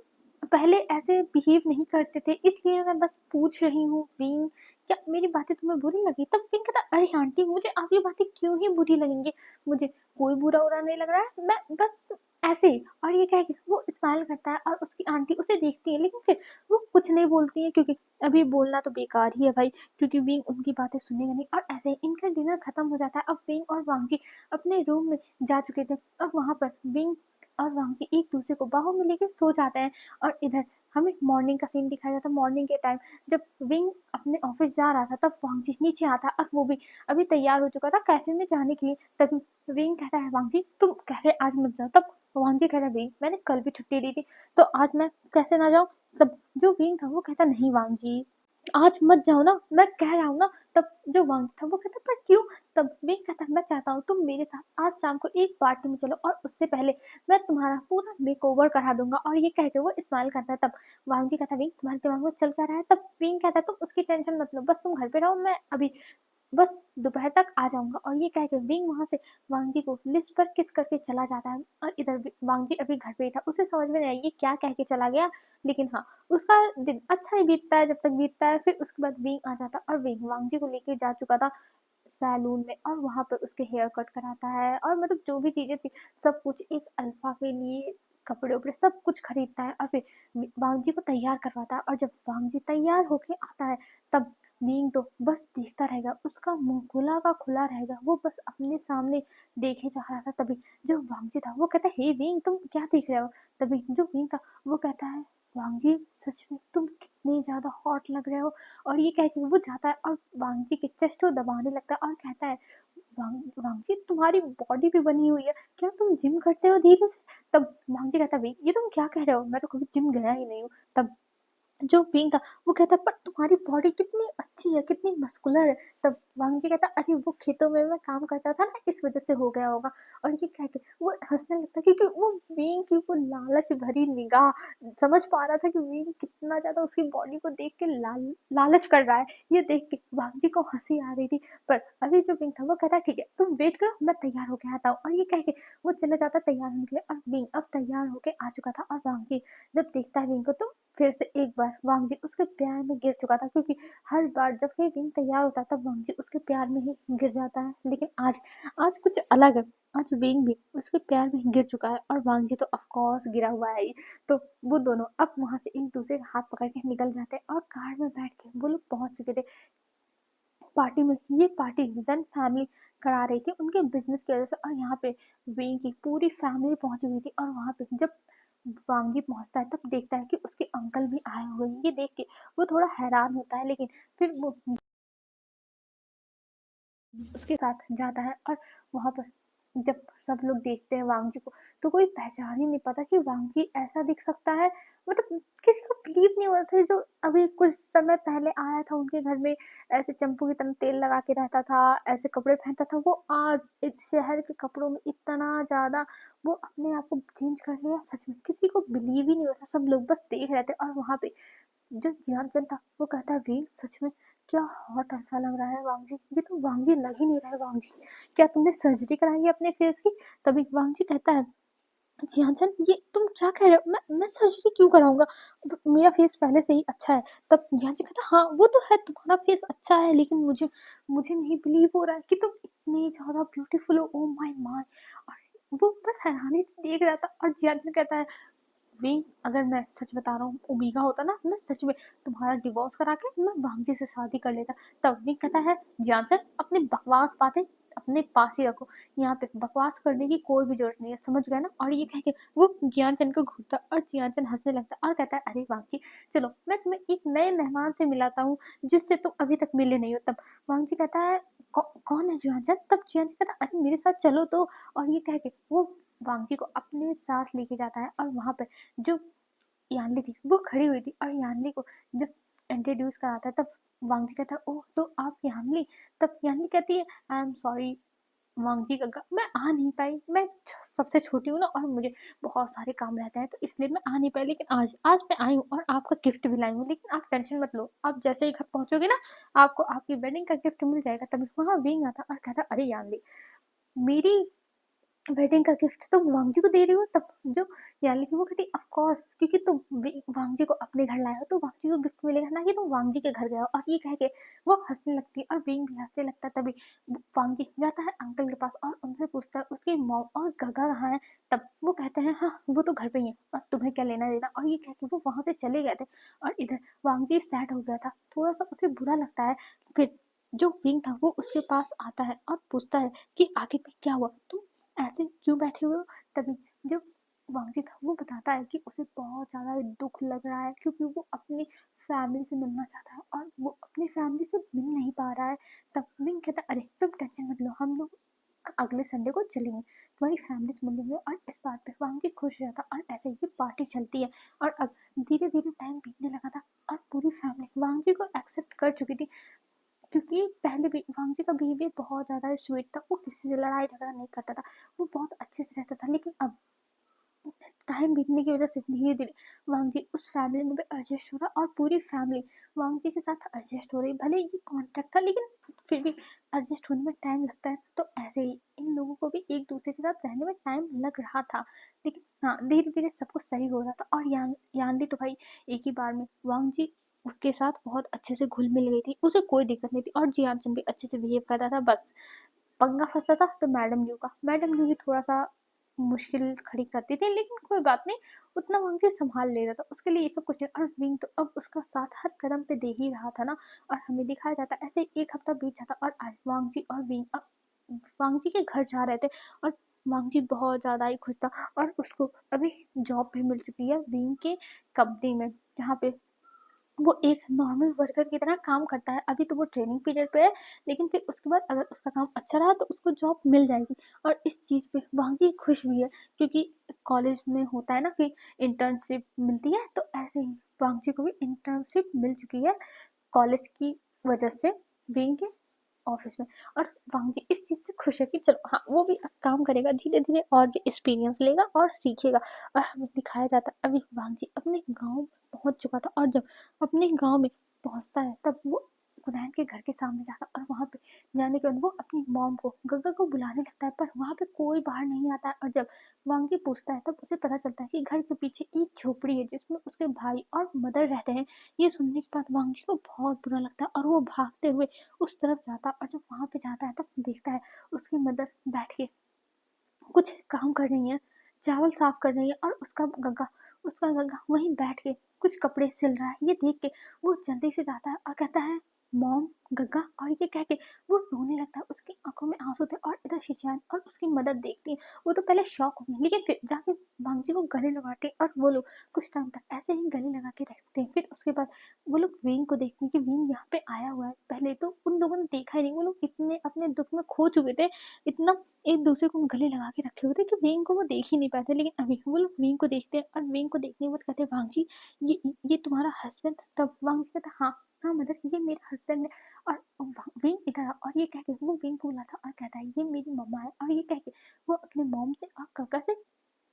पहले ऐसे बिहेव नहीं करते थे, इसलिए मैं बस पूछ रही हूँ विंग, क्या मेरी बातें तुम्हें बुरी लगी। तब विंग कहता अरे आंटी, मुझे आपकी बातें क्यों ही बुरी लगेंगी, मुझे कोई बुरा उरा नहीं लग रहा है, मैं बस ऐसे ही। और ये कह के वो स्माइल करता है और उसकी आंटी उसे देखती है, लेकिन फिर वो कुछ नहीं बोलती है, क्योंकि अभी बोलना तो बेकार ही है भाई, क्योंकि विंग उनकी बातें सुनेगा नहीं। और ऐसे ही इनका डिनर खत्म हो जाता है। अब विंग और वांगजी अपने रूम में जा चुके थे। अब वहाँ पर विंग और वांगजी एक दूसरे को बाहों में लेके सो जाते हैं। और इधर हमें मॉर्निंग का सीन दिखाया जाता है। मॉर्निंग के टाइम जब विंग अपने ऑफिस जा रहा था, तब वांगजी नीचे आता है और वो भी अभी तैयार हो चुका था कैफे में जाने के लिए। तभी विंग कहता है वांगजी तुम कैफे आज मत जाओ। तब वांगजी कहता है विंग, मैंने कल भी छुट्टी ली थी, तो आज मैं कैसे ना जाऊँ। तब जो विंग था वो कहता नहीं वांगजी, आज मत जाओ ना, मैं कह रहा हूँ ना। तब जो वांग था वो कहता पर क्यों। तब विंग कहता मैं चाहता हूँ तुम मेरे साथ आज शाम को एक पार्टी में चलो, और उससे पहले मैं तुम्हारा पूरा मेकओवर करा दूंगा। और ये कह के वो स्माइल करता है। तब वांग जी कहता विंग, तुम्हारे दिमाग में चल क्या रहा है। तब विंग कहता तुम उसकी टेंशन मत लो, बस तुम घर पे रहो, मैं अभी बस दोपहर तक आ जाऊंगा। और ये कह के विंग वहां से वांगजी को लिप्स पर किस करके चला जाता है। और इधर वांगजी अभी घर पे ही था, उसे समझ में नहीं आई ये क्या कह के चला गया, लेकिन हाँ उसका दिन अच्छा ही बीतता है जब तक बीतता है। फिर उसके बाद विंग आ जाता और विंग वांगजी को लेके जा चुका था सैलून में, और वहां पर उसके हेयर कट कराता है, और मतलब जो भी चीजें थी सब कुछ एक अल्फा के लिए, कपड़े उपड़े सब कुछ खरीदता है। और फिर वांगजी को तैयार करवाता है। और जब वांगजी तैयार होके आता है, तब मींग तो बस देखता रहेगा, उसका मुंह खुला का खुला रहेगा, वो बस अपने सामने देखे जा रहा था। तभी जो वांगजी था वो कहता है हे मींग, तुम क्या देख रहे हो। तभी जो मींग था वो कहता है वांगजी सच में तुम कितने ज्यादा हॉट लग रहे हो। और ये कह के वो जाता है और वांगजी के चेस्ट को दबाने लगता है और कहता है वांगजी तुम्हारी बॉडी भी बनी हुई है, क्या तुम जिम करते हो धीरे से। तब वांगजी कहता है ये तुम क्या कह रहे हो, मैं तो कभी जिम गया ही नहीं हूँ। तब जो विंग था वो कहता पर तुम्हारी बॉडी कितनी अच्छी है, कितनी मस्कुलर है। तब वांग जी कहता अरे वो खेतों में मैं काम करता था ना, इस वजह से हो गया होगा। और ये कह के वो हंसने लगता क्योंकि वो विंग की वो लालच भरी निगाह समझ पा रहा था कि विंग कितना ज्यादा उसकी बॉडी को देख के लालच कर रहा है। ये देख के वांग जी को हंसी आ रही थी। पर अभी जो विंग था वो कहता ठीक है तुम वेट करो, मैं तैयार होके आता हूँ। और ये कह के वो चले जाता तैयार होने के लिए। और विंग अब तैयार होके आ चुका था। और वांग जी जब देखता है विंग को, तो फिर से एक बार वांग जी उसके प्यार में गिर चुका था, क्योंकि हर बार जब ये विंग तैयार होता है तब वांग जी उसके प्यार में ही गिर जाता है। लेकिन आज आज कुछ अलग है, आज विंग भी उसके प्यार में गिर चुका है और वांग जी तो ऑफ कोर्स गिरा हुआ है ही। तो वो दोनों अब वहां से एक दूसरे का हाथ पकड़ के निकल जाते हैं और कार में बैठ के वो लोग पहुंच चुके थे पार्टी में। ये पार्टी वन फैमिली करा रही थी उनके बिजनेस की वजह से, और यहाँ पे विंग की पूरी फैमिली पहुंची हुई थी। और वहां पे जब वांगजी पहुंचता है तब देखता है कि उसके अंकल भी आए हुए हैं। ये देख के वो थोड़ा हैरान होता है, लेकिन फिर वो उसके साथ जाता है। और वहां पर जब सब लोग देखते हैं वांगजी को, तो कोई पहचान ही नहीं पाता कि वांगजी ऐसा दिख सकता है। मतलब किसी को बिलीव नहीं हो रहा था, जो अभी कुछ समय पहले आया था उनके घर में, ऐसे चंपू की तरह तेल लगा के रहता था, ऐसे कपड़े पहनता था, वो आज इस शहर के कपड़ों में इतना ज्यादा वो अपने आप को चेंज कर लिया। सच में किसी को बिलीव ही नहीं होता, सब लोग बस देख रहे थे। और वहां पे जो जियान था वो कहता है वीर सच में क्या हॉट अल्फा लग रहा है वांगजी, ये तो वांगजी लग ही नहीं रहा है वांगजी, क्या तुमने सर्जरी कराई है अपने फेस की। तभी वांगजी कहता है जियान ये तुम क्या कह रहे हो, मैं सर्जरी क्यों कराऊंगा, मेरा फेस पहले से ही अच्छा है। तब जियान कहता हाँ वो तो है, तुम्हारा फेस अच्छा है, लेकिन मुझे मुझे नहीं बिलीव हो रहा है कि तुम इतनी ज्यादा ब्यूटीफुल हो, ओ माय माय। और वो बस हैरानी से देख रहा था। और जियान कहता है विंग अगर मैं सच बता रहा हूँ ओमेगा होता ना, मैं सच में तुम्हारा डिवोर्स करा के मैं वांगजी से शादी कर लेता। तब विंग कहता है जानचन अपनी बकवास बातें अपने पास ही रखो, यहाँ पे बकवास करने की कोई भी ज़रूरत नहीं है, समझ गए ना? और ये कह के वो जियान को घूरता और जियान हँसने लगता और कहता है, "अरे वांग जी, चलो मैं तुम्हें एक नए मेहमान से मिलाता हूँ, जिससे तुम अभी तक मिले नहीं हो।" तब वांग जी कहता है, कौन है जियान?" तब जियान कहता है, "अरे मेरे साथ चलो तो।" और ये कह के वो वांग जी को अपने साथ लेके जाता है और वहाँ पे जो यानली थी वो खड़ी हुई थी और यानली को जब इंट्रोड्यूस कराता है तब वांग जी कहता है, ओह तो आप यानली। तब यानली कहती है, आई एम सॉरी वांग जी काका, मैं आ नहीं पाई, मैं सबसे छोटी हूँ ना और मुझे बहुत सारे काम रहते हैं तो इसलिए मैं आ नहीं पाई, लेकिन आज आज मैं आई हूँ और आपका गिफ्ट भी लाई हूँ, लेकिन आप टेंशन मत लो, आप जैसे ही घर पहुंचोगे ना आपको आपकी वेडिंग का गिफ्ट मिल जाएगा। तभी वहाँ विंग आता और कहता, अरे यानली, मेरी वेडिंग का गिफ्ट तुम वांग जी को दे रही हो? तब जो याली थी वो कहती, ऑफ कोर्स, क्योंकि तुम वांग जी को अपने घर लाए हो तो वांग जी को गिफ्ट मिलेगा ना कि तुम वांग जी के घर गए हो। और ये कह के वो हंसने लगती है और विंग भी हंसने लगता है। तभी वांग जी जाता है अंकल के पास और उनसे पूछता है उसकी मॉम और गगा कहाँ है। तब वो कहते हैं, हाँ वो तो घर पे ही है और तुम्हें क्या लेना देना। और ये कह के वो वहां से चले गए थे और इधर वांग जी सैड हो गया था, थोड़ा सा उसे बुरा लगता है। फिर जो विंग था वो उसके पास आता है और पूछता है कि आखिर में क्या हुआ, तुम ऐसे क्यों बैठे हुए हो? तभी जो वांगजी था वो बताता है कि उसे बहुत ज़्यादा दुख लग रहा है क्योंकि वो अपनी फैमिली से मिलना चाहता है और वो अपनी फैमिली से मिल नहीं पा रहा है। तब मिंग कहता है, अरे तुम टेंशन मत लो, हम लोग अगले संडे को चलेंगे, तुम्हारी फैमिली से मिलेंगे। और इस बात पे वांगजी खुश हो जाता और ऐसे ही पार्टी चलती है। और अब धीरे धीरे टाइम बीतने लगा था और पूरी फैमिली वांगजी को एक्सेप्ट कर चुकी थी, क्योंकि पहले भी वांग जी का बिहेवियर बहुत ज़्यादा स्वीट था, वो किसी से लड़ाई झगड़ा नहीं करता था, वो बहुत अच्छे से रहता था। लेकिन अब टाइम बीतने की वजह से धीरे धीरे वांग जी उस फैमिली में भी एडजस्ट हो रहा और पूरी फैमिली वांग जी के साथ एडजस्ट हो रही। भले ये कॉन्ट्रैक्ट था लेकिन फिर भी एडजस्ट होने में टाइम लगता है, तो ऐसे ही इन लोगों को भी एक दूसरे के साथ रहने में टाइम लग रहा था। लेकिन हाँ, धीरे धीरे सब कुछ सही हो रहा था और यानली तो भाई एक ही बार में वांग जी उसके साथ बहुत अच्छे से घुल मिल गई थी, उसे कोई दिक्कत नहीं थी और जियान भी अच्छे से बिहेव करता था। बस पंगा फंसा था तो मैडम यू ही थोड़ा सा मुश्किल खड़ी करती थी, लेकिन कोई बात नहीं, उतना वांग जी संभाल ले रहा था, उसके लिए ये सब कुछ नहीं। और विंग तो अब उसका साथ हर कदम पे दे ही रहा था ना, और हमें दिखाया जाता ऐसे ही एक हफ्ता बीत जाता और आज वांग जी और विंग अब वांग जी के घर जा रहे थे और वांग जी बहुत ज़्यादा ही खुश था और उसको अभी जॉब भी मिल चुकी है विंग के कंपनी में, जहाँ पे वो एक नॉर्मल वर्कर की तरह काम करता है। अभी तो वो ट्रेनिंग पीरियड पे है, लेकिन फिर उसके बाद अगर उसका काम अच्छा रहा तो उसको जॉब मिल जाएगी। और इस चीज़ पे वांगी खुश भी है, क्योंकि कॉलेज में होता है ना कि इंटर्नशिप मिलती है, तो ऐसे ही वांगजी को भी इंटर्नशिप मिल चुकी है कॉलेज की वजह से, विंग के ऑफिस में। और वांगजी इस चीज़ से खुश है कि चलो हाँ, वो भी अब काम करेगा धीरे धीरे और भी एक्सपीरियंस लेगा और सीखेगा। और हमें दिखाया जाता है अभी वांगजी अपने गांव पहुंच चुका था और जब अपने गांव में पहुंचता है तब वो गुनैन के घर के सामने जाता है और वहां पे जाने के बाद वो अपनी मॉम को गग्गा को बुलाने लगता है, पर वहां पे कोई बाहर नहीं आता है। और जब वांगी पूछता है तब उसे पता चलता है कि घर के पीछे एक झोपड़ी है जिसमें उसके भाई और मदर रहते हैं। ये सुनने के बाद वांग जी को बहुत बुरा लगता है और वो भागते हुए उस तरफ जाता है और जब वहां पे जाता है तब देखता है उसकी मदर बैठ के कुछ काम कर रही है, चावल साफ कर रही है और उसका गग्गा वहीं बैठ के कुछ कपड़े सिल रहा है। ये देख के वो जल्दी से जाता है और कहता है, मॉम, गग्गा। और ये कह के वो रोने लगता है, उसकी आंखों में आंसू थे। और इधर शिचान और उसकी मदद देखती है, वो तो पहले शॉक हो गई लेकिन फिर जाके भांजी को गले लगाते और वो लोग कुछ टाइम तक ऐसे ही गले लगा के रखते हैं। फिर उसके बाद वो लोग विंग को देखते हैं कि विंग यहाँ पे आया हुआ है। पहले तो उन लोगों ने देखा ही नहीं, वो लोग इतने अपने दुख में खो चुके थे, इतना एक दूसरे को गले लगा के रखे हुए थे कि विंग को वो देख ही नहीं पाते। लेकिन अभी वो लोग विंग को देखते हैं और विंग को देखने के बाद कहते हैं, वांग जी, ये तुम्हारा हस्बैंड? तब वांग जी कहता, हाँ हाँ मदर, ये मेरा हस्बैंड है। और विंग इधर आ, और ये कह के वो विंग को बुलाता और कहता है, ये मेरी मम्मा है। और ये कह के वो अपने मॉम से और काका से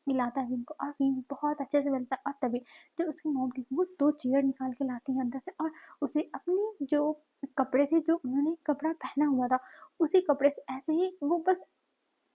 मिलाता है विंग को और विंग बहुत अच्छे से मिलता है। और तभी जो उसकी मॉम थी वो दो चेयर निकाल के लाती है अंदर से और उसे अपनी जो कपड़े थे, जो उन्होंने कपड़ा पहना हुआ था, उसी कपड़े से ऐसे ही वो बस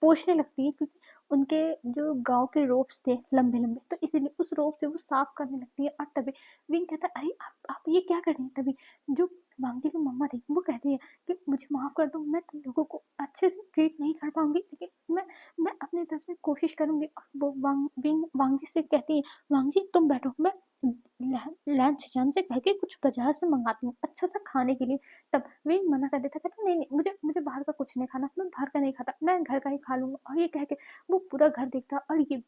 पोंछने लगती है, क्योंकि उनके जो गाँव के रोप्स थे लंबे-लंबे, तो इसीलिए उस रोप से वो साफ करने लगती है। और तभी विंग कहता है, अरे आप ये क्या कर रही हैं? तभी जो वांगजी की मम्मा थी वो कहती है कि मुझे माफ़ कर दो, मैं तुम लोगों को अच्छे से ट्रीट नहीं कर पाऊँगी, लेकिन मैं अपनी तरफ से कोशिश करूँगी। और वो वांगजी से कहती है, वांगजी तुम बैठो, मैं लंच जान से कह के कुछ बाज़ार से मँगाती हूँ, अच्छा-सा खाने के लिए। तब वे मना कर देता, कहता नहीं-नहीं मुझे मुझे बाहर का कुछ नहीं खाना, मैं बाहर का नहीं खाता, मैं घर का ही खा लूँगा। और ये कह के वो पूरा घर देखता, और ये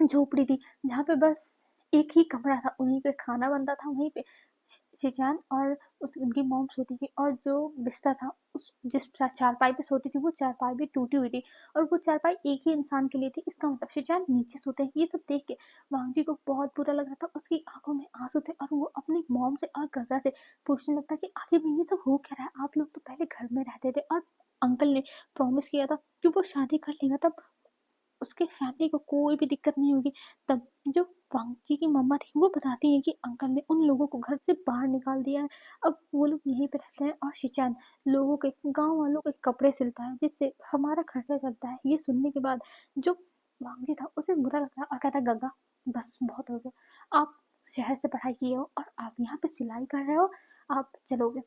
झोपड़ी थी जहाँ पे बस एक ही कमरा था, उन्हीं पे खाना बनता था, वहीं पे शिजान और उनकी मॉम सोती थी, और जो बिस्तर था उस जिस चारपाई पे सोती थी वो चारपाई भी टूटी हुई थी, और वो चारपाई एक ही इंसान के लिए थी। इसका मतलब शिजान नीचे सोते हैं। ये सब देख के वांगजी को बहुत बुरा लग रहा था, उसकी आंखों में आंसू थे, और वो अपनी मॉम से और गगा से पूछने लगता कि आखिर में ये सब हो क्या रहा है, आप लोग तो पहले घर में रहते थे, और अंकल ने प्रॉमिस किया था कि वो शादी कर लेगा, तब उसके फैमिली को कोई भी दिक्कत नहीं होगी। तब जो वांगची की मम्मा थी वो बताती हैं कि अंकल ने उन लोगों को घर से बाहर निकाल दिया है। अब वो लोग यहीं पे रहते हैं, और शिचान लोगों के गाँव वालों के कपड़े सिलता है, जिससे हमारा खर्चा चलता है। ये सुनने के बाद जो वांगजी था उसे बुरा लगा, और कहता गग्गा बस बहुत हो गया। आप शहर से पढ़ाई किए हो और आप यहाँ पे सिलाई कर रहे हो, आप चलोगे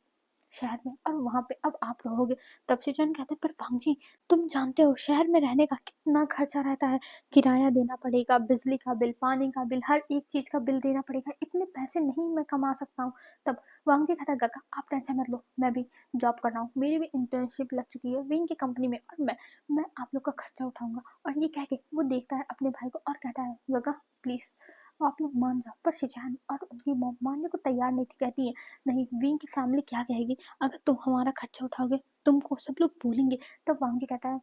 शहर में और वहाँ पे अब आप रहोगे। तब शिचन कहते हैं पर भांजी तुम जानते हो शहर में रहने का कितना खर्चा रहता है, किराया देना पड़ेगा, बिजली का बिल, पानी का बिल, हर एक चीज़ का बिल देना पड़ेगा, इतने पैसे नहीं मैं कमा सकता हूँ। तब वांगजी कहता है गगा आप टेंशन मत लो, मैं भी जॉब कर रहा हूँ, मेरी भी इंटर्नशिप लग चुकी है विंग की कंपनी में, और मैं आप लोग का खर्चा उठाऊंगा। और ये कह के वो देखता है अपने भाई को और कहता है गगा प्लीज़ आप लोग मान जाओ। पर शिजान और उनकी मॉम मानने को तैयार नहीं थी, कहती है नहीं विंग की फैमिली क्या कहेगी, अगर तुम हमारा खर्चा उठाओगे तुमको सब लोग बोलेंगे। तब वांगजी कहता है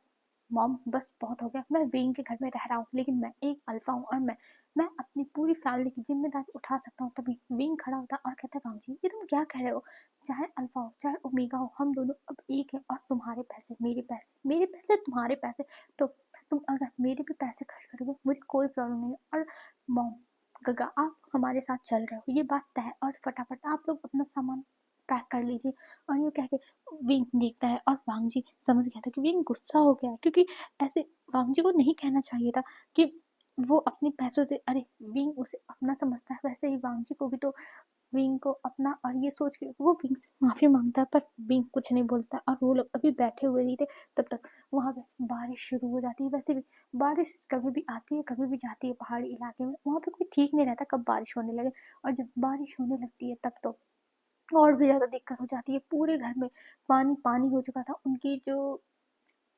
मॉम बस बहुत हो गया, मैं विंग के घर में रह रहा हूँ, लेकिन मैं एक अल्फा हूँ, और मैं अपनी पूरी फैमिली की जिम्मेदारी उठा सकता हूँ। तभी विंग खड़ा होता और कहता है वांगजी ये तुम क्या कह रहे हो, चाहे अल्फा हो चाहे ओमेगा हो, हम दोनों अब एक है, और तुम्हारे पैसे मेरे पैसे मेरे पैसे तुम्हारे पैसे, तो तुम अगर मेरे भी पैसे खर्च करोगे मुझे कोई प्रॉब्लम नहीं है। और मॉम गगा आप हमारे साथ चल रहे हो, ये बात तय है, और फटाफट आप लोग अपना सामान पैक कर लीजिए। और ये कह के विंग देखता है, और वांगजी समझ गया था कि विंग गुस्सा हो गया है, क्योंकि ऐसे वांगजी को नहीं कहना चाहिए था कि वो अपने पैसों से, अरे विंग उसे अपना समझता है, वैसे ही वांगजी को भी तो विंग को अपना, और ये सोच के वो विंग से माफी मांगता है, पर विंग कुछ नहीं बोलता, और वो लोग अभी बैठे हुए नहीं थे तब तक वहां पे बारिश शुरू हो जाती है। वैसे भी बारिश कभी भी आती है कभी भी जाती है पहाड़ी इलाके में, वहां पे कोई ठीक नहीं रहता कब बारिश होने लगे, और जब बारिश होने लगती है तब तो और भी ज़्यादा दिक्कत हो जाती है। पूरे घर में पानी पानी हो चुका था, उनकी जो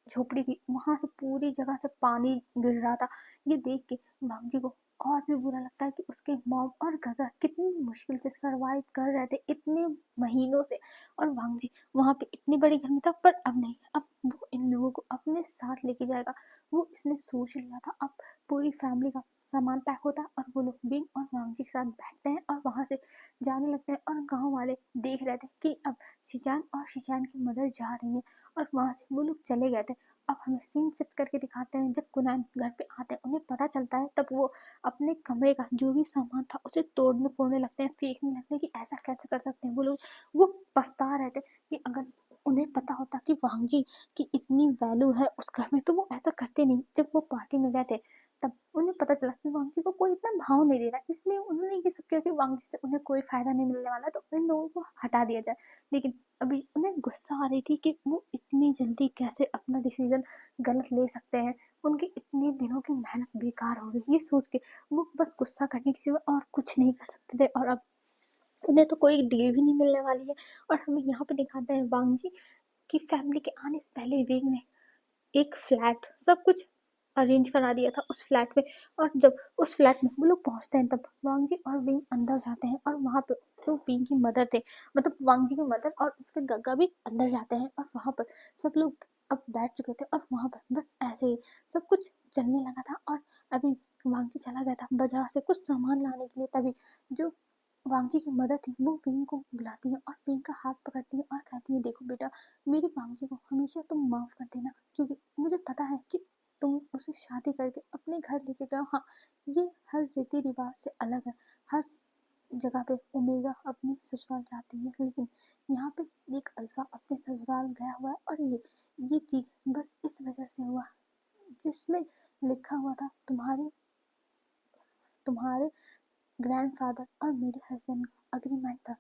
झोपड़ी थी वहां से पूरी जगह से पानी गिर रहा था। ये देख के भांजी को और भी बुरा लगता है कि उसके मॉम और गगा कितनी मुश्किल से सरवाइव कर रहे थे इतने महीनों से, और वांगजी वहां पे इतनी बड़ी घर में था, पर अब नहीं, अब वो इन लोगों को अपने साथ लेके जाएगा। वो इसने सोच लिया था, अब पूरी फैमिली का सामान पैक होता है, और वो लोग बिंग और वांगजी के साथ बैठते हैं और वहां से जाने लगते हैं, और गांव वाले देख रहे थे कि अब शिजान और शिजान की मदर जा रही है, और वहां से वो लोग चले गए थे। अब हमें सीन शिफ्ट करके दिखाते हैं जब कुनैन घर पे आते हैं, उन्हें पता चलता है, तब वो अपने कमरे का जो भी सामान था उसे तोड़ने फोड़ने लगते हैं, फेंकने लगते हैं कि ऐसा कैसे कर सकते हैं वो लोग। वो पछता रहे थे कि अगर उन्हें पता होता कि वांगजी की इतनी वैल्यू है उस घर में तो वो ऐसा करते नहीं। जब वो पार्टी में गए थे तब उन्हें पता चला कि वांगजी को कोई इतना भाव नहीं दे रहा, इसलिए उन्होंने ये सब किया कि वांगजी से उन्हें कोई फायदा नहीं मिलने वाला, तो इन लोगों को हटा दिया जाए। लेकिन अभी उन्हें गुस्सा आ रही थी कि वो इतनी जल्दी कैसे अपना डिसीजन गलत ले सकते हैं, उनकी इतने दिनों की मेहनत बेकार हो गई। ये सोच के वो बस गुस्सा करने के सिवा और कुछ नहीं कर सकते थे, और अब उन्हें तो कोई डील भी नहीं मिलने वाली है। और हमें यहाँ पे दिखाते हैं वांगजी की फैमिली के आने से पहले वेग ने एक फ्लैट सब कुछ अरेंज करा दिया था उस फ्लैट में। और जब उस फ्लैट में वो लोग पहुंचते हैं तब वांगजी और विंग अंदर जाते हैं, और वहां पे जो विंग की मदर थे, मतलब वांगजी की मदर और उसके गग्गा भी अंदर जाते हैं, और वहां पर सब लोग अब बैठ चुके थे, और वहां पर बस ऐसे ही सब कुछ चलने लगा था। और अभी वांगजी चला गया था बाजार से कुछ सामान लाने के लिए, तभी जो वांगजी की मदर थी वो विंग को बुलाती है, और विंग का हाथ पकड़ती है और कहती है देखो बेटा, मेरी वांगजी को हमेशा तुम माफ कर देना, क्योंकि मुझे पता है कि तुम उसे शादी करके अपने घर लेके गए हो। हाँ, ये हर रीति रिवाज से अलग है, हर जगह पे ओमेगा अपनी ससुराल जाती है, लेकिन यहाँ पे एक अल्फा अपने ससुराल गया हुआ है, और ये चीज बस इस वजह से हुआ जिसमें लिखा हुआ था तुम्हारे तुम्हारे ग्रैंडफादर और मेरे हस्बैंड का अग्रीमेंट था,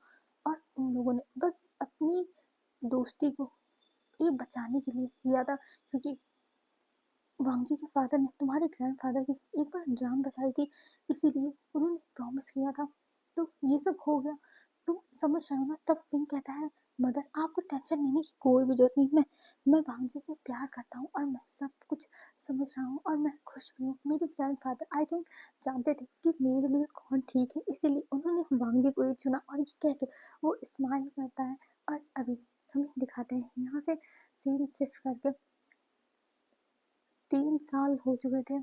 और उन लोगों ने बस अपनी दोस्ती को ये बचाने के लिए किया था, क्योंकि वांगजी के फादर ने तुम्हारे ग्रैंडफादर की एक बार जान बचाई थी, इसीलिए उन्होंने प्रॉमिस किया था तो ये सब हो गया, तुम समझ रहे हो ना। तब विंग कहता है मदर आपको टेंशन लेने की कोई भी जरूरत नहीं, मैं भांजी से प्यार करता हूँ और मैं सब कुछ समझ रहा हूँ और मैं खुश भी हूँ। मेरे ग्रैंडफादर आई थिंक जानते थे कि मेरे लिए कौन ठीक है, इसीलिए उन्होंने वांगजी को ही चुना। और ये कह के वो स्माइल करता है। और अभी हमें दिखाते हैं यहाँ से सीन शिफ्ट करके 3 साल हो चुके थे।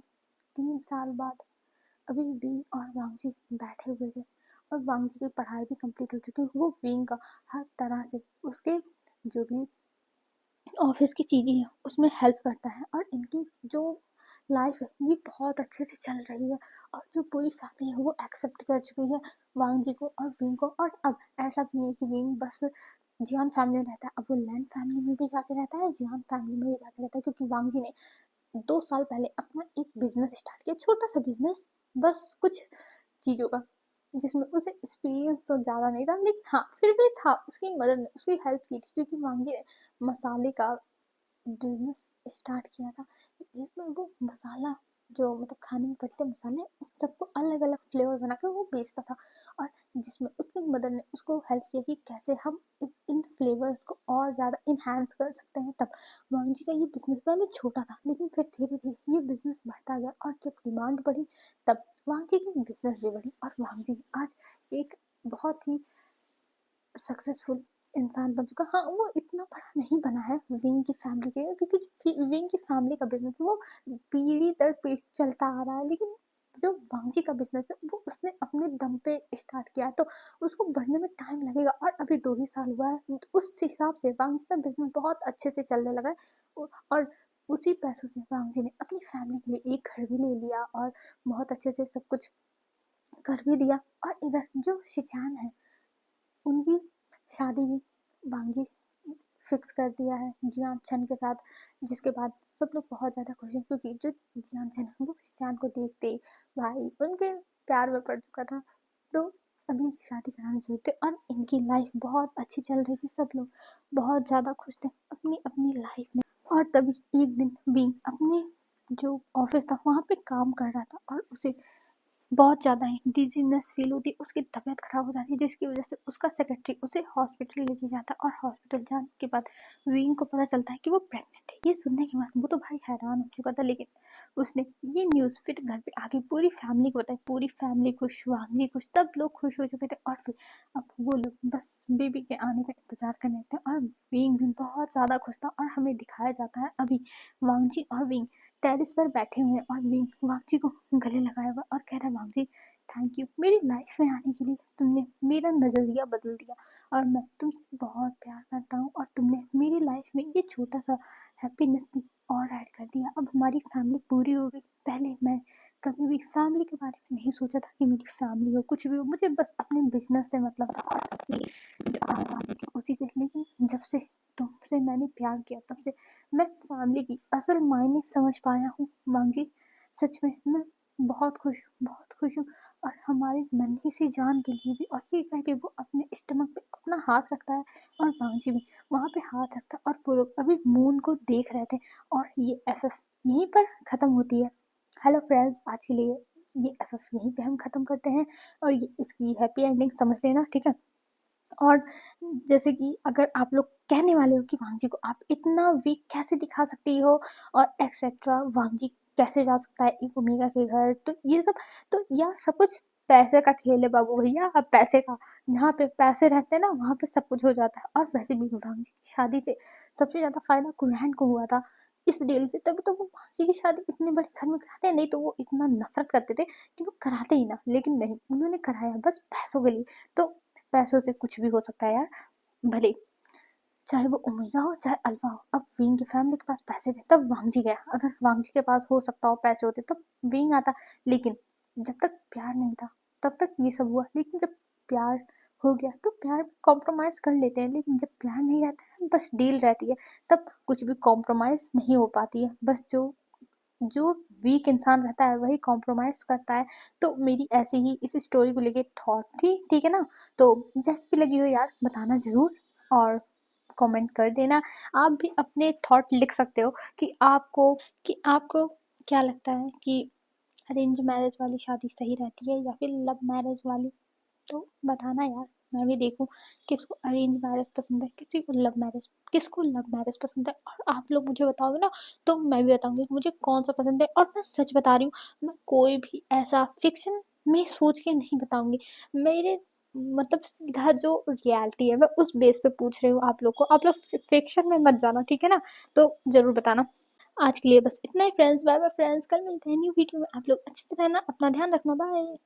3 साल बाद अभी विंग और वांगजी बैठे हुए थे और वांगजी की पढ़ाई भी कंप्लीट हो चुकी है। वो विंग का हर तरह से उसके जो भी ऑफिस की चीज़ें हैं उसमें हेल्प करता है और इनकी जो लाइफ है ये बहुत अच्छे से चल रही है। और जो पूरी फैमिली है वो एक्सेप्ट कर चुकी है वांगजी को और विंग को। और अब ऐसा भी नहीं कि विंग बस जियान फैमिली में रहता है, अब वो लैंड फैमिली में भी जाके रहता है, जियान फैमिली में भी जाके रहता है, क्योंकि वांगजी ने 2 साल पहले अपना एक बिजनेस स्टार्ट किया, छोटा सा बिजनेस, बस कुछ चीज़ों का, जिसमें उसे एक्सपीरियंस तो ज़्यादा नहीं था, लेकिन हाँ फिर भी था। उसकी मदर ने उसकी हेल्प की थी, क्योंकि वांगजी ने मसाले का बिजनेस स्टार्ट किया था, जिसमें वो मसाला जो मतलब खाने में पड़ते मसाले उन सबको अलग अलग फ्लेवर बना के वो बेचता था। और जिसमें उसकी मदर ने उसको हेल्प किया कि कैसे हम इन फ्लेवर्स को और ज़्यादा इन्हांस कर सकते हैं। तब वांगजी का ये बिजनेस पहले छोटा था, लेकिन फिर धीरे धीरे ये बिजनेस बढ़ता गया और जब डिमांड बढ़ी तब वांगजी की बिजनेस भी बढ़ी और वांगजी आज एक बहुत ही सक्सेसफुल इंसान बन चुका। हाँ वो इतना बड़ा नहीं बना है विंग की फैमिली के, क्योंकि विंग की फैमिली का बिजनेस वो पीढ़ी दर पीढ़ी चलता आ रहा है, लेकिन जो वांगजी का बिजनेस है वो उसने अपने दम पे स्टार्ट किया, तो उसको बढ़ने में टाइम लगेगा। और अभी 2 ही साल हुआ है, तो उस हिसाब से वांगजी का बिजनेस बहुत अच्छे से चलने लगा है। और उसी पैसों से वांगजी ने अपनी फैमिली के लिए एक घर भी ले लिया और बहुत अच्छे से सब कुछ कर भी दिया। और इधर जो शिचान है उनकी शादी भी वांगजी फिक्स कर दिया है जियान chen के साथ, जिसके बाद सब लोग बहुत ज़्यादा खुश हैं, क्योंकि जो जियान chen है वो शिचान को देखते ही भाई उनके प्यार में पड़ चुका था। तो अभी शादी कराना चाहते और इनकी लाइफ बहुत अच्छी चल रही थी, सब लोग बहुत ज़्यादा खुश थे अपनी अपनी लाइफ में। और तभी एक दिन विंग अपने जो ऑफिस था वहाँ पे काम कर रहा था और उसे बहुत ज़्यादा ही डिजीनेस फील होती है, उसकी तबीयत खराब हो जाती है, जिसकी वजह से उसका सेक्रेटरी उसे हॉस्पिटल लेके जाता है। और हॉस्पिटल जाने के बाद विंग को पता चलता है कि वो प्रेग्नेंट है। ये सुनने के बाद वो तो भाई हैरान हो चुका था, लेकिन उसने ये न्यूज़ फिर घर पे आके पूरी फैमिली को बताई। पूरी फैमिली खुश, वांगी खुश, सब लोग खुश हो चुके थे। और फिर अब वो लोग बस बेबी के आने का इंतजार करने थे और विंग भी बहुत ज़्यादा खुश था। और हमें दिखाया जाता है अभी वांगजी और विंग टेरिस पर बैठे हुए और विंग वांगजी को गले लगाया हुआ और कह रहा है वांगजी थैंक यू मेरी लाइफ में आने के लिए, तुमने मेरा नज़रिया बदल दिया और मैं तुमसे बहुत प्यार करता हूँ और तुमने मेरी लाइफ में ये छोटा सा हैप्पीनेस भी और ऐड कर दिया। अब हमारी फैमिली पूरी हो गई। पहले मैं कभी भी फैमिली के बारे में नहीं सोचा था कि मेरी फैमिली हो कुछ भी हो, मुझे बस अपने बिजनेस से मतलब था और अपनी जो आज़ादी थी उसी से। लेकिन जब से तुमसे मैंने प्यार किया तब से मैं फैमिली की असल मायने समझ पाया हूँ वांगजी। सच में मैं बहुत खुश हूँ, बहुत खुश हूँ। और हमारी नन्ही सी जान के लिए भी। और ये कह के वो अपने स्टमक पे अपना हाथ रखता है और वांगजी भी वहाँ पे हाथ रखता है और वो लोग अभी मून को देख रहे थे। और ये एफएफ यहीं पर ख़त्म होती है। हेलो फ्रेंड्स, आज के लिए ये एफएफ यहीं पे हम ख़त्म करते हैं और ये इसकी हैप्पी एंडिंग समझ लेना, ठीक है। और जैसे कि अगर आप लोग कहने वाले हो कि वांगजी को आप इतना वीक कैसे दिखा सकती हो और एक्सेट्रा, वांगजी कैसे जा सकता है एक ओमेगा के घर, तो ये सब, तो यार सब कुछ पैसे का खेल है बाबू भैया। अब पैसे का, जहाँ पे पैसे रहते हैं ना वहाँ पे सब कुछ हो जाता है। और वैसे भी वांगजी की शादी से सबसे ज़्यादा फायदा कुरैन को हुआ था इस डील से, तभी तो वो वांगजी की शादी इतने बड़े घर में कराते हैं। नहीं तो वो इतना नफरत करते थे कि वो कराते ही ना, लेकिन नहीं, उन्होंने कराया बस पैसों के लिए। तो पैसों से कुछ भी हो सकता है यार, भले चाहे वो ओमेगा हो चाहे अल्फा हो। अब विंग की फैमिली के पास पैसे थे तब वांगजी गया, अगर वांगजी के पास हो सकता हो पैसे होते तब विंग आता। लेकिन जब तक प्यार नहीं था तब तक ये सब हुआ, लेकिन जब प्यार हो गया तो प्यार में कॉम्प्रोमाइज़ कर लेते हैं, लेकिन जब प्यार नहीं रहता है बस डील रहती है तब कुछ भी कॉम्प्रोमाइज़ नहीं हो पाती है। बस जो जो वीक इंसान रहता है वही कॉम्प्रोमाइज़ करता है। तो मेरी ऐसी ही इस स्टोरी को लेके थॉट थी, ठीक है ना। तो जैसी भी लगी हो यार बताना ज़रूर और कमेंट कर देना। आप भी अपने थॉट लिख सकते हो कि आपको क्या लगता है कि अरेंज मैरिज वाली शादी सही रहती है या फिर लव मैरिज वाली। तो बताना यार, मैं भी देखूँ किसको अरेंज मैरिज पसंद है, किसको लव मैरिज पसंद है, और आप लोग मुझे बताओगे ना तो मैं भी बताऊँगी कि मुझे कौन-सा पसंद है। और मैं सच बता रही हूँ, मैं कोई भी ऐसा फ़िक्शन में सोच के नहीं बताऊँगी। मेरे मतलब सीधा जो रियलिटी है मैं उस बेस पे पूछ रही हूँ आप लोग को। आप लोग फ़िक्शन में मत जाना, ठीक है ना? तो ज़रूर बताना। आज के लिए बस इतना ही फ्रेंड्स, बाय बाय फ्रेंड्स, कल मिलते हैं न्यू वीडियो में। आप लोग अच्छे से रहना, अपना ध्यान रखना, बाय।